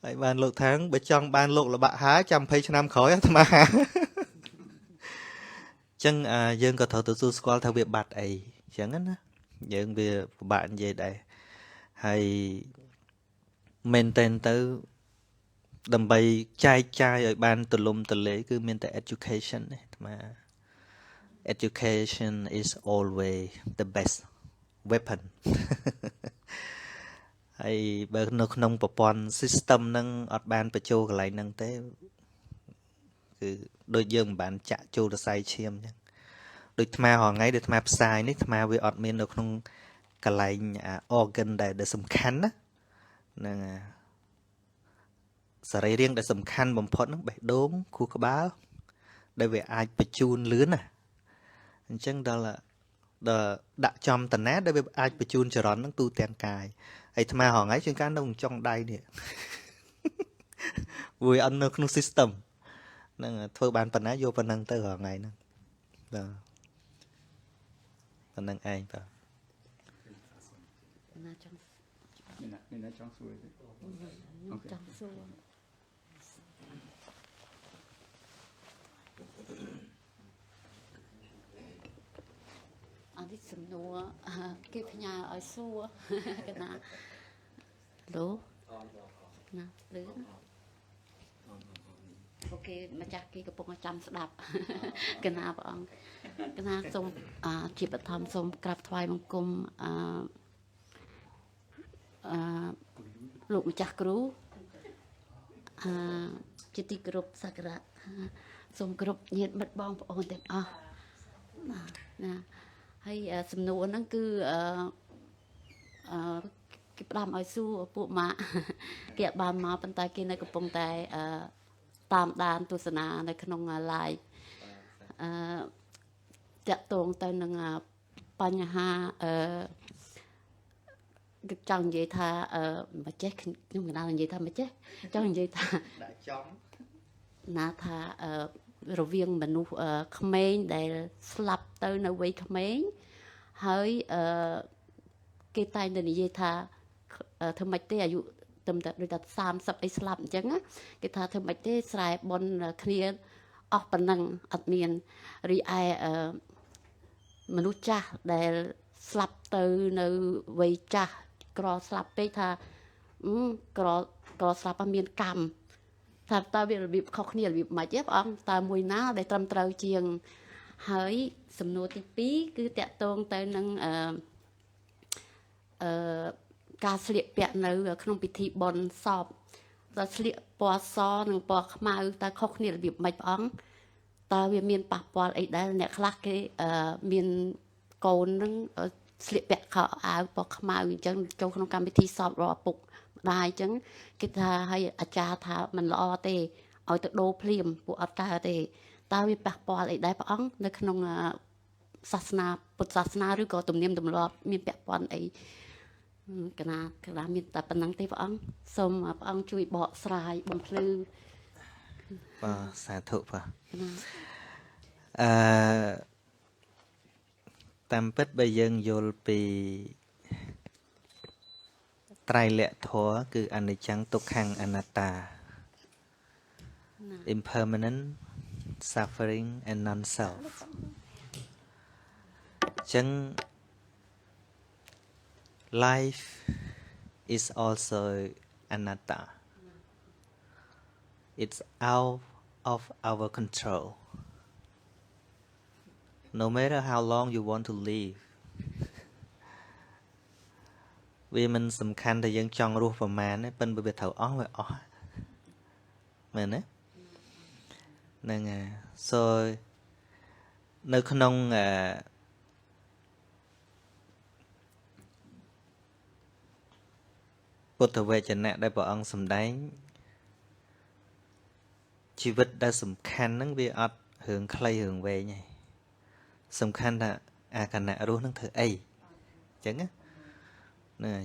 ហើយបានលោកថាងបើចង់បានលោកលបាក់ហើយចាំ20ឆ្នាំក្រោយអាត្មាអញ្ចឹងយើងក៏ត្រូវទទួលស្គាល់ថាវាបាត់អីអញ្ចឹងណាយើងវាពិបាកនិយាយដែរហើយមែនតែនទៅដើម្បីចែកចាយឲ្យបានទូលំទូលាយគឺមានតែ education ទេអាត្មា education is always the best weapon ហើយបើនៅក្នុងប្រព័ន្ធ system ហ្នឹងអត់បានបញ្ចូលកន្លែងហ្នឹងទេគឺដូចយើងមិនបានចាក់ចូលរស័យឈាមអញ្ចឹងដូចអាត្មារាល់ថ្ងៃដែលអាត្មាផ្សាយនេះអាត្មាវាអត់មាននៅក្នុងកន្លែង organ ដែលសំខាន់ណាហ្នឹងសរីរាង្គដែលសំខាន់បំផុតហ្នឹងបេះដូងខួរក្បាលដែលវាអាចបញ្ជូនលឿនណាអញ្ចឹងដល់ដាក់ចំតាណាដែលវាអាចបញ្ជូនចរន្តហ្នឹងទូទាំងកាយហើយអាត្មារាល់ថ្ងៃជាងការនៅចុងដៃនេះវាអត់នៅក្នុង system ហ្នឹងធ្វើបានប៉ុណ្ណាយកប៉ុណ្ណឹងទៅរាល់ថ្ងៃហ្នឹងបាទប៉ុណ្ណឹងឯងបាទណាចង់មានចង់សួរទេចង់សួរអត់សំណួរគេផ្ញើឲ្យសួរកណាលោកណាលឿនអូខេម្ចាស់គេកំពុងចាំស្ដាប់កណាព្រះអង្គកណាសូមជាបឋមសូមក្រាបថ្វាយបង្គំលោកម្ចាស់គ្រូជាទីគោរពសក្ការៈសូមគ្រប់ញាតិមិត្តបងប្អូនទាំងអស់ណាហើយសំណួរហ្នឹងគឺគេផ្ដាំឲ្យសួរពួកម៉ាក់គេអត់បានមកប៉ុន្តែគេនៅកំពុងតែតាមដានទស្សនានៅក្នុង live តាក់ទងទៅនឹងបញ្ហាចង់និយាយថាមិនចេះខ្ញុំកណ្ដាលនិយាយថាមិនចេះចង់និយាយថាដាក់ចំណាថារវាងមនុស្សក្មេងដែលស្លាប់ទៅនៅវ័យក្មេង ហើយគេតែងតែនិយាយថាធ្វើម៉េចទេអាយុត្រឹមតែដូចថា30អីស្លាប់អញ្ចឹងគេថាធ្វើម៉េចទេស្រែបនគ្នាអស់ប៉ុណ្ណឹងអត់មានរីឯមនុស្សចាស់ដែលស្លាប់ទៅនៅវ័យចាស់ក្រស្លាប់ពេកថាក្រស្លាប់មានកម្មថាតើវារបៀបខុសគ្នារបៀបម៉េចទេព្រះអង្គតើមួយណាដែលត្រឹមត្រូវជាងហើយសំណួរទី2គឺតកតងទៅនឹងការស្លៀកពាក់នៅក្នុងពិធីបុណ្យសពដល់ស្លៀកពណ៌សនិងពណ៌ខ្មៅតើខុសគ្នារបៀបម៉េចព្រះអង្គតើវាមានប៉ះពាល់អីដែរអ្នកខ្លះគេមានកូននឹងស្លៀកពាក់ខោអាវពណ៌ខ្មៅអញ្ចឹងចូលក្នុងកម្មវិធីសពរបស់ឪពុកម្ដាយអញ្ចឹងគេថាឲ្យអាចារ្យថាមិនល្អទេឲ្យទៅដូរភ្លាមពួកអត់កើតទេតើវាប៉ះពាល់អីដែរព្រះអង្គនៅក្នុងសាសនាពុទ្ធសាសនាឬក៏ទំនៀមទម្លាប់មានពាក់ព័ន្ធអីកណាមានតែប៉ុណ្្នឹងទេព្រះអង្គសូមព្រះអង្គជួយបកស្រាយបំភ្លឺបាទសាធុបាទតាមពិតបើយើងយល់ពីត្រៃលក្ខធម៌គឺអនិច្ចំទុក្ខំអនត្តា impermanent suffering and non self ចឹង life is also anatta it's out of our control no matter how long you want to live វាមិនសំខាន់តែយើងចង់រស់ប្រមាណទេប៉ុន្តែវាត្រូវអស់វាអស់មែនទេហ្នឹងហើយ so នៅក្នុងពុទ្ធវចនៈដែលព្រះអង្គសម្ដែងជីវិតដែលសំខាន់ហ្នឹងវាអត់រឿងខ្លីរឿងវែងទេសំខាន់ថាអាគណៈរស់ហ្នឹងធ្វើអីអញ្ចឹងណា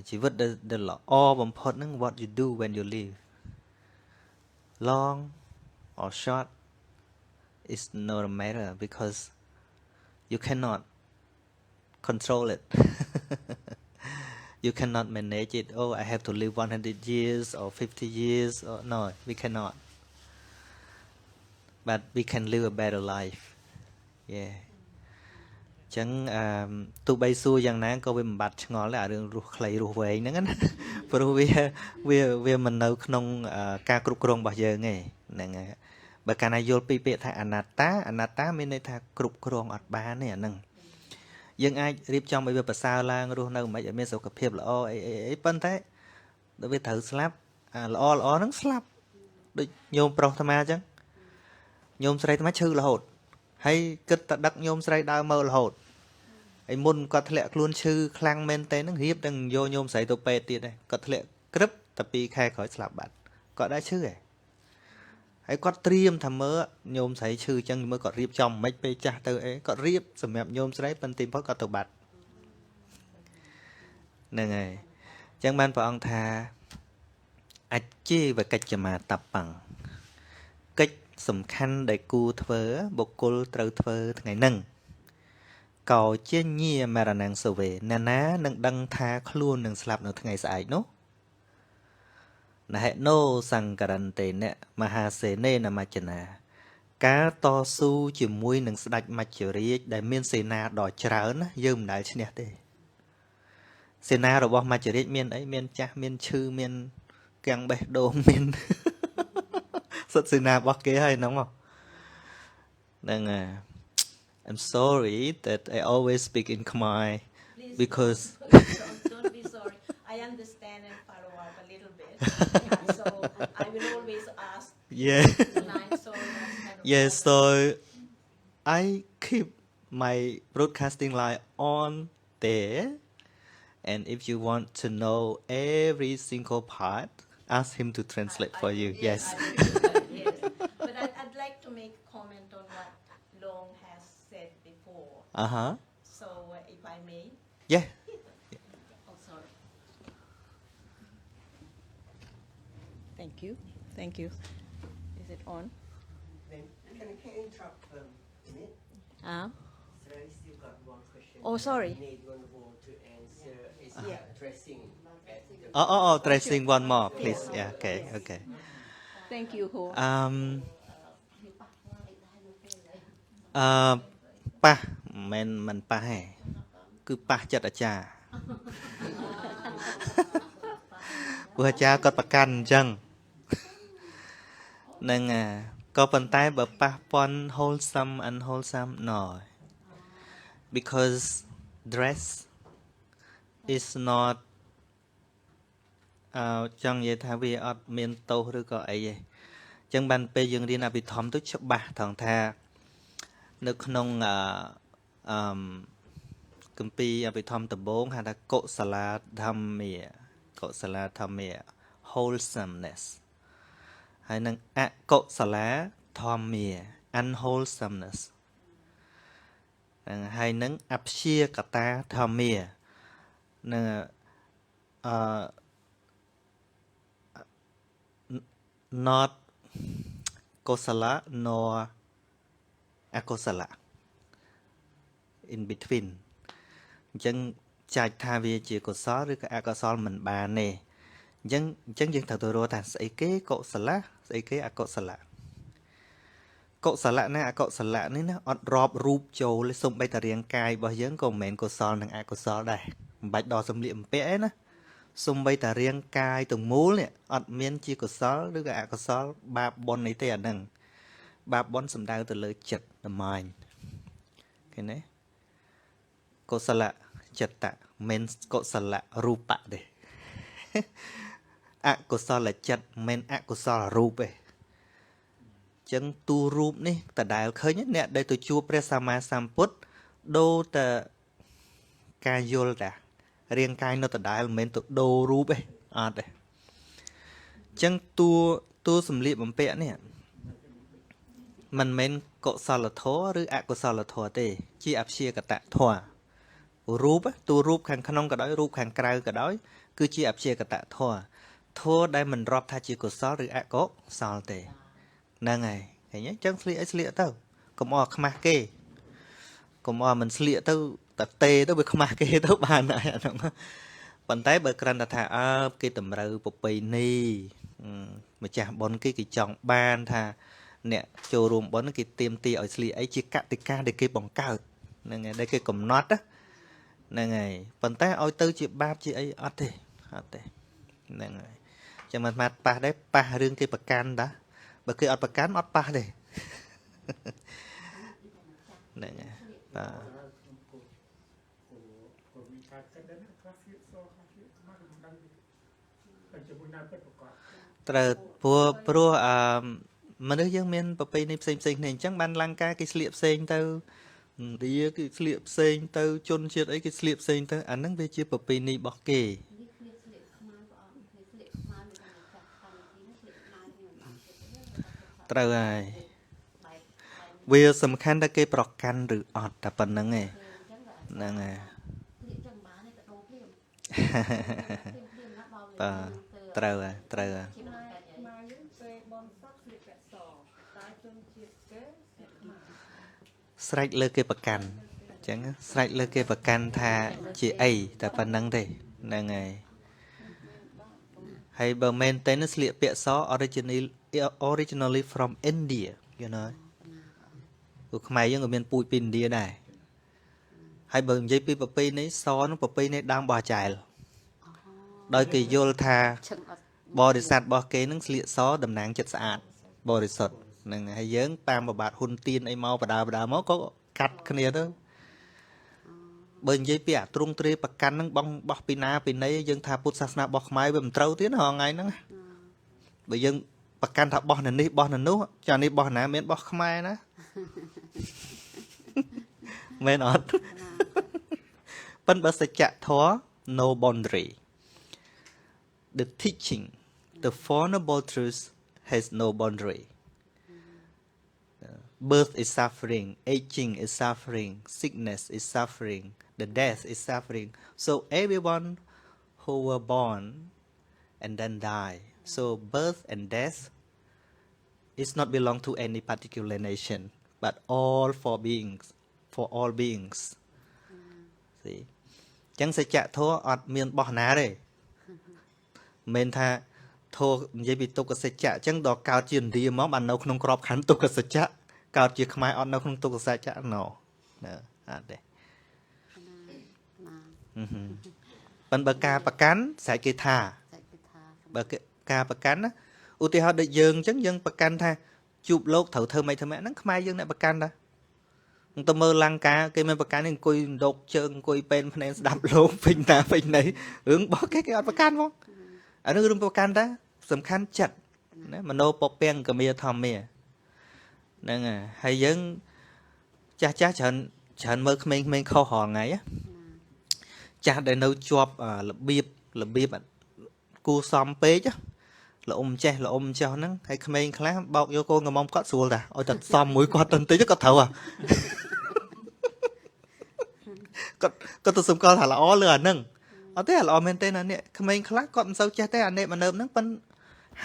ជីវិតដែលល្អបំផុតហ្នឹង what you do when you live long or short is not a matter because you cannot control it you cannot manage it oh I have to live 100 years or 50 years or no we cannot but we can live a better life yeah ចឹងទោះបីសួរយ៉ាងណាក៏វាមិនបាត់ឆ្ងល់ដែររឿងរស់ខ្លីរស់វែងហ្នឹងណាព្រោះវាមិននៅក្នុងការគ្រប់គ្រងរបស់យើងទេហ្នឹងហើយបើកាលណាយល់ពីពាក្យថាអនត្តាមានន័យថាគ្រប់គ្រងអត់បានទេអាហ្នឹងយើងអាចរៀបចំឲ្យវាប្រសើរឡើងរស់នៅមិនឲ្យមានសុខភាពល្អអីប៉ុន្តែដល់វាត្រូវស្លាប់ល្អហ្នឹងស្លាប់ដូចញោមប្រុសអាត្មាអញ្ចឹងញោមស្រីអាត្មាឈឺរហូតហើយគិតតែដឹកញោមស្រីដើរមើលរហូតហើយមុនគាត់ធ្លាក់ខ្លួនឈឺខ្លាំងមែនតើហ្នឹងរៀបទាំងយកញោមស្រីទៅពេទ្យទៀតដែរគាត់ធ្លាក់ក្រឹបតែ2ខែក្រោយស្លាប់បាត់គាត់ដែរឈឺហើយគាត់ត្រៀមថាមើលញោមស្រីឈឺអញ្ចឹងមើលគាត់រៀបចំមិនពេលចាស់ទៅអីគាត់រៀបសម្រាប់ញោមស្រីប៉ុន្តែទីបំផុតគាត់ទៅបាត់ហ្នឹងហើយអញ្ចឹងបានព្រះអង្គថាអច្ចេវកិច្ចមាតបੰកិច្ចសំខាន់ដែលគួរធ្វើបុគ្គលត្រូវធ្វើថ្ងៃហ្នឹងកោជាញាមរណងសវេណាណានឹងដឹងថាខ្លួននឹងស្លាប់នៅថ្ងៃស្អែកនោះណហេណូសង្ករន្ទេនៈមហាសេនេនមច្ចនាការតស៊ូជាមួយនឹងស្ដេចមច្ចរាជដែលមានសេនាដ៏ច្រើនណាយើងមិនដែលឈ្នះទេសេនារបស់មច្ចរាជមានអីមានចាស់មានឈឺមានកាំងបេះដូងមានសុទ្ធសេនារបស់គេហើយហ្នឹងមកហ្នឹងហើយ I'm sorry that I always speak in Khmer because don't be sorry. I understand and follow up a little bit. So I will always ask yeah tonight. So yeah so I keep my broadcasting line on there and if you want to know every single part ask him to translate for you yes I will, yes. But I'd like to make a comment on what Long has said before. So if I may. yeah Oh, sorry. Thank you. Thank you. Is it on? Can I interrupt a minute? Ah. So I still Oh, sorry. Oh, tracing one more, please. Yeah, okay. Thank you, Ho. ប៉ះមិនប៉ះទេគឺប៉ះចិត្តអាចារ្យព្រោះអាចារ្យគាត់ប្រកាន់អញ្ចឹងនឹងក៏ប៉ុន្តែបើប៉ះពាន់ wholesome unwholesome no because dress is not ចង់និយាយថាវាអត់មានទោសឬក៏អីទេអញ្ចឹងបានពេលយើងរៀនអភិធម្មទៅច្បាស់ត្រង់ថានៅក្នុងគម្ពីរអភិធម្មដំបូងហៅថាកុសលាធម្មា wholesomeness ហើយនឹងអកុសលាធម្មា unwholesomeness ហើយនឹងអព្យាកតាធម្មានឹងnot កុសល nor អកុសល in between អញ្ចឹងចាច់ថាវាជាកុសលឬក៏អកុសលមិនបានទេអញ្ចឹងយើងត្រូវទៅរកថាស្អីគេកុសលស្អីគេអកុសលកុសលណាអកុសលនេះណាអត់រាប់រូបចូលទេសូម្បីតែរាងកាយរបស់យើងក៏មិនមែនកុសលនិងអកុសលដែរមិនបាច់ដល់សម្លៀកបំពាក់ទេណាសូម្បីតែរាងកាយទាំងមូលនេះអត់មានជាកុសលឬក៏អកុសលបាបបុណ្យនេះទេអាហ្នឹងបាបបុណ្យសំដៅទៅលើចិត្ត the mind ឃើញទេកុសលចិត្តមិនកុសលរូបៈទេអកុសលចិត្តមិនអកុសលរូបទេចឹងទូរូបនេះតដែលឃើញអ្នកដែលទៅជួបព្រះសម្មាសម្ពុទ្ធដូរតែការយល់តារាងកាយនៅតដែលមិនមែនទៅដូររូបទេអត់ទេចឹងតួសម្លៀកបំពាក់នេះមិនមែនកុសលធម៌ឬអកុសលធម៌ទេជាអព្យាកតធម៌រូបតួរូបខាងក្នុងក៏ដោយរូបខាងក្រៅក៏ដោយគឺជាអព្យាកតធម៌ធម៌ដែលមិនរាប់ថាជាកុសលឬអកុសលទេហ្នឹងហើយឃើញទេចឹងស្លៀកអីស្លៀកទៅកុំអស់ខ្មាស់គេកុំអស់មិនស្លៀកទៅតែទេទៅវាខ្មាស់គេទៅបានហើយអាហ្នឹងប៉ុន្តែបើគ្រាន់តែថាគេតម្រូវប្រពៃណីម្ចាស់បុណ្យគេចង់បានថាអ្នកចូលរួមបុណ្យគេទៀមទាឲ្យស្លៀកអីជាកតិកាដែលគេបង្កើតហ្នឹងហើយដែលគេកំណត់ហ្នឹងហើយប៉ុន្តែឲ្យទៅជាបាបជាអីអត់ទេហ្នឹងហើយចាំមិនម៉ាត់ប៉ះដែរប៉ះរឿងគេប្រកាន់តាបើគេអត់ប្រកាន់អត់ប៉ះទេហ្នឹងហើយត្រូវព្រោះមនុស្សយើងមានប្រពៃណីផ្សេងគ្នាអញ្ចឹងបានលង្ការគេស្លៀកផ្សេងទៅឥណ្ឌាគេស្លៀកផ្សេងទៅជនជាតិអីគេស្លៀកផ្សេងទៅអាហ្នឹងវាជាប្រពៃណីរបស់គេត្រូវហើយវាសំខាន់តែគេប្រកាន់ឬអត់តែប៉ុណ្្នឹងឯងហ្នឹងហើយបាទត្រូវហើយស្រេចលើគេប្រកាន់អញ្ចឹងស្រេចលើគេប្រកាន់ថាជាអីតែប៉ុណ្្នឹងទេហ្នឹងហើយបើមែនតើស្លៀកពាក់ស originally from India you know ពួកខ្មែរយើងក៏មានពូជពីឥណ្ឌាដែរហើយបើនិយាយពីប្រពៃណីសនោះប្រពៃណីដើមរបស់ចែលដោយគេយល់ថាបរិស័ទរបស់គេនឹងស្លៀកសតំណាងចិត្តស្អាតបរិសុទ្ធហ្នឹងហើយយើងតាមប្របាទហ៊ុនទៀនអីមកបដាមកក៏កាត់គ្នាទៅបើនិយាយពីអាទ្រង់ទ្រាយប្រកាន់ហ្នឹងបោះពីណាពីណីយើងថាពុទ្ធសាសនារបស់ខ្មែរវាមិនត្រូវទៀតហងៃហ្នឹងបើយើងប្រកាន់ថាបោះនៅនេះបោះនៅនោះចានេះបោះណាមានបោះខ្មែរណាមែនអត់ប៉ុន្តែបើសច្ចធម៌ no boundary the teaching the four noble truths has no boundary birth is suffering aging is suffering sickness is suffering the death is suffering so everyone who were born and then die so birth and death is not belong to any particular nation but all for all beings see ចឹងសច្ចធម៌អត់មានបោះណាទេមិនថាធម៌និយាយពីទុក្ខសច្ចៈចឹងដល់កើតជាឥណ្ឌាមកបាននៅក្នុងក្របខ័ណ្ឌទុក្ខសច្ចៈកើតជាខ្មែរអត់នៅក្នុងទុក្ខសច្ចៈណោអត់ទេប៉ុន្តែបើការប្រកាន់ស្រេចគេថាបើការប្រកាន់ណាឧទាហរណ៍ដូចយើងអញ្ចឹងយើងប្រកាន់ថាជួបលោកត្រូវធ្វើម៉េចហ្នឹងខ្មែរយើងអ្នកប្រកាន់ដែរទៅមើលលង្ការគេមិនប្រកាន់អង្គុយដកជើងអង្គុយពេនភ្នែកស្ដាប់លោកពេញតាពេញណីរឿងរបស់គេអត់ប្រកាន់ហ្មងអានេះរឿងប្រកាន់តាសំខាន់ចិត្តណាមโนពពាំងកមាធម្មាហ្នឹងហើយយើងចាស់ច្រើនមើលក្មេងៗខុសរាល់ថ្ងៃចាស់ដែលនៅជាប់របៀបគូសំពេកល្អអ៊ំចេះហ្នឹងហើយក្មេងខ្លះបោកយកកូនកំមុំគាត់ស្រួលតាឲ្យតែសំមួយគាត់ទៅបន្តិចគាត់ត្រូវគាត់ទៅសម្គាល់ថាល្អលើអាហ្នឹងអត់ទេល្អមែនទេណានេះក្មេងខ្លះគាត់មិនសូវចេះទេអានេះមនើបហ្នឹងប៉ិន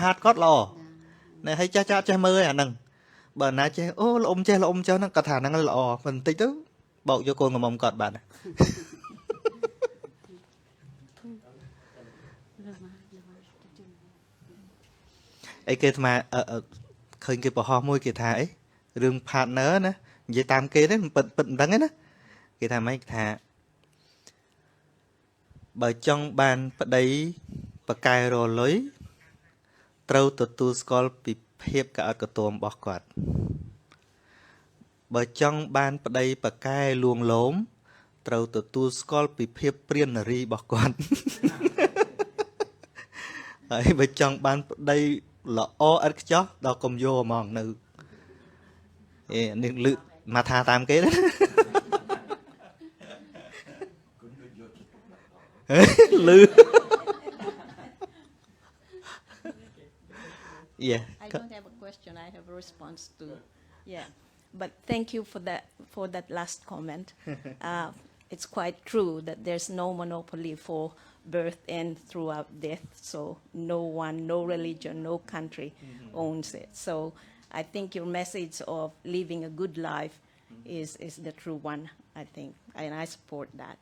ហាតគាត់ល្អណែហើយចាស់ចេះមើលអាហ្នឹងបើណាចេះអូល្អអ៊ំចេះហ្នឹងគាត់ថាហ្នឹងល្អបន្តិចទៅបោកយកកូនកំមុំគាត់បានអីគេថ្មឃើញគេបរហោះមួយគេថាអីរឿង partner ណានិយាយតាមគេទេពិតមិនដឹងទេណាគេថាម៉េចថាបើចង់បានប្តីបកែរលុយត្រូវទទួលស្គាល់ពីភាពកអត់កតួមរបស់គាត់បើចង់បានប្តីបកែលួងលោមត្រូវទទួលស្គាល់ពីភាពព្រាននារីរបស់គាត់ហើយបើចង់បានប្តីល្អឥតខ្ចោះដល់កុំយកហ្មងនៅនេះលឺមកថាតាមគេណាលឺ Yeah. I don't have a question. I have a response to. Yeah, but thank you for that last comment. It's quite true that there's no monopoly for birth and throughout death. So no one, no religion, no country owns it. So I think your message of living a good life is the true one. I think, and I support that.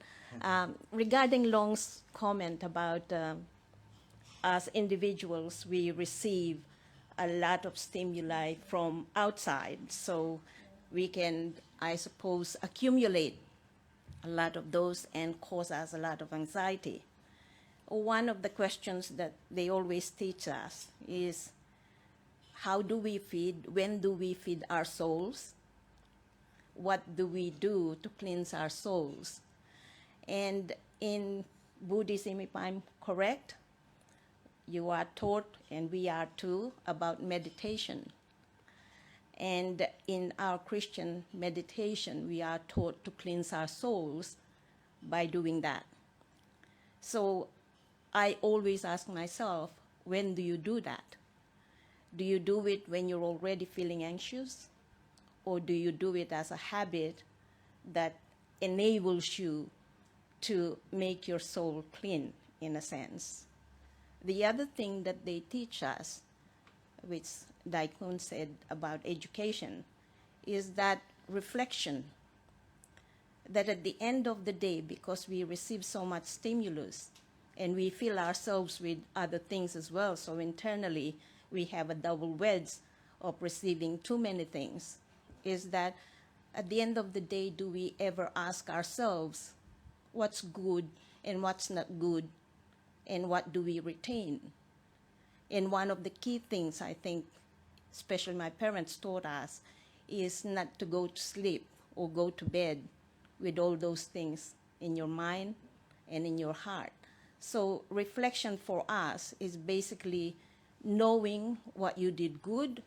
Regarding Long's comment about as individuals, we receive a lot of stimuli from outside, so we can, I suppose, accumulate a lot of those and cause us a lot of anxiety. One of the questions that they always teach us is, how do we feed, when do we feed our souls? What do we do to cleanse our souls? And in Buddhism, if I'm correct, you are taught, and we are too, about meditation. And in our Christian meditation, we are taught to cleanse our souls by doing that. So I always ask myself, when do you do that? Do you do it when you're already feeling anxious? Or do you do it as a habit that enables you to make your soul clean, in a sense? The other thing that they teach us, which Daikun said about education, is that reflection. That at the end of the day, because we receive so much stimulus and we fill ourselves with other things as well, so internally we have a double wedge of receiving too many things, is that at the end of the day, do we ever ask ourselves what's good and what's not good? And what do we retain? And one of the key things, I think, especially my parents taught us, is not to go to sleep or go to bed with all those things in your mind and in your heart. So reflection for us is basically knowing what you did good,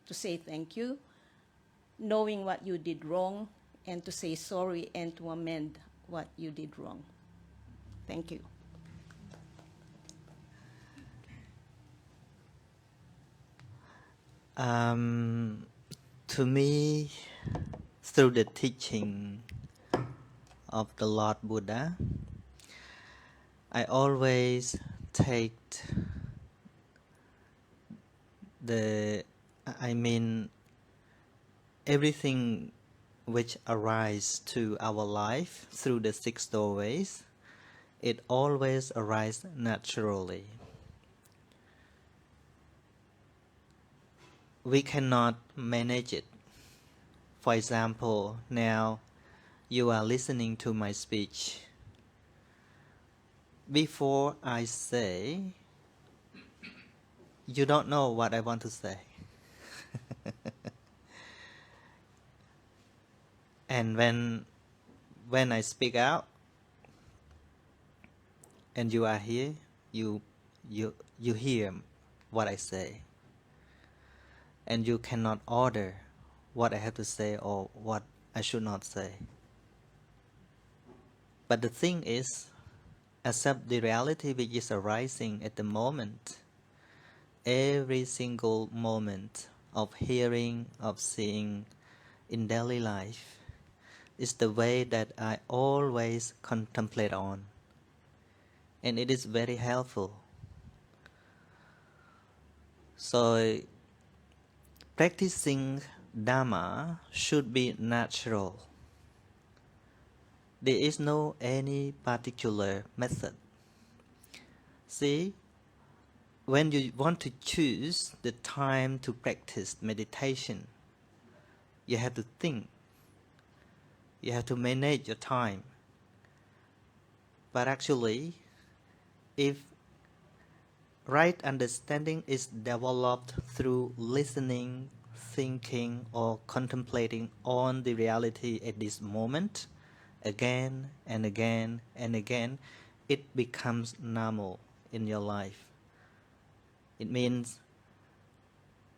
to say thank you, knowing what you did wrong, and to say sorry and to amend what you did wrong. Thank you. To me, through the teaching of the Lord Buddha, I always take everything which arise to our life through the six doorways, it always arises naturally. We cannot manage it. For example, now you are listening to my speech. Before I say, you don't know what I want to say. And when I speak out, and you are here, you hear what I say. And you cannot order what I have to say or what I should not say. But the thing is, accept the reality which is arising at the moment. Every single moment of hearing, of seeing in daily life is the way that I always contemplate on. And it is very helpful. So, practicing Dhamma should be natural. There is no any particular method. See, when you want to choose the time to practice meditation, you have to think. You have to manage your time. But actually, if right understanding is developed through listening, thinking, or contemplating on the reality at this moment, again and again and again, it becomes normal in your life. It means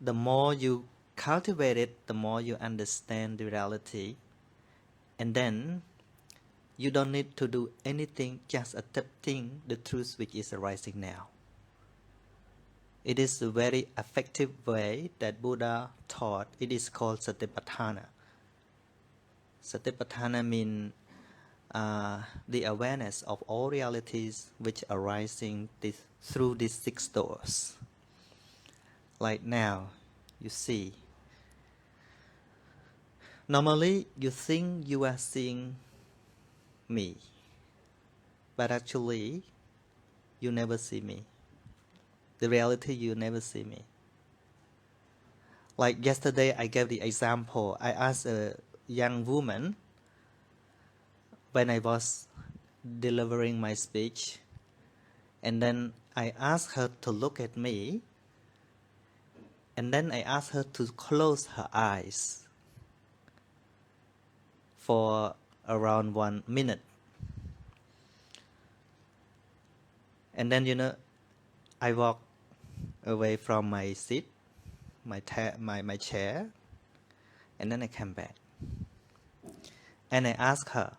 the more you cultivate it, the more you understand the reality. And then you don't need to do anything, just accepting the truth which is arising now. It is a very effective way that Buddha taught. It is called Satipatthana. Satipatthana means the awareness of all realities which arising through these six doors. Like now, you see. Normally, you think you are seeing me, but actually, you never see me. The reality, you never see me. Like yesterday, I gave the example. I asked a young woman when I was delivering my speech, and then I asked her to look at me, and then I asked her to close her eyes for around 1 minute. And then, I walked away from my seat, my chair, and then I came back. And I asked her,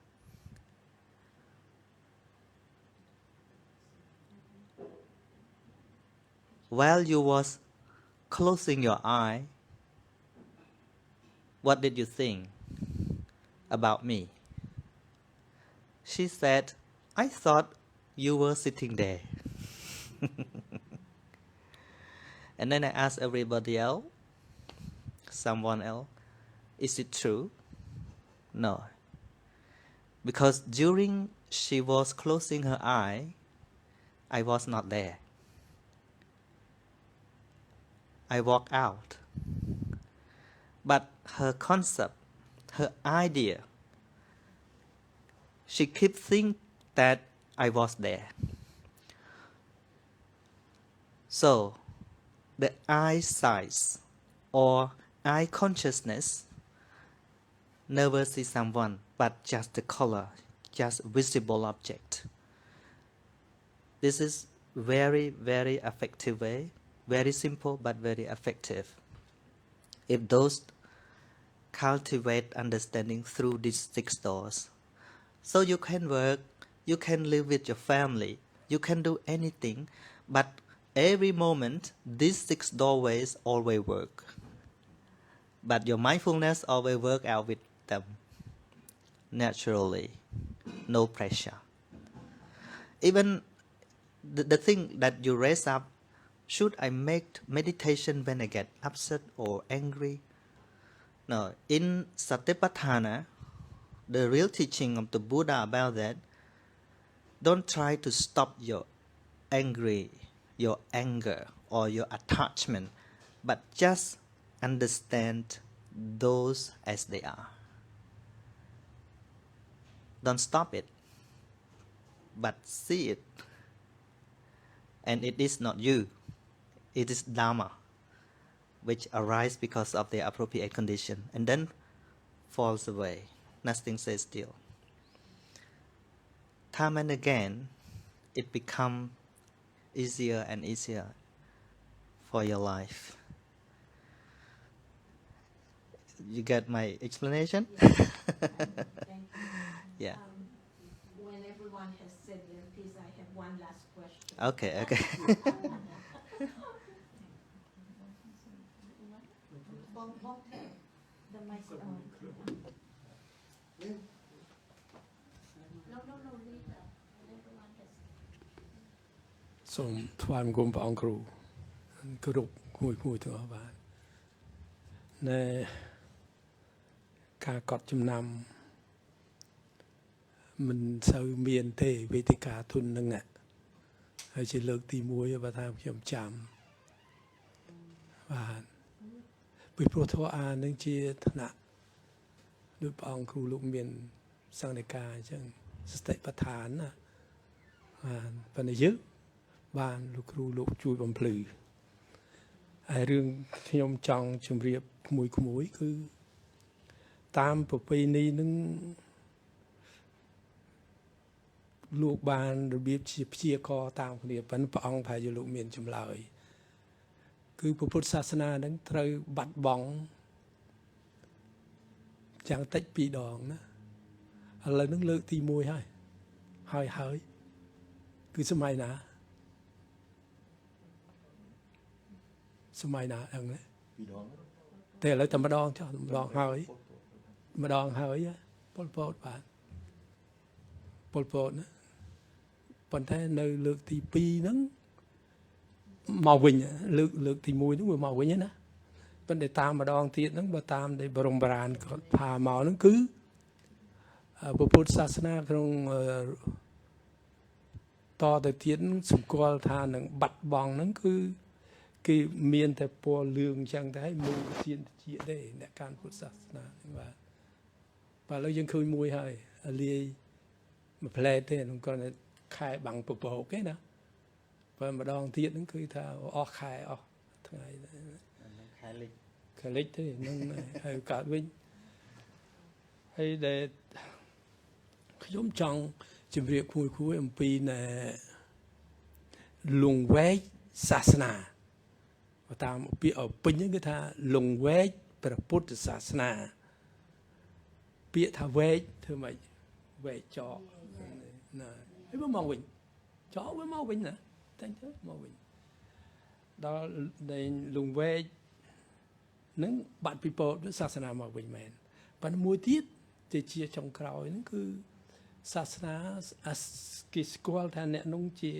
while you was closing your eye, what did you think about me? She said, I thought you were sitting there. And then I asked everybody else, someone else, is it true? No. Because during she was closing her eye, I was not there. I walked out. But her concept, her idea, she kept thinking that I was there. So, the eyesight or eye consciousness never see someone, but just the color, just visible object. This is very, very effective way, very simple but very effective. If those cultivate understanding through these six doors, so you can work, you can live with your family, you can do anything, but every moment, these six doorways always work. But your mindfulness always work out with them. Naturally. No pressure. Even the thing that you raise up, should I make meditation when I get upset or angry? Now, in Satipatthana, the real teaching of the Buddha about that, don't try to stop your anger, or your attachment, but just understand those as they are. Don't stop it, but see it. And it is not you, it is Dharma, which arises because of the appropriate condition, and then falls away. Nothing stays still. Time and again, it becomes easier and easier for your life. You get my explanation? Yeah. When everyone has said their piece, I have one last question. Okay. The microphone.សូមថ្វាយបង្គំព្រះអង្គគ្រូគោរពមួយទាំងអស់បាទណែការកត់ចំណាំមិនសូវមានទេវេទិកាទុនហ្នឹងហើយជាលើកទី1បើថាខ្ញុំចាំបាទពីព្រោះធម៌អានឹងជាឋានៈដោយព្រះអង្គគ្រូលោកមានសង្ឃនិកាអញ្ចឹងសតិប្បដ្ឋានណាបាទប៉ុន្តែយើងបានលោកគ្រូលោកជួយបំភ្លឺហើយរឿងខ្ញុំចង់ជម្រាបក្មួយគឺតាមប្រពៃណីនឹងលោកបានរបៀបជាព្យាករតាមគ្នាប៉ុន្តែព្រះអង្គប្រហែលជាលោកមានចម្លើយគឺពុទ្ធសាសនានឹងត្រូវបាត់បង់យ៉ាងតិច2ដងណាឥឡូវនឹងលើកទី1ហើយគឺសម័យណាហ្នឹងណាតែឥឡូវតែម្ដងចុះម្ដងហើយពលពតបាទពលពតណាប៉ុន្តែនៅលើកទី2ហ្នឹងមកវិញលើកទី1ហ្នឹងវាមកវិញណាប៉ុន្តែតាមម្ដងទៀតហ្នឹងបើតាមដែលបរមបុរាណគាត់ផាមកហ្នឹងគឺពុទ្ធសាសនាក្នុងតទៅទៀតសម្គាល់ថានឹងបាត់បង់ហ្នឹងគឺគេមានតែពណ៌លឿងអញ្ចឹងតែហើយមួយទៀនជាទេអ្នកកាន់ពុទ្ធសាសនាបាទឥឡូវយើងឃើញមួយហើយលាយមួយផ្លែទេខ្ញុំគាត់ថាខែបាំងពពកទេណាបើម្ដងទៀតហ្នឹងគឺថាអស់ខែអស់ថ្ងៃខែលិចទេហ្នឹងហើយកើតវិញហើយដែលខ្ញុំចង់ជម្រាបគួយអំពីនៅលងវែកសាសនាតាមពាក្យពេញហ្នឹងគឺថាលងវែកព្រះពុទ្ធសាសនាពាក្យថាវែកធ្វើម៉េចវែកចោលណាហើយមកវិញចោលវាមកវិញណាតែទៅមកវិញដល់ដែលលងវែកនឹងបាត់ពីពុទ្ធសាសនាមកវិញមែនប៉ុន្តែមួយទៀតទៅជាចុងក្រោយហ្នឹងគឺសាសនាគេស្គាល់ថាអ្នកនោះជា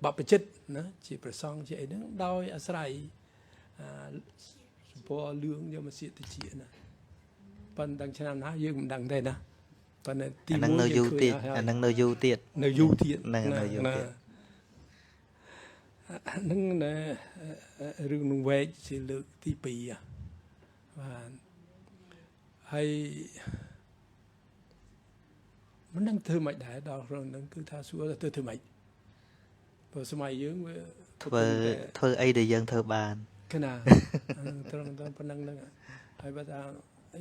បព្វជិតណាជាព្រះសង្ឃជាអីហ្នឹងដោយអាស្រ័យសម្ព័រលឿងយកមកសៀកតិចណាប៉ុន្តែឆ្នាំណាយើងមិនដឹងទេណាប៉ុន្តែទី1នៅយូរទៀតអានឹងនៅយូរទៀតហ្នឹងណារឿងនឹងវែកជាលើកទី2បាទហើយមិនដឹងធ្វើមិនដែរដល់រឿងហ្នឹងគឺថាសួរទៅធ្វើមិនព្រោះសម័យយើងវាធ្វើអីដែលយើងធ្វើបានគណាត្រង់ប៉ុណ្ណឹងហ្នឹងហើយបើថា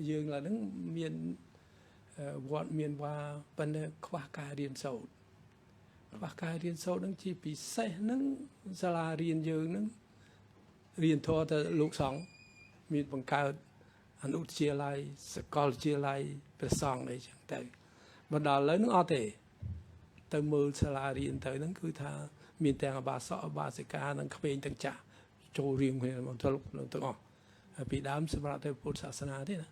យើងឡើយហ្នឹងមានវត្តមានវ៉ាប៉ុន្តែខ្វះការរៀនសូត្រហ្នឹងជាពិសេសហ្នឹងសាលារៀនយើងហ្នឹងរៀនធម៌ទៅលោកសង្ឃមានបង្កើតអនុវិទ្យាល័យសាកលវិទ្យាល័យព្រះសង្ឃអីចឹងទៅមកដល់ឥឡូវហ្នឹងអត់ទេទៅមើលសាលារៀនទៅហ្នឹងគឺថាមានទាំងអបាសកអបាសិកានិងក្មេងទាំងចាស់ចូលរៀនគ្នាមកទាំងអស់ហើយពីដើមសម្រាប់ទៅពុទ្ធសាសនាទេណា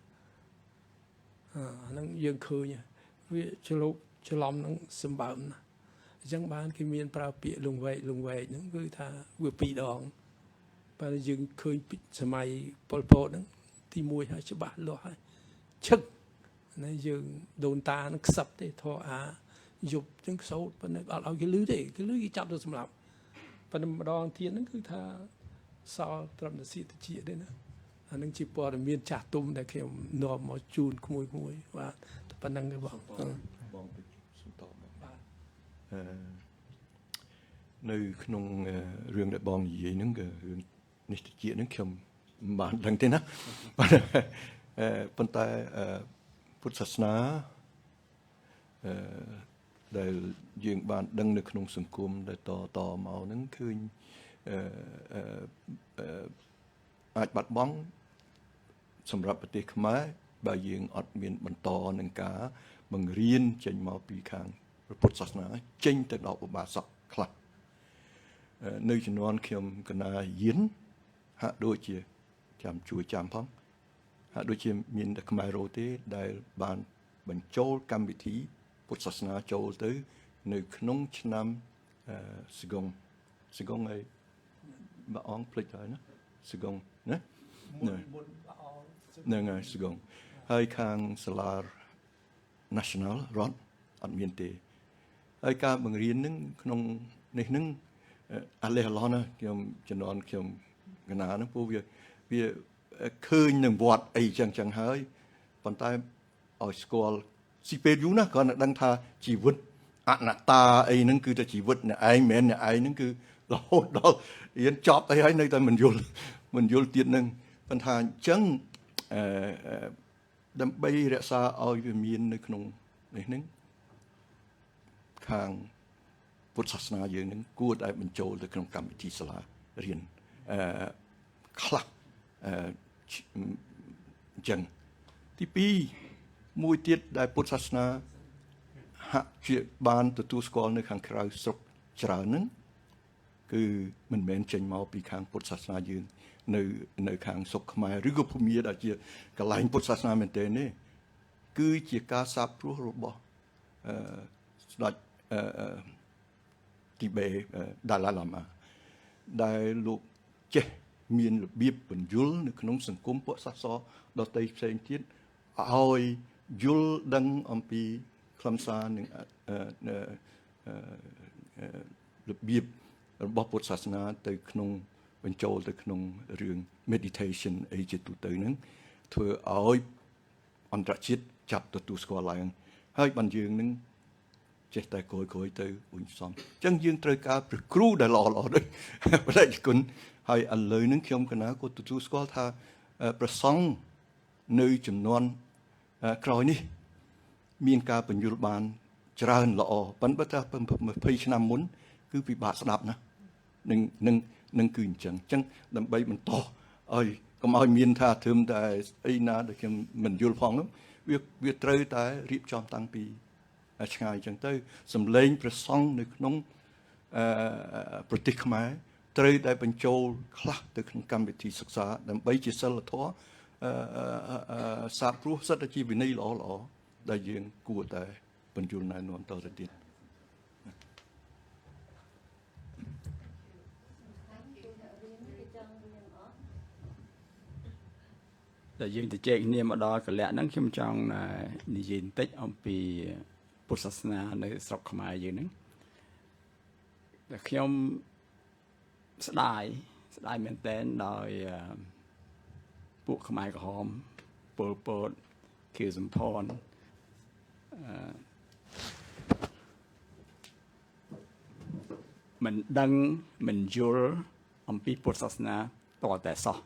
អាហ្នឹងយើងឃើញវាច្រឡំនឹងសម្បើមណាអញ្ចឹងបានគេមានប្រើពាក្យលងវែកហ្នឹងគឺថាវា2ដងបើយើងឃើញសម័យប៉ុលពតហ្នឹង ទី1ហើយច្បាស់លាស់ហើយឈឹកណាយើងដូនតានឹងខ្សឹបទេធរអាយប់ចឹងខ្សោតប៉ុន្តែអត់ឲ្យគេលឺទេគេលឺគេចាប់ទៅសម្លាប់ប៉ុន្តែម្ដងទៀតហ្នឹងគឺថាសល់ត្រឹមតែសៀតតិចទេណាអានឹងជាព័ត៌មានចាស់ទុំដែលខ្ញុំនាំមកជូនក្មួយបាទតែប៉ុណ្្នឹងទេបងទៅសុំតបបាទនៅក្នុងរឿងដែលបងនិយាយហ្នឹងគឺរឿងនេះតិចហ្នឹងខ្ញុំមិនបានដឹងទេណាប៉ុន្តែពុទ្ធសាសនាដែលយើងបានដឹងនៅក្នុងសង្គមដែលតមកហ្នឹងឃើញអាចបាត់បង់សម្រាប់ប្រទេសខ្មែរបើយើងអត់មានបន្តនឹងការបង្រៀនចេញមកពីខាងពុទ្ធសាសនាចេញទៅដល់ឧបាសកខ្លះនៅជំនាន់ខ្ញុំកណាយានហាក់ដូចជាជួយចាំផងហាក់ដូចជាមានតែខ្មែររោទេដែលបានបញ្ចូលកម្មវិធីពុទ្ធសាសនាចូលទៅនៅក្នុងឆ្នាំសកុងឲ្យបើអងភ្លេចហើយណាសកុងណានឹងហើយសកុងហើយខាងសាលា National រដ្ឋអត់មានទេហើយការបង្រៀននឹងក្នុងនេះនឹងអាឡេឡណាខ្ញុំជំនាន់ខ្ញុំកណាហ្នឹងពួកវាឃើញនឹងវត្តអីចឹងហើយប៉ុន្តែឲ្យស្គាល់ស៊ីពេលយូរណាគ្រាន់តែដឹងថាជីវិតអនត្តាអីហ្នឹងគឺតែជីវិតអ្នកឯងមិនមែនអ្នកឯងហ្នឹងគឺរហូតដល់រៀនចប់អីហើយនៅតែមិនយល់ទៀតហ្នឹងប៉ុន្តែអញ្ចឹងដើម្បីរក្សាឲ្យវាមាននៅក្នុងនេះហ្នឹងខាងពុទ្ធសាសនាយើងហ្នឹងគួរតែបញ្ចូលទៅក្នុងកម្មវិធីសាលារៀនខ្លះអញ្ចឹងទី2មួយទៀតដែលពុទ្ធសាសនាហាក់ជាបានទទួលស្គាល់នៅខាងក្រៅស្រុកច្រើនហ្នឹងគឺមិនមែនចេញមកពីខាងពុទ្ធសាសនាយើងនៅខាងស្រុកខ្មែរឬក៏ភូមិដែលជាកន្លែងពុទ្ធសាសនាមែនទេនេះគឺជាការសាបព្រោះរបស់ស្ដេចទីបេដាឡាឡាម៉ាដែលលោកចេះមានរបៀបបញ្យលនៅក្នុងសង្គមពួកសាសដទៃផ្សេងទៀតឲ្យយល់ដឹងអំពីខ្លឹមសារនិងរបៀបរបស់ពុទ្ធសាសនាទៅក្នុងបញ្ចូលទៅក្នុងរឿង meditation អីជាទូទៅហ្នឹងធ្វើឲ្យអន្តរជាតិចាប់ទទួលស្គាល់ឡើងហើយបានយើងនឹងចេះតែក្រោយទៅអ៊ុញសំអញ្ចឹងយើងត្រូវការព្រះគ្រូដែលល្អដូចបដិគុណហើយឥឡូវហ្នឹងខ្ញុំកណាក៏ទទួលស្គាល់ថាព្រះសង្ឃនៅចំនួនក្រោយនេះមានការបញ្យល់បានច្រើនល្អប៉ុន្តែថា20ឆ្នាំមុនគឺពិបាកស្ដាប់ណានឹងគឺអញ្ចឹងដើម្បីបន្តឲ្យកុំឲ្យមានថាធឹមតែអីណាដែលខ្ញុំមិនយល់ផងវាត្រូវតែរៀបចំតាំងពីឆ្ងាយអញ្ចឹងទៅសំឡេងព្រះសង្ឃនៅក្នុងប្រទេសខ្មែរត្រូវតែបញ្ចូលខ្លះទៅក្នុងកម្មវិធីសិក្សាដើម្បីជាសិលធម៌សាបព្រោះសិតតែជាវិន័យល្អដែលយើងគួរតែបញ្យល់ណែនាំតទៅទៀតតែយើងទៅជែកគ្នាមកដល់កលៈហ្នឹងខ្ញុំចង់និយាយបន្តិចអំពីពុទ្ធសាសនានៅស្រុកខ្មែរយើងហ្នឹងតែខ្ញុំស្ដាយមែនទែនដោយពួកខ្មែរក្រហមពលពតខៀវសំផនមិនដឹងមិនយល់អំពីពុទ្ធសាសនាតតែសោះ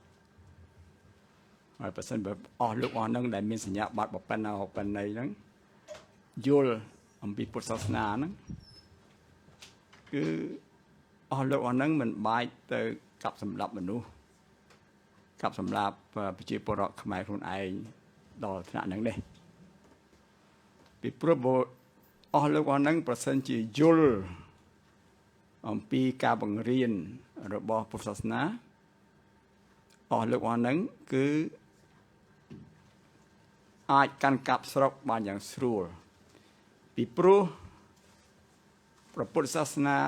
ហើយបើសិនបើអស់លោកអស់ហ្នឹងដែលមានសញ្ញាបត្រប៉ុណ្ណាហ្នឹងយល់អំពីពុទ្ធសាសនាហ្នឹងគឺអស់លោកអស់ហ្នឹងមិនបាច់ទៅកាប់សម្លាប់មនុស្សកាប់សម្លាប់ប្រជាពលរដ្ឋខ្មែរខ្លួនឯងដល់ថ្នាក់ហ្នឹងទេពីព្រោះអស់លោកអស់ហ្នឹងប្រសិនជាយល់អំពីការបង្រៀនរបស់ពុទ្ធសាសនាអស់លោកអស់ហ្នឹងគឺអាចកាន់កាប់ស្រុកបានយ៉ាងស្រួលពីព្រោះព្រះពុទ្ធសាសនា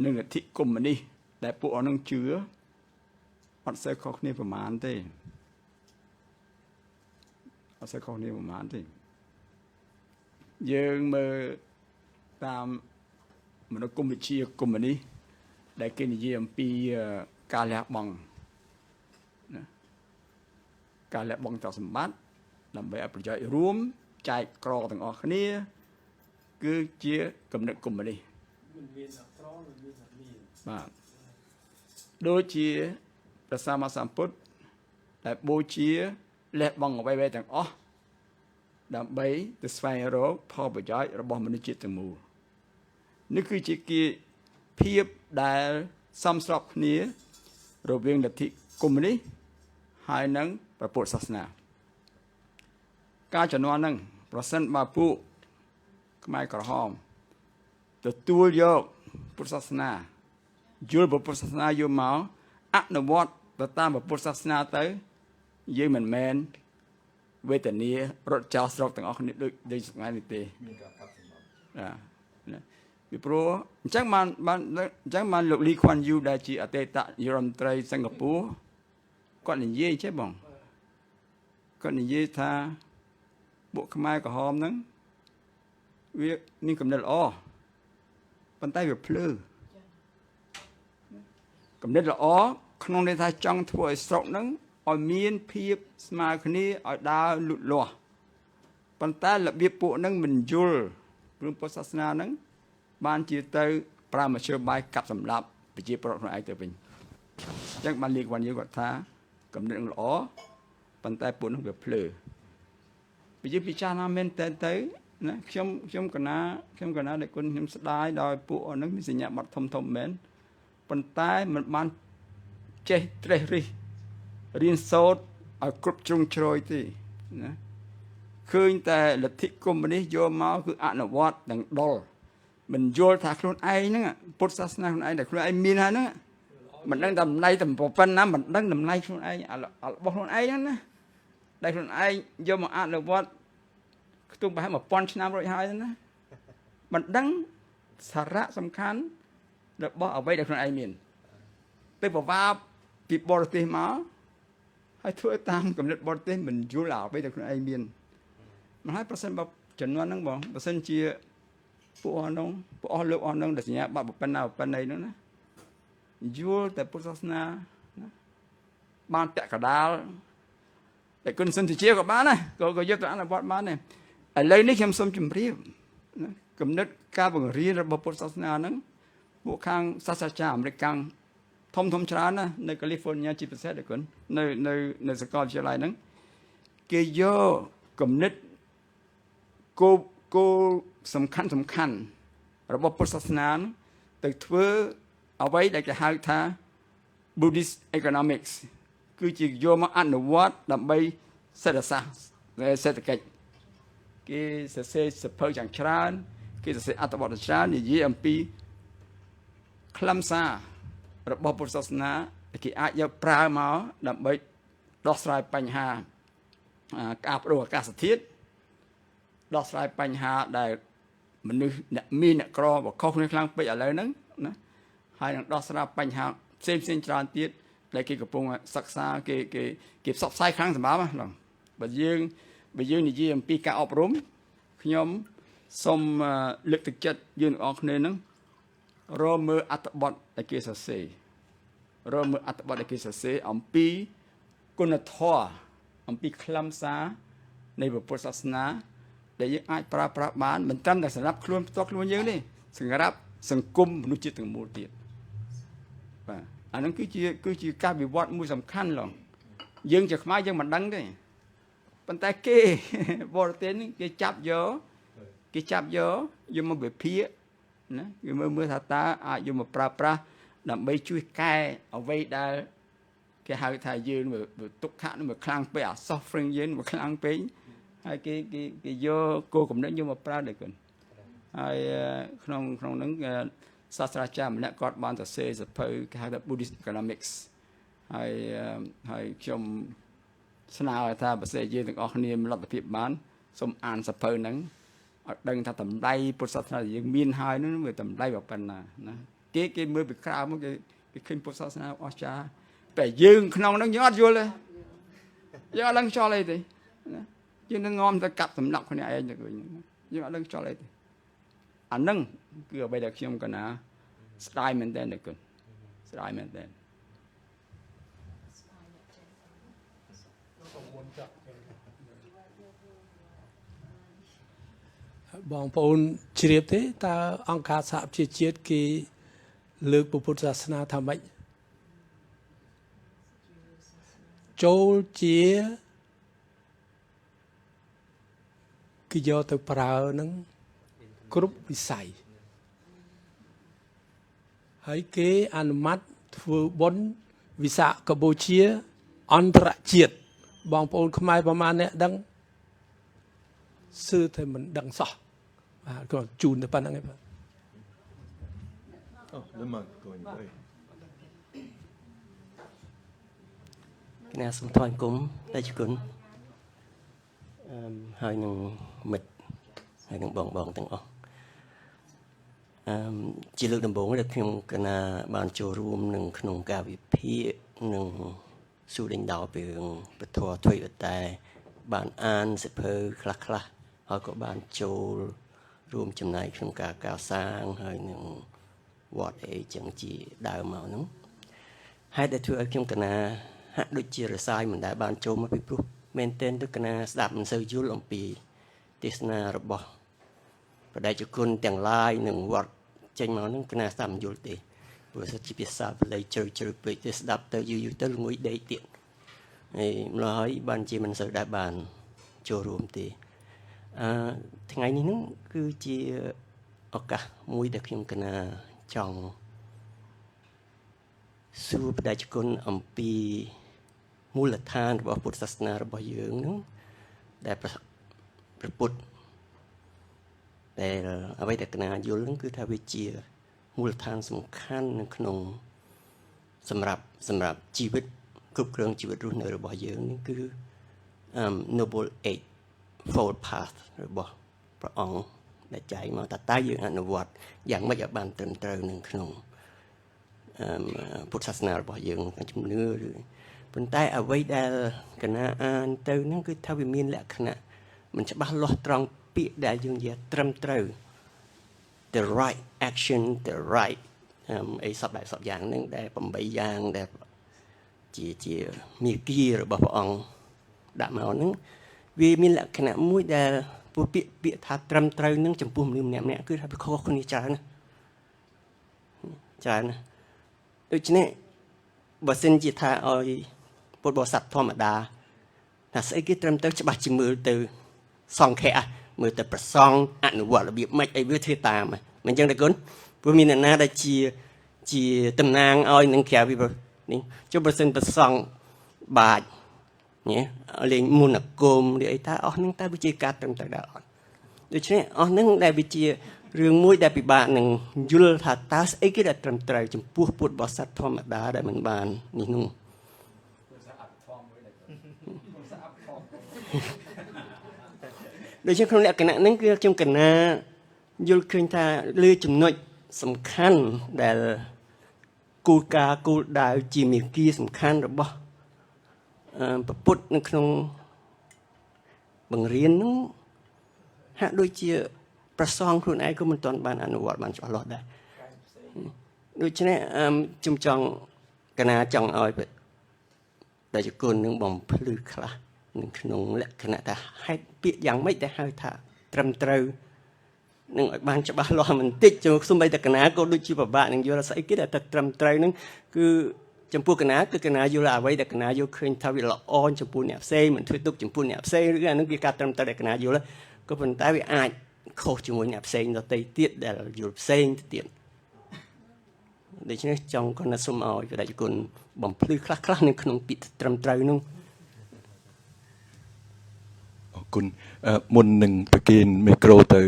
និងលទ្ធិកុម្មុយនីសដែលពួកអស់នឹងជឿអត់សូវខុសគ្នាប្រមាណទេ អត់សូវខុសគ្នាប្រហែលទេយើងមើលតាមមនោគមវិជ្ជាកុម្មុយនីសដែលគេនិយាយអំពីការលះបង់ណាការលះបង់ទ្រព្យសម្បត្តិដើម្បីឲ្យប្រយោជន៍រួមចែកក្រទាំងអស់គ្នាគឺជាគំនិតកុម្មុយនីសមិនមានអក្រមិនមានអមានបាទដូចជាព្រះសម្មាសម្ពុទ្ធដែលបូជាលះបង់អ្វីៗទាំងអស់ដើម្បីទៅស្វែងរកផលប្រយោជន៍របស់មនុស្សជាតិទាំងមូលនេះគឺជាភាពដែលសមស្របគ្នារវាងលទ្ធិកុម្មុយនីសហើយនិងព្រះពុទ្ធសាសនាការជំនាន់ហ្នឹងប្រសិនបើពួកខ្មែរក្រហមទទួលយកពុទ្ធសាសនាយល់ពុទ្ធសាសនាយកមកអនុវត្តទៅតាមពុទ្ធសាសនាទៅយើងមិនមែនវេទនារត់ចោលស្រុកទាំងអស់គ្នាដូចថ្ងៃនេះទេមានការកាត់សម្បត្តិពីព្រោះអញ្ចឹងបានលោកលីខ្វាន់យូដែលជាអតីតនាយករដ្ឋមន្ត្រីសិង្ហបុរីគាត់និយាយចេះបងគាត់និយាយថាពួកខ្មែរក្រហមហ្នឹងវាមានកំណត់ល្អប៉ុន្តែវាភ្លឺកំណត់ល្អក្នុងន័យថាចង់ធ្វើឲ្យស្រុកហ្នឹងឲ្យមានភាពស្មើគ្នាឲ្យដើរលូតលាស់ប៉ុន្តែរបៀបពួកហ្នឹងមិនយល់រឿងពុទ្ធសាសនាហ្នឹងបានជាទៅប្រើមធ្យោបាយកាប់សម្លាប់ប្រជាពលរដ្ឋខ្លួនឯងទៅវិញអញ្ចឹងបានលីកវ៉ាន់យូគាត់ថាកំណត់ល្អប៉ុន្តែពួកហ្នឹងវាភ្លឺប្រជាពិចារណាមែនតើទៅណាខ្ញុំកណាដែលគុណខ្ញុំស្ដាយដោយពួកហ្នឹងមានសញ្ញាបត្រធំមែនប៉ុន្តែมันបានចេះត្រេះរិះរៀនសូត្រឲ្យគ្រប់ជ្រុងជ្រោយទេណាឃើញតែលទ្ធិកុម្មុយនីសយកមកគឺអនុវត្តទាំងដុលមិនយល់ថាខ្លួនឯងហ្នឹងពុទ្ធសាសនាខ្លួនឯងដែលខ្លួនឯងមានហើយហ្នឹងមិនដឹងតម្លៃតែប៉ុណ្ណាមិនដឹងតម្លៃខ្លួនឯងរបស់ខ្លួនឯងហ្នឹងណាដែលខ្លួនឯងយកមកអនុវត្តខ្ទង់ប្រហែល1000ឆ្នាំរួចហើយណាមិនដឹងសារៈសំខាន់របស់អ្វីដែលខ្លួនឯងមានទៅបវាបពីបរទេសមកហើយធ្វើតាមគំនិតបរទេសមិនយល់អ្វីដែលខ្លួនឯងមានមិនហើយប្រសិនបើចំនួនហ្នឹងបងបើសិនជាពួកអស់លោកអស់ហ្នឹងដែលសញ្ញាបត្រប៉ុណ្ណីហ្នឹងណាយល់តែពុទ្ធសាសនាណាបានតកដាលតែគុណសន្តិជាក៏បានដែរក៏យកទៅអនុវត្តបានដែរឥឡូវនេះខ្ញុំសូមជម្រាបណាគំនិតការបង្រៀនរបស់ពុទ្ធសាសនាហ្នឹងពួកខាងសាសនាអាមេរិកកាំងធំច្រើនណានៅកាលីហ្វ័រញ៉ាជាពិសេសដែរគុណនៅសាកលវិទ្យាល័យហ្នឹងគេយកគំនិតគោលសំខាន់របស់ពុទ្ធសាសនាទៅធ្វើអ្វីដែលគេហៅថា Buddhist economics គឺជាយកមកអនុវត្តដើម្បីសេដ្ឋសាស្ត្រសេដ្ឋកិច្ចគេសរសេរសៀវភៅយ៉ាងច្រើនគេសរសេរអត្ថបទច្រើននិយាយអំពីខ្លឹមសាររបស់ពុទ្ធសាសនាគេអាចយកប្រើមកដើម្បីដោះស្រាយបញ្ហាការប្តូរអាកាសធាតុដោះស្រាយបញ្ហាដែលមនុស្សអ្នកមានអ្នកក្របខុសគ្នាខ្លាំងពេកឥឡូវហ្នឹងណាហើយនឹងដោះស្រាយបញ្ហាផ្សេងច្រើនទៀតដែលគេកំពុងសិក្សាគេផ្សព្វផ្សាយខ្លាំងសម្រាប់ហ្នឹងបើយើងនិយាយអំពីការអប់រំខ្ញុំសូមលើកទឹកចិត្តយើងទាំងអស់គ្នាហ្នឹងរកមើលអត្ថបទដែលគេសរសេរអំពីគុណធម៌អំពីខ្លឹមសារនៃពុទ្ធសាសនាដែលយើងអាចប្រើប្រាស់បានមិនត្រឹមតែសម្រាប់ខ្លួនផ្ទាល់ខ្លួនយើងទេសម្រាប់សង្គមមនុស្សជាតិទាំងមូលទៀតបាទអាហ្នឹងគឺជាការវិវត្តមួយសំខាន់ឡងយើងជាខ្មែរយើងមិនដឹងទេប៉ុន្តែគេបរទេសនេះគេចាប់យកមកវិភាគណាគេមើលថាតើអាចយកមកប្រើប្រាស់ដើម្បីជួយកែអ្វីដែលគេហៅថាយើងទុក្ខនឹងវាខ្លាំងពេកអា suffering យើងវាខ្លាំងពេកហើយគេយកគោលគំនិតយកមកប្រើដែរគុណហើយក្នុងហ្នឹងសាស្ត្រាចារ្យម្នាក់គាត់បានសរសេរសៀវភៅគេហៅថា Buddhist economics ហើយខ្ញុំស្នើថាបើសិនយើងទាំងអស់គ្នាមានលទ្ធភាពបានសូមអានសៀវភៅហ្នឹងឲ្យដឹងថាតម្លៃពុទ្ធសាសនាយើងមានហើយហ្នឹងវាតម្លៃប៉ុណ្ណាណាគេមើលពីក្រៅមកគេឃើញពុទ្ធសាសនាអស្ចារ្យតែយើងក្នុងហ្នឹងយើងអត់យល់ទេយើងអត់ដឹងចោលអីទេណា យើងនឹងងំទៅកាប់សម្លាប់គ្នាឯងទៅវិញយើងអត់ដឹងចោលអីទេអាហ្នឹងគឺអ្វីដែលខ្ញុំកណាស្ដាយមែនតើគុណស្ដាយមែនតើ បងប្អូនជ្រាបទេតើអង្គការសហប្រជាជាតិគេលើកពុទ្ធសាសនាថាម៉េចចូលជាគេយកទៅប្រើនឹងគ្រប់វិស័យហើយគេអនុម័តធ្វើបុណ្យវិសាខបូជាអន្តរជាតិបងប្អូនខ្មែរប្រមាណអ្នកដឹងសឺតែមិនដឹងសោះបាទក៏ជូនទៅប៉ុណ្្នឹងឯងបាទ Oh, lemon going away. គណៈសូមថ្លែងគុំតែជគុណហើយនឹងមិត្តហើយនឹងបងទាំងអស់ជាលើកដំបូងដែលខ្ញុំគណៈបានចូលរួមនឹងក្នុងការវិភាគនឹងសួរដេញដោលពីរឿងពធទ្វេតែបានអានសិភៅខ្លះហើយក៏បានចូលរួមចំណែកក្នុងការកសាងហើយនឹងវត្តអីចឹងជាដើមមកហ្នឹងហើយដែលធ្វើឲ្យខ្ញុំកណាហាក់ដូចជារសាយមិនដែលបានចូលមកពីព្រោះមែនទែនទៅកណាស្ដាប់មិនសូវយល់អំពីទេសនារបស់បដិជគុណទាំងឡាយនឹងវត្តចេញមកហ្នឹងកណាស្ដាប់មិនយល់ទេព្រោះជាភាសាបាលីជ្រៅពេកទៅស្ដាប់ទៅយូរទៅល្ងុយដេកទៀតហើយម្ល៉េះហើយបានជាមិនសូវដែលបានចូលរួមទេថ្ងៃនេះហ្នឹងគឺជាឱកាសមួយដែលខ្ញុំកណាចង់សួរបដិជគុណអំពីមូលដ្ឋានរបស់ពុទ្ធសាសនារបស់យើងហ្នឹងដែលព្រះពុទ្ធដែលអ្វីដែលកណាយល់ហ្នឹងគឺថាវាជាមូលដ្ឋានសំខាន់នៅក្នុងសម្រាប់ជីវិតគ្រប់គ្រងជីវិតរស់នៅរបស់យើងនេះគឺ noble eight fold path របស់ព្រះអង្គដែលចែកមកតើយើងអនុវត្តយ៉ាងម៉េចឲ្យបានត្រឹមត្រូវនៅក្នុងពុទ្ធសាសនារបស់យើងជំនឿឬប៉ុន្តែអ្វីដែលកណាអានទៅហ្នឹងគឺថាវាមានលក្ខណៈមិនច្បាស់លាស់ត្រង់ពាក្យដែលយើងនិយាយត្រឹមត្រូវ the right action the right អីសពបែបសពយ៉ាងហ្នឹងដែល8យ៉ាងដែលជាមាគ៌ារបស់ព្រះអង្គដាក់មកហ្នឹងវាមានលក្ខណៈមួយដែលពួកពាក្យថាត្រឹមត្រូវនឹងចំពោះមនុស្សម្នាក់គឺថាវាខុសគ្នាច្រើនណាដូច្នេះបើសិនជាថាឲ្យពុទ្ធបរិស័ទធម្មតាថាស្អីគេត្រឹមត្រូវច្បាស់ជាមើលទៅសង្ឃៈមើលទៅប្រសង់អនុវត្តរបៀបម៉េចអីវាធ្វើតាមមិនអញ្ចឹងទេគុណព្រោះមានអ្នកណាដែលជាតំណាងឲ្យនឹងក្រៅពីនេះចុះបើសិនប្រសង់បាច់ញ៉េលេងមុនគមឬអីថាអស់ហ្នឹងតើវាជាការត្រឹមត្រូវដែរអត់ដូច្នេះអស់ហ្នឹងដែលវាជារឿងមួយដែលពិបាកនឹងយល់ថាតើស្អីគេដែលត្រឹមត្រូវចំពោះពុទ្ធបរិស័ទធម្មតាដែលមិនបាននេះនោះដូច្នេះក្នុងលក្ខណៈហ្នឹងគឺខ្ញុំកណាយល់ឃើញថាលើចំណុចសំខាន់ដែលគោលការណ៍គោលដៅជាមាគ៌ាសំខាន់របស់ពុទ្ធនៅក្នុងបង្រៀននោះហាក់ដូចជាប្រសងខ្លួនឯងក៏មិនទាន់បានអនុវត្តបានច្បាស់លាស់ដែរដូច្នេះខ្ញុំចង់កណាចង់ឲ្យតែជគុណនឹងបំភ្លឺខ្លះនៅក្នុងលក្ខណៈថាហេតុពាក្យយ៉ាងម៉េចដែលហៅថាត្រឹមត្រូវនឹងឲ្យបានច្បាស់លាស់បន្តិចចូលសូម្បីតែកណាក៏ដូចជាពិបាកនឹងយល់ស្អីគេដែលតែត្រឹមត្រូវនឹងគឺចំពោះកណាគឺកណាយល់អ្វីដែលកណាយល់ឃើញថាវាល្អចំពោះអ្នកផ្សេងមិនធ្វើទុកចំពោះអ្នកផ្សេងឬអានឹងវាការត្រឹមត្រូវដែលកណាយល់ក៏ប៉ុន្តែវាអាចខុសជាមួយអ្នកផ្សេងដទៃទៀតដែលយល់ផ្សេងទៅទៀតដូច្នេះចង់ក៏ណាសូមឲ្យបដិគុណបំភ្លឺខ្លះនៅក្នុងពាក្យត្រឹមត្រូវនោះអរគុណមុននឹងប្រគិនមីក្រូទៅ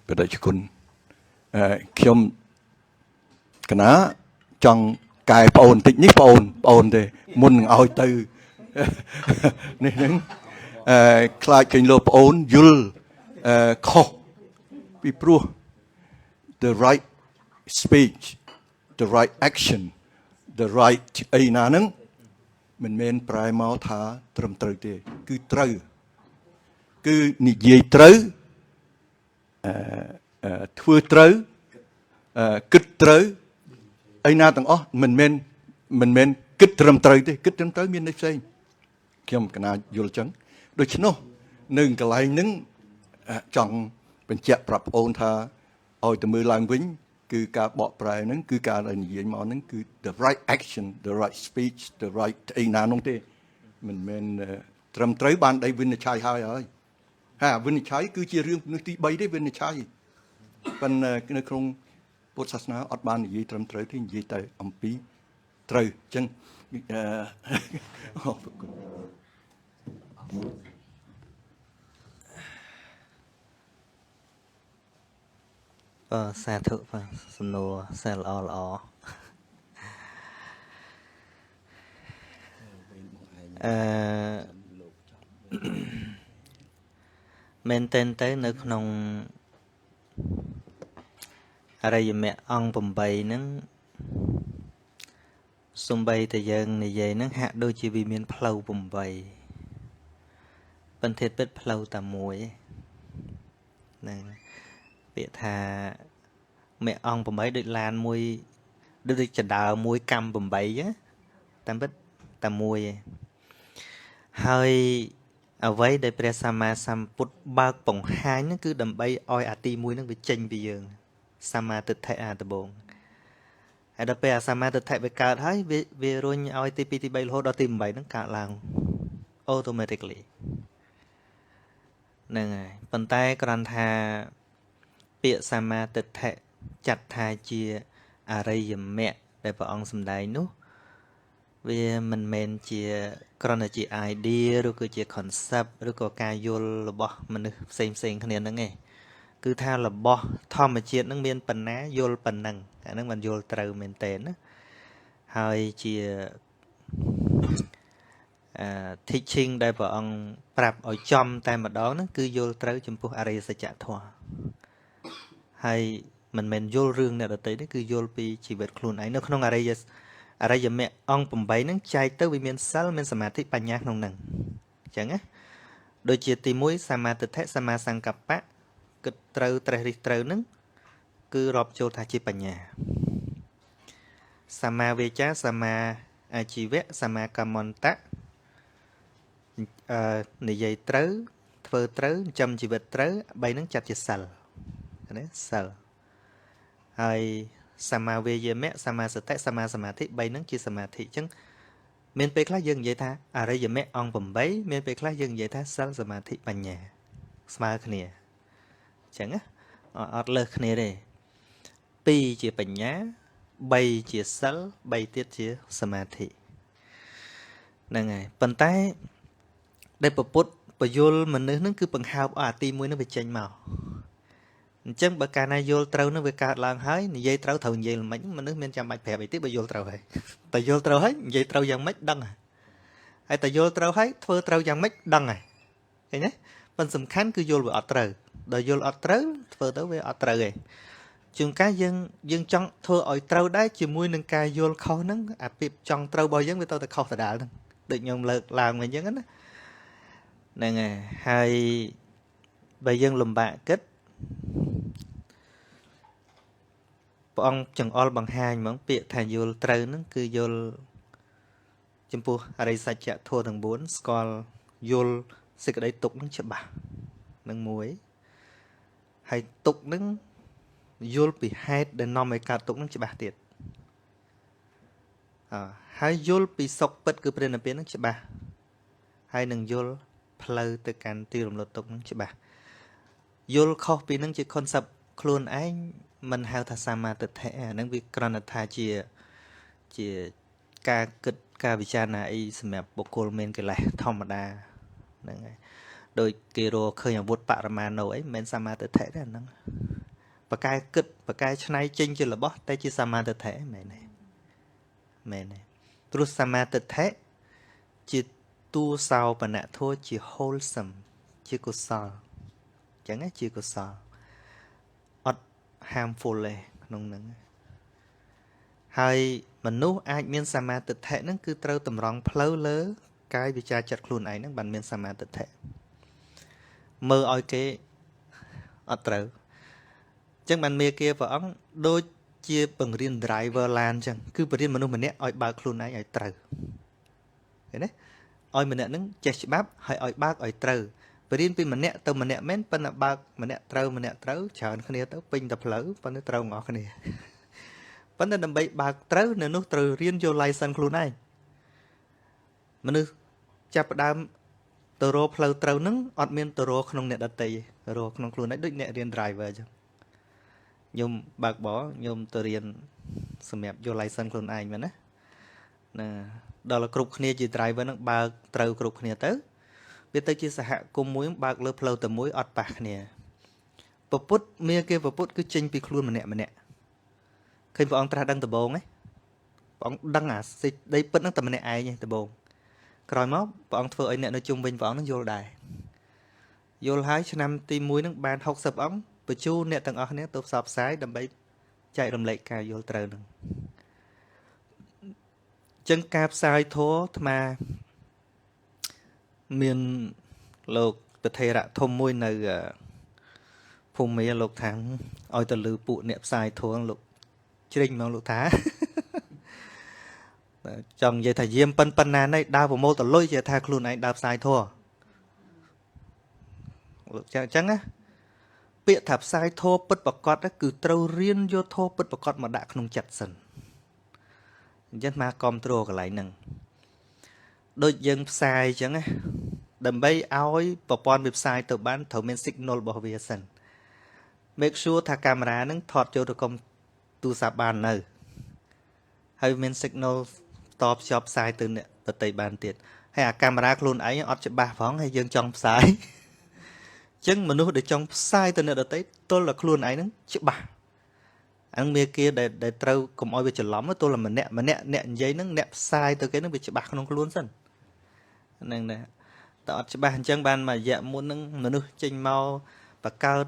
បដិគុណខ្ញុំកណាចង់កែប្អូនតិចនេះប្អូនទេមុននឹងឲ្យទៅនេះហ្នឹងខ្លាចឃើញលោកប្អូនយល់ខុសពីព្រោះ the right speech the right action the right អីណាហ្នឹងមិនមែនប្រែមកថាត្រឹមត្រូវទេគឺត្រូវ គឺនិយាយត្រូវធ្វើត្រូវគិតត្រូវឯណាទាំងអស់មិនមែនគិតត្រឹមត្រូវទេគិតត្រឹមត្រូវមានន័យផ្សេងខ្ញុំកណាយល់ចឹងដូច្នោះនៅកន្លែងហ្នឹងចង់បញ្ជាក់ប្រាប់ប្អូនថាឲ្យទៅមើលឡើងវិញគឺការបកប្រែហ្នឹងគឺការដែលនិយាយមកហ្នឹងគឺ the right action the right speech the right អីណានោះទេមិនមែនត្រឹមត្រូវបានដៃវិនិច្ឆ័យហើយវិនិច្ឆ័យគឺជារឿងនោះទី3ទេវិនិច្ឆ័យប៉ុន្តែនៅក្នុងពុទ្ធសាសនាអត់បាននិយាយត្រឹមត្រូវទេនិយាយតែអំពីត្រូវអញ្ចឹងសាធុបាទសំណួរសាល្អមែនតើទៅនៅក្នុងអរិយមគ្គអង្គ8ហ្នឹងសំបីតែយើងនិយាយហ្នឹងហាក់ដូចជាវាមានផ្លូវ8ប៉ុន្តែពិតផ្លូវតែមួយហ្នឹងពាក្យថាមគ្គអង្គ8ដូចឡានមួយដូចចដើមួយកម្ម8ណាតាមពិតតែមួយឯងហើយអ្វីដែលព្រះសម្មាសម្ពុទ្ធបើកបង្ហាញហ្នឹងគឺដើម្បីឲ្យអាទី1ហ្នឹងវាចេញពីយើងសម្មាទិដ្ឋិអាដំបងហើយដល់ពេលអាសម្មាទិដ្ឋិវាកើតហើយវារុញឲ្យទី2ទី3រហូតដល់ទី8ហ្នឹងកើតឡើង automatically ហ្នឹងហើយប៉ុន្តែគ្រាន់ថាពាក្យសម្មាទិដ្ឋិចាត់ថាជាអរិយមគ្គដែលព្រះអង្គសម្ដែងនោះវាមិនមែនជាគ្រាន់តែជា idea ឬក៏ជា concept ឬក៏ការយល់របស់មនុស្សផ្សេងគ្នាហ្នឹងឯងគឺថារបស់ធម្មជាតិហ្នឹងមានប៉ុណ្ណាយល់ប៉ុណ្ណឹងអាហ្នឹងមិនយល់ត្រូវមែនតើណាហើយជា teaching ដែលព្រះអង្គប្រាប់ឲ្យចំតែម្ដងហ្នឹងគឺយល់ត្រូវចំពោះអរិយសច្ចធម៌ហើយមិនមែនយល់រឿងអ្នកដទៃទេគឺយល់ពីជីវិតខ្លួនឯងនៅក្នុងអរិយមគ្គអង្គ8ហ្នឹងចែកទៅវាមានសិលមានសមាធិបញ្ញាក្នុងហ្នឹងអញ្ចឹងណាដូចជាទី1សមាទិដ្ឋិសមាសង្កប្បៈគិតត្រូវត្រេះរិះត្រូវហ្នឹងគឺរាប់ចូលថាជាបញ្ញាសមាវាចាសមាអាជីវៈសមាកម្មន្តៈនិយាយត្រូវធ្វើត្រូវចិញ្ចឹមជីវិតត្រូវ3ហ្នឹងចាត់ជាសិលណាសិលហើយសមាវេយមៈសមាសតិសមាសមាធិ3ហ្នឹងជាសមាធិអញ្ចឹងមានពេលខ្លះយើងនិយាយថាអរិយមគ្គអង្គ8មានពេលខ្លះយើងនិយាយថាសិលសមាធិបញ្ញាស្មើគ្នាអញ្ចឹងណាអត់លើសគ្នាទេ2ជាបញ្ញា3ជាសិល3ទៀតជាសមាធិហ្នឹងហើយប៉ុន្តែដែលពពុទ្ធបយលមនុស្សហ្នឹងគឺបង្ហើបអាទី1ហ្នឹងវាចេញមកអញ្ចឹងបើកាលណាយល់ត្រូវនឹងវាកើតឡើងហើយនិយាយត្រូវនិយាយល្មិចមនុស្សមានចាំបាច់ប្រាប់អីទៀតបើយល់ត្រូវហើយតែយល់ត្រូវហើយនិយាយត្រូវយ៉ាងម៉េចដឹងហើយតែយល់ត្រូវហើយធ្វើត្រូវយ៉ាងម៉េចដឹងហើយឃើញទេប៉ុន្តែសំខាន់គឺយល់វាអត់ត្រូវដល់យល់អត់ត្រូវធ្វើទៅវាអត់ត្រូវឯងជួនកាលយើងចង់ធ្វើឲ្យត្រូវដែរជាមួយនឹងការយល់ខុសហ្នឹងអាពីចង់ត្រូវរបស់យើងវាទៅតែខុសដដែលហ្នឹងដូចខ្ញុំលើកឡើងវិញអញ្ចឹងណាហ្នឹងហើយបើយើងលំបាកគិតព្រះអង្គចង្អុលបង្ហាញហ្មងពាក្យថាយល់ត្រូវហ្នឹងគឺយល់ចំពោះអរិយសច្ចធម៌ទាំង4ស្គាល់យល់សេចក្តីទុក្ខហ្នឹងច្បាស់នឹងមួយហើយទុក្ខហ្នឹងយល់ពីហេតុដែលនាំឲ្យកើតទុក្ខហ្នឹងច្បាស់ទៀតហើយយល់ពីសុខពិតគឺព្រះនិព្វានហ្នឹងច្បាស់ហើយនឹងយល់ផ្លូវទៅកាន់ទីរំលត់ទុក្ខហ្នឹងច្បាស់យល់ខុសពីហ្នឹងជា concept ខ្លួនឯងមិនហៅថាសមាទិដ្ឋិអាហ្នឹងវាគ្រាន់តែថាជាការគិតការវិចារណាអីសម្រាប់បុគ្គលមានកិលេសធម្មតាហ្នឹងហើយដោយគេរកឃើញអាវុធបរមាណូអីមិនមែនសមាទិដ្ឋិទេអាហ្នឹងបកកែគិតបកកែឆ្នៃចេញជារបស់តែជាសមាទិដ្ឋិមែនទេព្រោះសមាទិដ្ឋិជាតួសោបនធម៌ជា wholesome ជាកុសលអញ្ចឹងជាកុសលharmful ឯក្នុងហ្នឹងហើយមនុស្សអាចមានសមាទិដ្ឋិហ្នឹងគឺត្រូវតម្រង់ផ្លូវលើកាយវិចារចិត្តខ្លួនឯងហ្នឹងបានមានសមាទិដ្ឋិ មើលឲ្យគេអត់ត្រូវអញ្ចឹងបានមេគាព្រះអង្គដូចជាបង្រៀន driver ឡានអញ្ចឹងគឺបង្រៀនមនុស្សម្នាក់ឲ្យបើកខ្លួនឯងឲ្យត្រូវឃើញទេឲ្យម្នាក់ហ្នឹងចេះច្បាប់ហើយឲ្យបើកឲ្យត្រូវបង្រៀនពីម្នាក់ទៅម្នាក់មែនប៉ុន្តែបើកម្នាក់ត្រូវច្រើនគ្នាទៅពេញតែផ្លូវប៉ុន្តែត្រូវទាំងអស់គ្នាប៉ុន្តែដើម្បីបើកត្រូវនៅនោះត្រូវរៀនយក license ខ្លួនឯងមនុស្សចាប់ផ្ដើមទៅរកផ្លូវត្រូវហ្នឹងអត់មានទៅរកក្នុងអ្នកដតីទេរកក្នុងខ្លួនឯងដូចអ្នករៀន driver អញ្ចឹងខ្ញុំបើកបរខ្ញុំទៅរៀនសម្រាប់យក license ខ្លួនឯងមែនណាដល់គ្រប់គ្នាជា driver ហ្នឹងបើកត្រូវគ្រប់គ្នាទៅវាទៅជាសហគមន៍មួយបើកលើផ្លូវតែមួយអត់ប៉ះគ្នាពពុទ្ធមាគេពពុទ្ធគឺចេញពីខ្លួនម្នាក់ឃើញព្រះអង្គត្រាស់ដឹងដំបូងហ៎ព្រះអង្គដឹងអាសេចក្តីពិតហ្នឹងតែម្នាក់ឯងទេដំបូងក្រោយមកព្រះអង្គធ្វើឲ្យអ្នកនៅជុំវិញព្រះអង្គហ្នឹងយល់ដែរយល់ហើយឆ្នាំទី1ហ្នឹងបាន60អង្គបញ្ជូនអ្នកទាំងអស់គ្នាទៅផ្សព្វផ្សាយដើម្បីចែករំលែកការយល់ត្រូវហ្នឹងចឹងការផ្សាយធម៌អាត្មាមានលោកតថេរៈធំមួយនៅភូមិមាលោកថាងឲ្យទៅលើពួកអ្នកផ្សាយធម៌លោកជ្រិញមកលោកថាចង់និយាយថាយាមប៉ុណ្ណាណៃដើរប្រមូលតលុយជាថាខ្លួនឯងដើរផ្សាយធម៌លោកចឹងអញ្ចឹងណាពាក្យថាផ្សាយធម៌ពិតប្រកបគឺត្រូវរៀនយកធម៌ពិតប្រកបមកដាក់ក្នុងចិត្តសិនអញ្ចឹងមកគ្រប់គ្រងកន្លែងហ្នឹងដូចយើងផ្សាយអញ្ចឹងណាដើម្បីឲ្យប្រព័ន្ធវាផ្សាយទៅបានត្រូវមាន signal របស់វាសិន make sure ថាកាមេរ៉ាហ្នឹងថតចូលទៅកុំទូរស័ព្ទបាននៅហើយមាន signal តបភ្ជាប់ផ្សាយទៅអ្នកដទៃបានទៀតហើយអាកាមេរ៉ាខ្លួនឯងអត់ច្បាស់ផងហើយយើងចង់ផ្សាយអញ្ចឹងមនុស្សដែលចង់ផ្សាយទៅអ្នកដទៃទល់តែខ្លួនឯងហ្នឹងច្បាស់អង្គមេគាដែលត្រូវកុំឲ្យវាច្រឡំទល់តែម្នាក់អ្នកនិយាយហ្នឹងអ្នកផ្សាយទៅគេហ្នឹងវាច្បាស់ក្នុងខ្លួនសិនហ្នឹងដែរតែអត់ច្បាស់អញ្ចឹងបានមួយរយៈមុនហ្នឹងមនុស្សចេញមកបង្កើត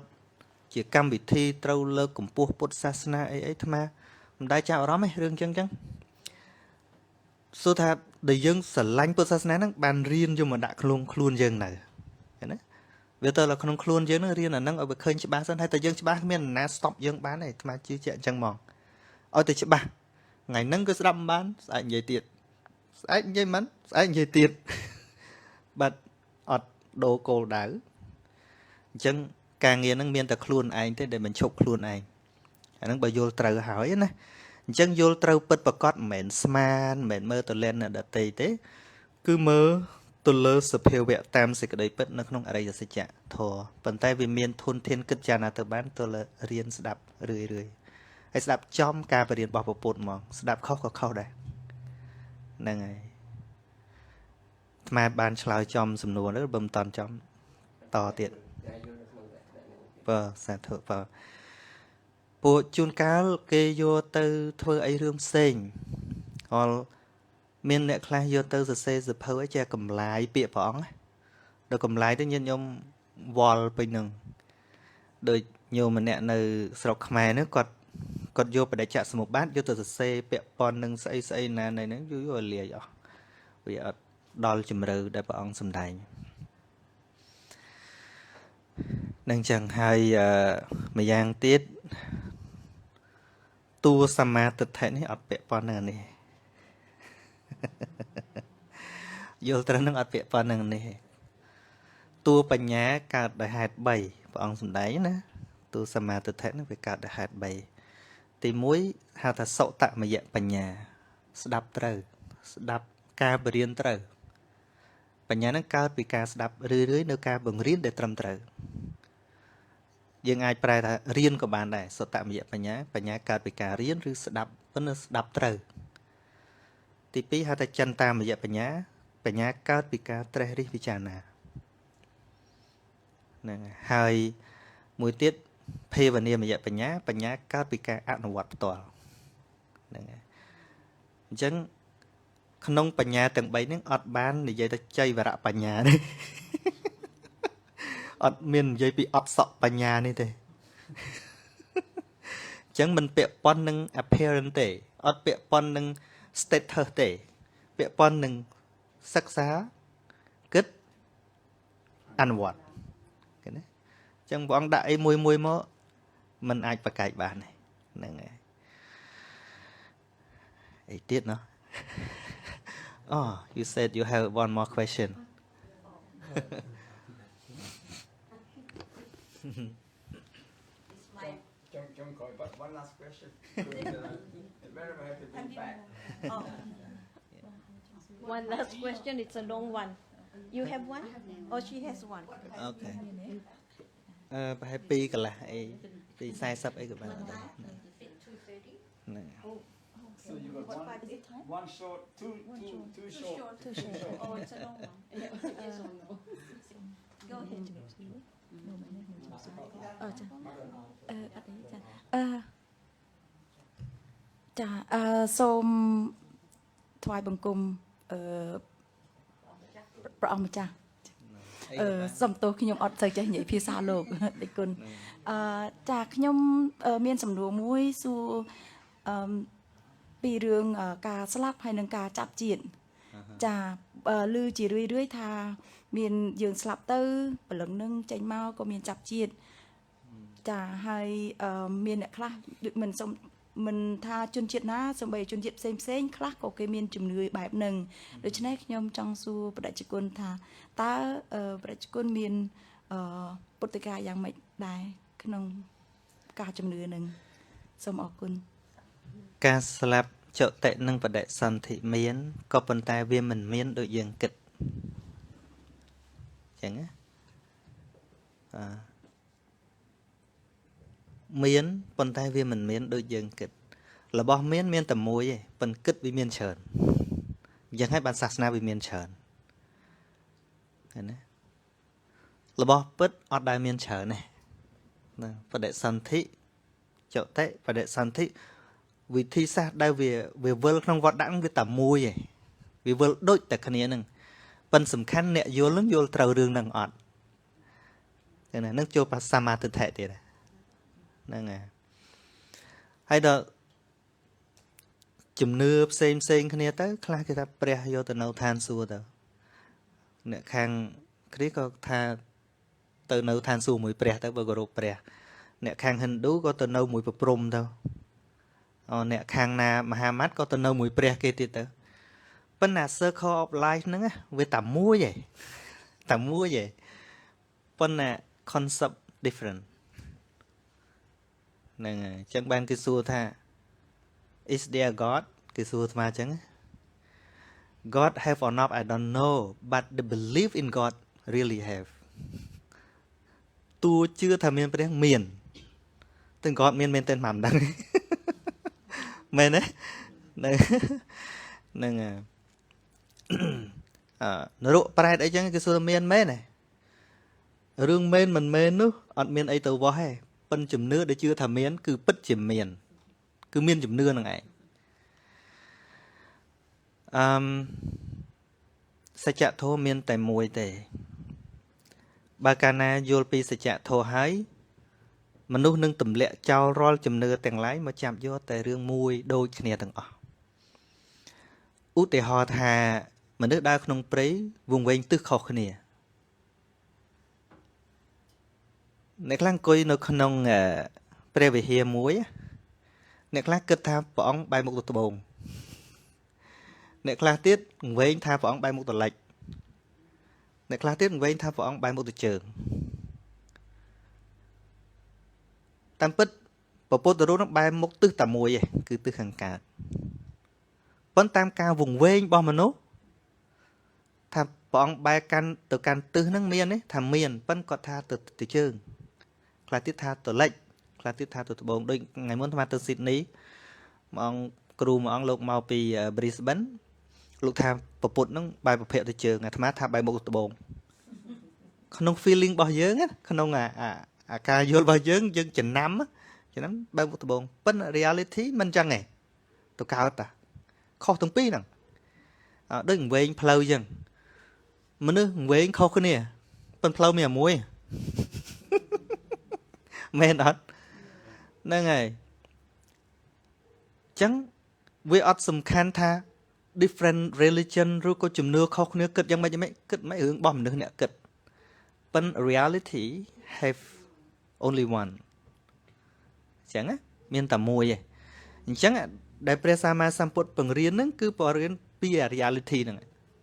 ជាកម្មវិធីត្រូវលើកកម្ពស់ពុទ្ធសាសនាអីអាត្មាមិនដែលចាប់អារម្មណ៍ទេរឿងអញ្ចឹងសួរថាដែលយើងស្រឡាញ់ពុទ្ធសាសនាហ្នឹងបានរៀនយកមកដាក់ខ្លួនយើងនៅឃើញណាវាទៅដល់ក្នុងខ្លួនយើងហ្នឹងរៀនអាហ្នឹងឲ្យវាឃើញច្បាស់សិនហើយតែយើងច្បាស់គ្មានណា stop យើងបានទេអាត្មាជឿជាក់អញ្ចឹងហ្មងឲ្យតែច្បាស់ថ្ងៃហ្នឹងគឺស្ដាប់មិនបានស្អែកនិយាយទៀតស្អែកនិយាយមិនស្អែកនិយាយទៀតបាត់អត់ដូរគោលដៅអញ្ចឹងការងារហ្នឹងមានតែខ្លួនឯងទេដែលបញ្ឈប់ខ្លួនឯងអាហ្នឹងបើយល់ត្រូវហើយណាអញ្ចឹងយល់ត្រូវពិតប្រកបមិនមែនស្មានមិនមែនមើលទៅលែនអ្នកដតីទេគឺមើលទៅលើសភាវៈតាមសេចក្តីពិតនៅក្នុងអរិយសច្ចធម៌ប៉ុន្តែវាមានធនធានគិតចារណាទៅបានទៅលើរៀនស្ដាប់រឿយហើយស្ដាប់ចំការបរៀនរបស់ពុទ្ធហ្មងស្ដាប់ខុសក៏ខុសដែរហ្នឹងហើយអាត្មាបានឆ្លើយចំសំណួរទៅបើមិនតាន់ចំតទៀតបើសាធុបើពួកជួនកាលគេយកទៅធ្វើអីរឿងផ្សេងអល់មានអ្នកខ្លះយកទៅសរសេរសភៅឲ្យជាកម្លាយពាក្យព្រះអង្គដល់កម្លាយទៅញាតិញោមវល់ពេញនឹងដូចញោមម្នាក់នៅស្រុកខ្មែរនោះគាត់យកបដិច្ចសមុបត្តិយកទៅសរសេរពាក្យប៉ុននឹងស្អីណានៃហ្នឹងយូរលាយអស់វាអត់ដល់ជំរឿដែលព្រះអង្គសម្ដែងនឹងចឹងហើយម្យ៉ាងទៀតតួសមាទិដ្ឋិនេះអត់ពាក់ព័ន្ធនឹងនេះយល់ត្រូវនឹងអត់ពាក់ព័ន្ធនឹងនេះតួបញ្ញាកើតដោយហេតុ3ព្រះអង្គសម្ដែងណាតួសមាទិដ្ឋិនឹងវាកើតដោយហេតុ3ទី1ហៅថាសុតមយបញ្ញាស្ដាប់ត្រូវស្ដាប់ការបរៀនត្រូវបញ្ញានឹងកើតពីការស្ដាប់រឿយនៅការបង្រៀនដែលត្រឹមត្រូវយើងអាចប្រែថារៀនក៏បានដែរសុតមយបញ្ញាកើតពីការរៀនឬស្ដាប់ប៉ុន្តែស្ដាប់ត្រូវទី2ហៅថាចន្តាមយបញ្ញាកើតពីការត្រេះរិះពិចារណាហ្នឹងហើយមួយទៀតភាវនាមយបញ្ញាកើតពីការអនុវត្តផ្ទាល់ហ្នឹងហើយអញ្ចឹងក្នុងបញ្ញាទាំង3ហ្នឹងអត់បាននិយាយទៅចៃវរៈបញ្ញាទេអត់មាននិយាយពីអត់សក់បញ្ញានេះទេអញ្ចឹងមិនពាក់ព័ន្ធនឹង apparent ទេអត់ពាក់ព័ន្ធនឹង status ទេពាក់ព័ន្ធនឹងសិក្សាគិតអនុវត្តឃ ចឹងព្រះអង្គដាក់អីមួយមកมันអាចប្រកែកបានហ្នឹងហើយអីទៀតណោះ Oh you said you have one more question One last question. Very happy to be back. One last question, it's a long one. You have one? Or she has one? Okay ប្រហែល2កន្លះអី2:40អីក៏បានដែរហ្នឹង So you got one short, two short. Too short. Oh, it's a long one. Go ahead. ចាសូមថ្វាយបង្គំព្រះអង្គម្ចាស់សំទោសខ្ញុំអត់សូវចេះនិយាយភាសាលោកដឹកគុណចាខ្ញុំមានសំណួរមួយសួរពីរឿងការស្លាប់ហើយនិងការចាប់ជាតិចាឮជារឿយថាមានយើងស្លាប់ទៅព្រលឹងនឹងចេញមកក៏មានចាប់ជាតិចាហើយមានអ្នកខ្លះមិនថាជនជាតិណាសូម្បីជនជាតិផ្សេងខ្លះក៏គេមានជំនឿបែបហ្នឹងដូច្នេះខ្ញុំចង់សួរបដិជនថាតើបដិជនមានពុទ្ធិកាយ៉ាងម៉េចដែរក្នុងការជំនឿហ្នឹងសូមអរគុណការស្លាប់ចតិនិងបដិសន្ធិមានក៏ប៉ុន្តែវាមិនមានដូចយើងគិតចឹងណាមានប៉ុន្តែវាមិនមានដូចយើងគិតរបស់មានតែមួយឯងប៉ុន្តែគិតវាមានច្រើនយ៉ាងហើយបានសាសនាវាមានច្រើនឃើញណារបស់ពិតអត់ដែលមានច្រើនទេណាបដិសន្ធិចតិបដិសន្ធិវិធីសាស្ត្រដែលវាវិលក្នុងវត្តដាក់វាតែមួយឯងវាវិលដូចតែគ្នាហ្នឹងប៉ុន្តែសំខាន់អ្នកយល់នឹងយល់ត្រូវរឿងហ្នឹងអត់ឃើញណានឹងចូលប្រសាមាទិដ្ឋិទៀតហ្នឹងហើយដល់ជំនឿផ្សេងគ្នាទៅខ្លះគេថាព្រះយកទៅនៅឋានសួគ៌ទៅអ្នកខាងគ្រីស្ទក៏ថាទៅនៅឋានសួគ៌មួយព្រះទៅបើគោរពព្រះអ្នកខាងហិណ្ឌូក៏ទៅនៅមួយប្រព្រំទៅអ្នកខាងណាមហាម៉ាត់ក៏ទៅនៅមួយព្រះគេទៀតទៅប៉ុន្តែ circle of life ហ្នឹងវាតែមួយឯងតែមួយឯងប៉ុន្តែ concept different ហ្នឹងហើយអញ្ចឹងបានគេសួរថា is there god គេសួរស្មាអញ្ចឹង God have or not I don't know but the belief in God really have តួជឿថាមានព្រះមានតែ God មានមែនទេមិនដឹងមែនទេហ្នឹងនរកប្រែតអីចឹងគេសួរមានមែនទេរឿងមែនមិនមែននោះអត់មានអីទៅវោះទេប៉ុន្តែជំនឿដែលជឿថាមានគឺពិតជាមានគឺមានជំនឿហ្នឹងឯងសច្ចធម៌មានតែមួយទេបើកាលណាយល់ពីសច្ចធម៌ហើយមនុស្សនឹងទម្លាក់ចោលរាល់ជំនឿទាំងឡាយមកចាប់យកតែរឿងមួយដូចគ្នាទាំងអស់ឧទាហរណ៍ថាមនុស្សដើរក្នុងព្រៃវង្វេងទិសខុសគ្នាអ្នកខ្លះអង្គុយនៅក្នុងព្រះវិហារមួយអ្នកខ្លះគិតថាព្រះអង្គបែរមុខទៅត្បូងអ្នកខ្លះទៀតវង្វេងថាព្រះអង្គបែរមុខទៅលិចអ្នកខ្លះទៀតវង្វេងថាព្រះអង្គបែរមុខទៅជើងតាមពិតព្រះពុទ្ធរូបនោះបែរមុខទិសតែមួយឯងគឺទិសខាងកើតប៉ុន្តែតាមការវង្វេងរបស់មនុស្សថាព្រះអង្គបែរកាន់ទៅកាន់ទិសហ្នឹងមានទេថាមានប៉ុន្តែគាត់ថាទៅជើងខ្លះទៀតថាទៅលិចខ្លះទៀតថាទៅត្បូងដូចថ្ងៃមុនអាត្មាទៅស៊ីដនីមួយអង្គគ្រូមួយអង្គលោកមកពី Brisbane លោកថាប្រពុតហ្នឹងបែរប្រភេទទៅជើងអាត្មាថាបែរមុខទៅត្បូងក្នុង feeling របស់យើងក្នុងអាការយល់របស់យើងចំណាំបែរមុខត្បូងប៉ុន្តែ reality មិនចឹងទេទៅកើតតាខុសទាំងពីរហ្នឹងដូចវែងផ្លូវចឹងមនុស្សវែងខុសគ្នាប៉ុន្តែផ្លូវមានតែមួយមែនអត់ហ្នឹងហើយចឹងវាអត់សំខាន់ថា different religion ឬក៏ជំនឿខុសគ្នាគិតយ៉ាងម៉េចគិតមិនរឿងរបស់មនុស្សអ្នកគិតប៉ុន្តែ reality have only one ចឹងណាមានតែមួយឯងអញ្ចឹងដែលព្រះសម្មាសម្ពុទ្ធបង្រៀនហ្នឹងគឺបង្រៀនពី reality ហ្នឹង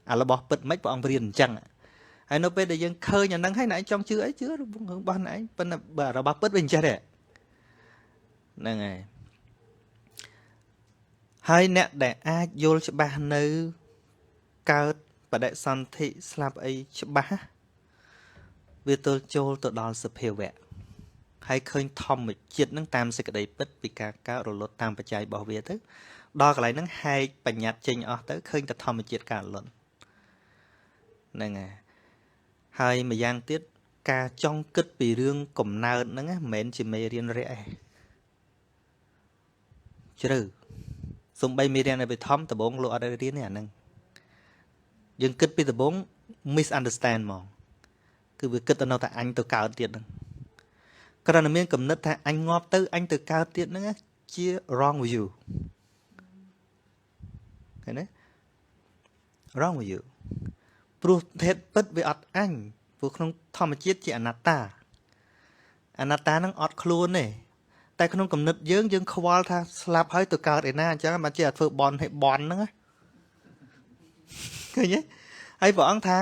អារបស់ពិតមិនព្រះអង្គរៀនអញ្ចឹងហើយនៅពេលដែលយើងឃើញអាហ្នឹងហើយណែចង់ជឿអីជឿរបស់ណែប៉ុន្តែបើរបស់ពិតវាអញ្ចឹងទេហ្នឹងហើយអ្នកដែលអាចយល់ច្បាស់នៅកើតបដិសន្ធិស្លាប់អីច្បាស់វាទល់ចូលទៅដល់សភាវៈហើយឃើញធម្មជាតិនឹងតាមសេចក្តីពិតពីការកើតរលត់តាមបច្ច័យរបស់វាទៅដល់កន្លែងហ្នឹងហែកបញ្ញត្តិចេញអស់ទៅឃើញតែធម្មជាតិកើតរលត់ហ្នឹងហើយម្យ៉ាងទៀតការចង់គិតពីរឿងកំណើតហ្នឹងមិនមែនជាមេរៀនរយៈឯងជ្រៅសំបីមេរៀនឲ្យបឋមដំបងលោកអត់រៀនទេអាហ្នឹងយើងគិតពីដំបង misunderstand ហ្មងគឺវាគិតទៅនៅតែអញទៅកើតទៀតហ្នឹងគ្រាន់តែមានគំនិតថាអញងាប់ទៅអញទៅកើតទៀតហ្នឹងជា wrong with you ឃើញទេ wrong with you ព្រោះហេតុពិតវាអត់អញព្រោះក្នុងធម្មជាតិជាអនត្តាហ្នឹងអត់ខ្លួនទេតែក្នុងគំនិតយើងខ្វល់ថាស្លាប់ហើយទៅកើតឯណាអញ្ចឹងបានជាធ្វើបន់ឲ្យបន់ហ្នឹងឃើញទេហើយព្រះអង្គថា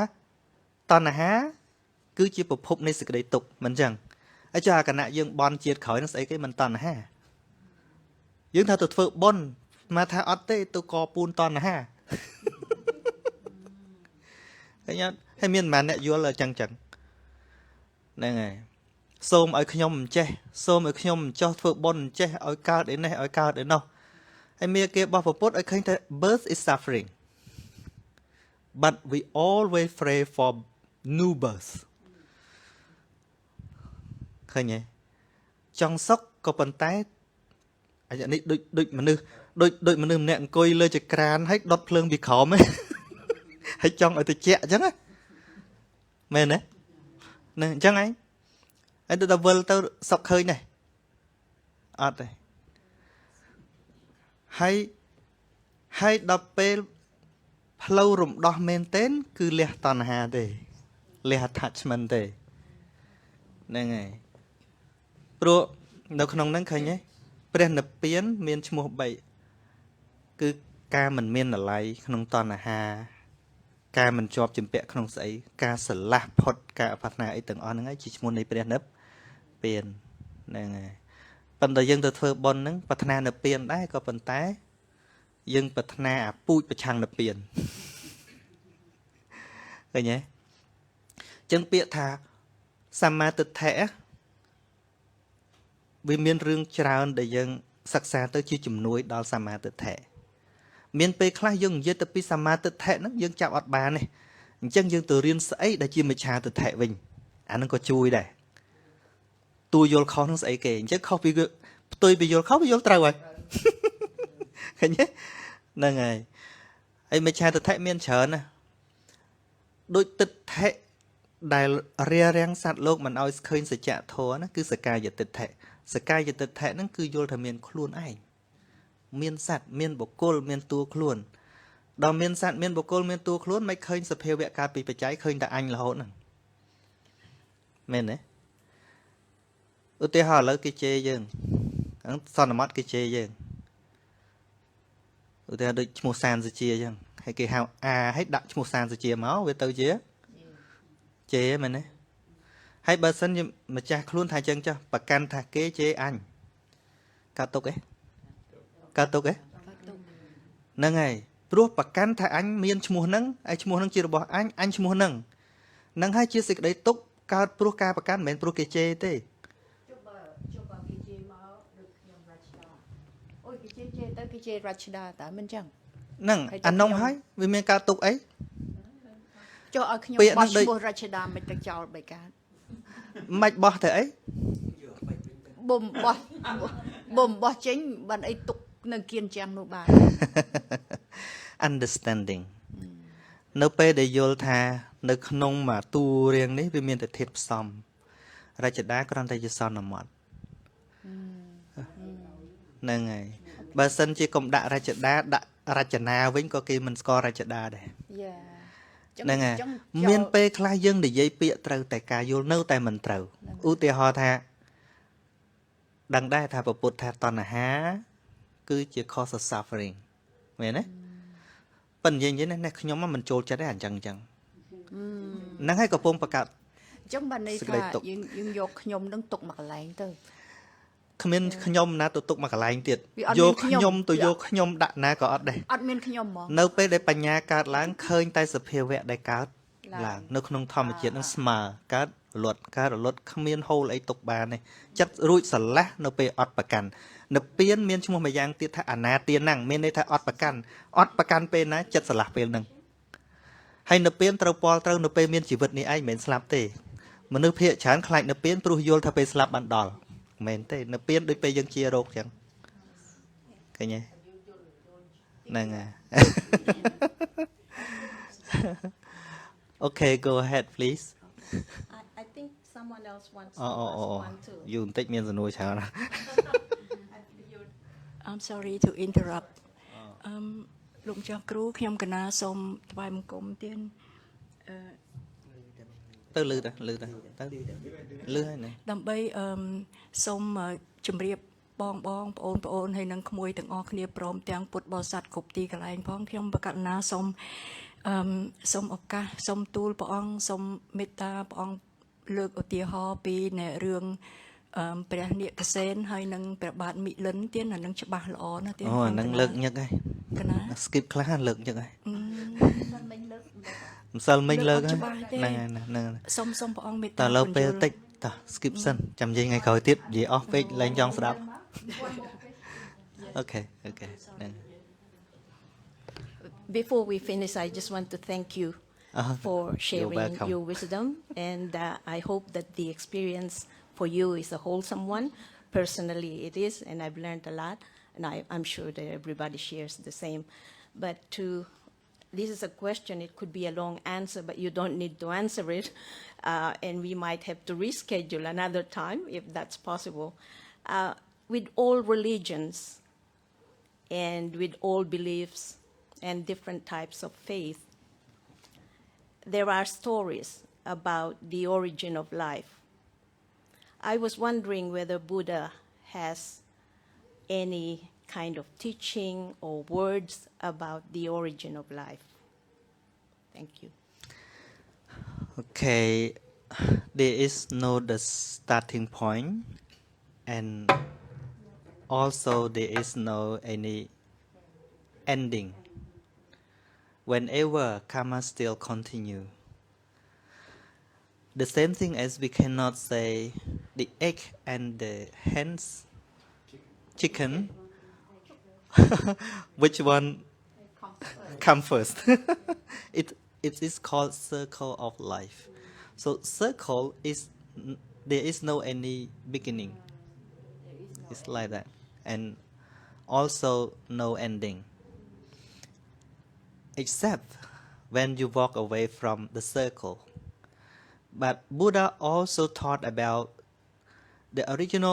តណ្ហា គឺជាប្រភពនៃសេចក្តីទុក្ខមិនអញ្ចឹងហើយចុះអាគណៈយើងបន់ជាតិក្រោយនឹងស្អីគេមិនតណ្ហាយើងថាទៅធ្វើបន់មកថាអត់ទេទៅកពូនតណ្ហាហើយមានម៉ានអ្នកយល់អញ្ចឹងហ្នឹងហើយសូមឲ្យខ្ញុំមិនចេះសូមឲ្យខ្ញុំមិនចោះធ្វើបន់មិនចេះឲ្យកើតឯនេះឲ្យកើតឯនោះហើយមានគេបោះប្រពុតឲ្យឃើញថា birth is suffering but we always pray for new birth ឃើញទេចង់សុខក៏ប៉ុន្តែអានេះដូចមនុស្សដូចមនុស្សម្នាក់អង្គុយលើចក្រានហើយដុតភ្លើងពីក្រោមហើយចង់ឲ្យត្រជាក់អញ្ចឹងមែនទេហ្នឹងអញ្ចឹងឯងហើយទៅវិលទៅសុខឃើញដែរអត់ទេហើយដល់ពេលផ្លូវរំដោះមែនទែនគឺលះតណ្ហាទេលះ attachment ទេហ្នឹងហើយព្រោះនៅក្នុងហ្នឹងឃើញទេព្រះនិព្វានមានឈ្មោះ3គឺការមិនមានអាល័យក្នុងតណ្ហាការមិនជាប់ជំពាក់ក្នុងស្អីការស្រឡះផុតការអប្រាថ្នាអីទាំងអស់ហ្នឹងឯងជាឈ្មោះនៃព្រះនិព្វានហ្នឹងហើយប៉ុន្តែយើងទៅធ្វើបុណ្យហ្នឹងប្រាថ្នានិព្វានដែរក៏ប៉ុន្តែយើងប្រាថ្នាអាពូជប្រឆាំងនិព្វានឃើញទេចឹងពាក្យថាសម្មាទិដ្ឋិវាមានរឿងច្រើនដែលយើងសិក្សាទៅជាជំនួយដល់សម្មាទិដ្ឋិមានពេលខ្លះយើងនិយាយទៅពីសម្មាទិដ្ឋិហ្នឹងយើងចាប់អត់បានទេអញ្ចឹងយើងទៅរៀនស្អីដែលជាមិច្ឆាទិដ្ឋិវិញអាហ្នឹងក៏ជួយដែរតួយល់ខុសហ្នឹងស្អីគេអញ្ចឹងខុសពីផ្ទុយពីយល់ខុសវាយល់ត្រូវហើយឃើញទេហ្នឹងហើយហើយមិច្ឆាទិដ្ឋិមានច្រើនណាស់ដូចទិដ្ឋិដែលរារាំងសត្វលោកមិនឲ្យឃើញសច្ចធម៌ណាគឺសកាយទិដ្ឋិសកាយទិដ្ឋិហ្នឹងគឺយល់ថាមានខ្លួនឯងមានសត្វមានបុគ្គលមានតួខ្លួនដល់មានសត្វមានបុគ្គលមានតួខ្លួនមិនឃើញសភាវៈកើតពីបច្ច័យឃើញតែអញរហូតហ្នឹងមែនទេឧទាហរណ៍ឥឡូវគេជេរយើងសន្មតគេជេរយើងឧទាហរណ៍ដូចឈ្មោះសានសុជាអញ្ចឹងហើយគេហៅអាហើយដាក់ឈ្មោះសានសុជាមកវាទៅជាជេរមែនទេហើយបើសិនជាម្ចាស់ខ្លួនថាអញ្ចឹងចុះប្រកាន់ថាគេជេរអញកើតទុកឯងកើតទុកឯងហ្នឹងហើយព្រោះប្រកាន់ថាអញមានឈ្មោះហ្នឹងហើយឈ្មោះហ្នឹងជារបស់អញឈ្មោះហ្នឹងហើយជាសេចក្តីទុកកើតព្រោះការប្រកាន់មិនមែនព្រោះគេជេរទេជុំបើគេជេរមកដូចខ្ញុំរាជដាអូយគេជេរទៅគេជេររាជដាតើមិនចឹងហ្នឹងអានំហើយវាមានកើតទុកអីចុះឲ្យខ្ញុំបោះឈ្មោះរាជដាមិនទៅចោលបីកើតមិនបោះទៅអីបំបោះចេញបានអីទុកនៅគៀនចាំងនោះបាន understanding នៅពេលដែលយល់ថានៅក្នុងមួយតួរៀងនេះវាមានតែធាតុផ្សំរចនាគ្រាន់តែជាសន្មតហ្នឹងហើយបើសិនជាកុំដាក់រចនាដាក់រចនាវិញក៏គេមិនស្គាល់រចនាដែរហ្នឹងហើយមានពេលខ្លះយើងនិយាយពាក្យត្រូវតែការយល់នៅតែមិនត្រូវឧទាហរណ៍ថា ដឹងដែរថាប្រពុតថាតណ្ហាគឺជា cause of suffering មែនទេប៉ុន្តែនិយាយនេះខ្ញុំមិនចូលចិត្តទេអញ្ចឹងហ្នឹងហើយកំពុងបង្កើត ចឹងបានន័យថាយើងយកខ្ញុំនឹងទុកមកកន្លែងទៅ គ្មានខ្ញុំណាទៅទុកមកកន្លែងទៀត វាអត់មានខ្ញុំ យកខ្ញុំទៅយកខ្ញុំដាក់ណាក៏អត់ដែរ អត់មានខ្ញុំហ្មង នៅពេលដែលបញ្ញាកើតឡើងឃើញតែសភាវៈដែលកើតឡើងនៅក្នុងធម្មជាតិនឹងស្មើកើតរលត់គ្មានហូលអីទុកបានទេចិត្តរួចស្រឡះនៅពេលអត់ប្រកាន់នៅពៀនមានឈ្មោះមួយយ៉ាងទៀតថាអនាទានហ្នឹងមានន័យថាអត់ប្រកាន់ពេលណាចិត្តស្រឡះពេលហ្នឹងហើយនៅពៀនត្រូវពលត្រូវនៅពេលមានជីវិតនេះឯងមិនមែនស្លាប់ទេមនុស្សភាគច្រើនខ្លាចនៅពៀនព្រោះយល់ថាពេលស្លាប់បានដល់មិនមែនទេនៅពៀនដូចពេលយើងជារោគចឹងឃើញទេហ្នឹងហើយ Okay, go ahead, please. I think someone else wants to Oh. ask one too. You take me as a noise, huh? I'm sorry to interrupt លោកម្ចាស់គ្រូខ្ញុំកណាសូមថ្វាយបង្គំទៀន ទៅលឺទៅលឺហើយណា ដើម្បីសូមជម្រាបបងប្អូនហើយនិងក្មួយទាំងអស់គ្នាព្រមទាំងពុទ្ធបរិស័ទគ្រប់ទីកន្លែងផងខ្ញុំបកណ្ណាសូមឱកាសសូមទូលព្រះអង្គសូមមេត្តាព្រះអង្គលើកឧទាហរណ៍ពីនៅរឿងព្រះនាគកសេនហើយនិងព្រះបាទមិលិនទៀតអានឹងច្បាស់ល្អណាស់ទៀត អូអានឹងលើកញឹកហើយក ណា skip ខ្លះលើកញឹកហើយម្សិលមិញលើកហ្នឹងសូមព្រះអង្គមេត្តា តើលើពេលតិចតោះ skip សិនចាំនិយាយថ្ងៃក្រោយទៀតនិយាយអស់ពេកលែងចង់ស្ដាប់ Okay ហ្នឹង Before we finish, I just want to thank you for sharing welcome. your wisdom, and I hope that the experience for you is a wholesome one. Personally, it is, and I've learned a lot, and I'm sure that everybody shares the same. But this is a question, it could be a long answer, but you don't need to answer it, and we might have to reschedule another time if that's possible. With all religions and with all beliefs, and different types of faith, there are stories about the origin of life. I was wondering whether Buddha has any kind of teaching or words about the origin of life. Thank you. Okay, there is no the starting point, and also there is no any ending. Whenever karma still continue. The same thing as we cannot say the egg and the hens, chicken, which one come first. It is called circle of life. So circle is there is no any beginning. It's like that, and also no ending. Except when you walk away from the circle. But Buddha also taught about the origin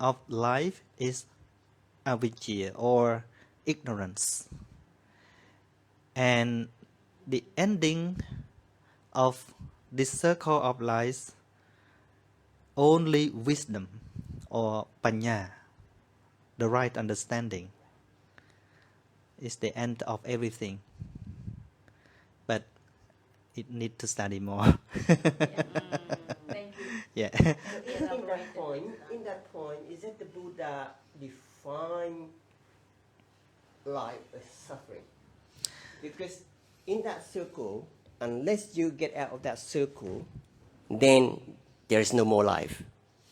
of life is avijja or ignorance. And the ending of this circle of life only wisdom or panya, the right understanding. Is the end of everything, but it need to study more. Thank you. Yeah. In that point, is it the Buddha define life as suffering? Because in that circle, unless you get out of that circle, then there is no more life.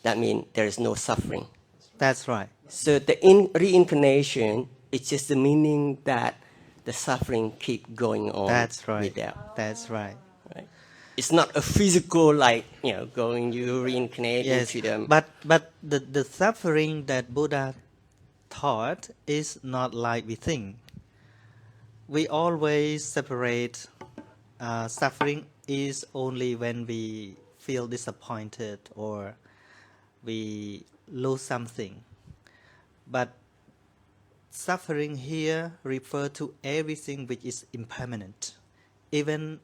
That means there is no suffering. That's right. So the reincarnation, it's just the meaning that the suffering keep going on. That's right. Without. That's right. Right. It's not a physical like going you reincarnate Yes. into them. But the suffering that Buddha taught is not like we think. We always separate. Suffering is only when we feel disappointed or we lose something. But suffering here refer to everything which is impermanent, even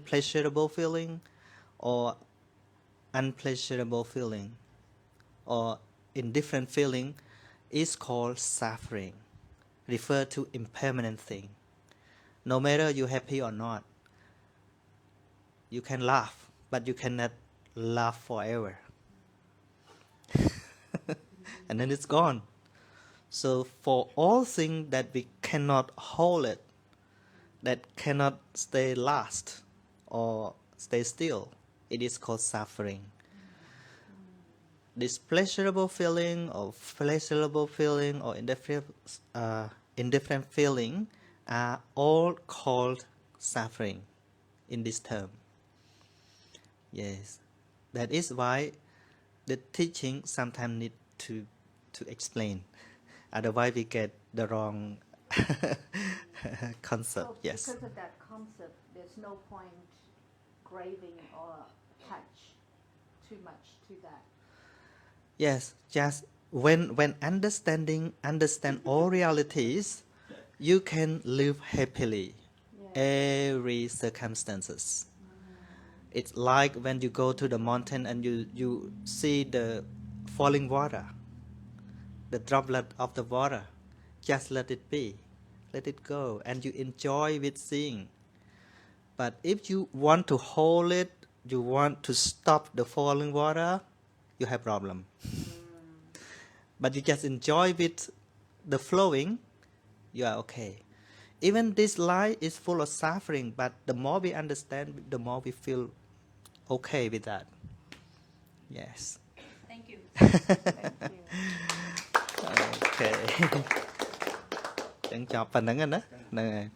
pleasurable feeling or unpleasurable feeling or indifferent feeling is called suffering, refer to impermanent thing. No matter you're happy or not, you can laugh, but you cannot laugh forever. And then it's gone. So for all things that we cannot hold it, that cannot stay last or stay still, it is called suffering. This pleasurable feeling or pleasurable feeling or indifferent feeling are all called suffering in this term. Yes, that is why the teaching sometimes need to explain. Otherwise we get the wrong concept. Yes. Because of that concept, there's no point craving or attach too much to that. Yes, just when understand all realities, you can live happily every circumstances. It's like when you go to the mountain and you see the falling water, the droplet of the water. Just let it be, let it go, and you enjoy with seeing. But if you want to hold it, you want to stop the falling water, you have problem. But you just enjoy with the flowing, you are okay. Even this life is full of suffering, but the more we understand, the more we feel okay with that. Yes. Thank you. Okay. Chẳng chọc phần nắng anh đó. Này,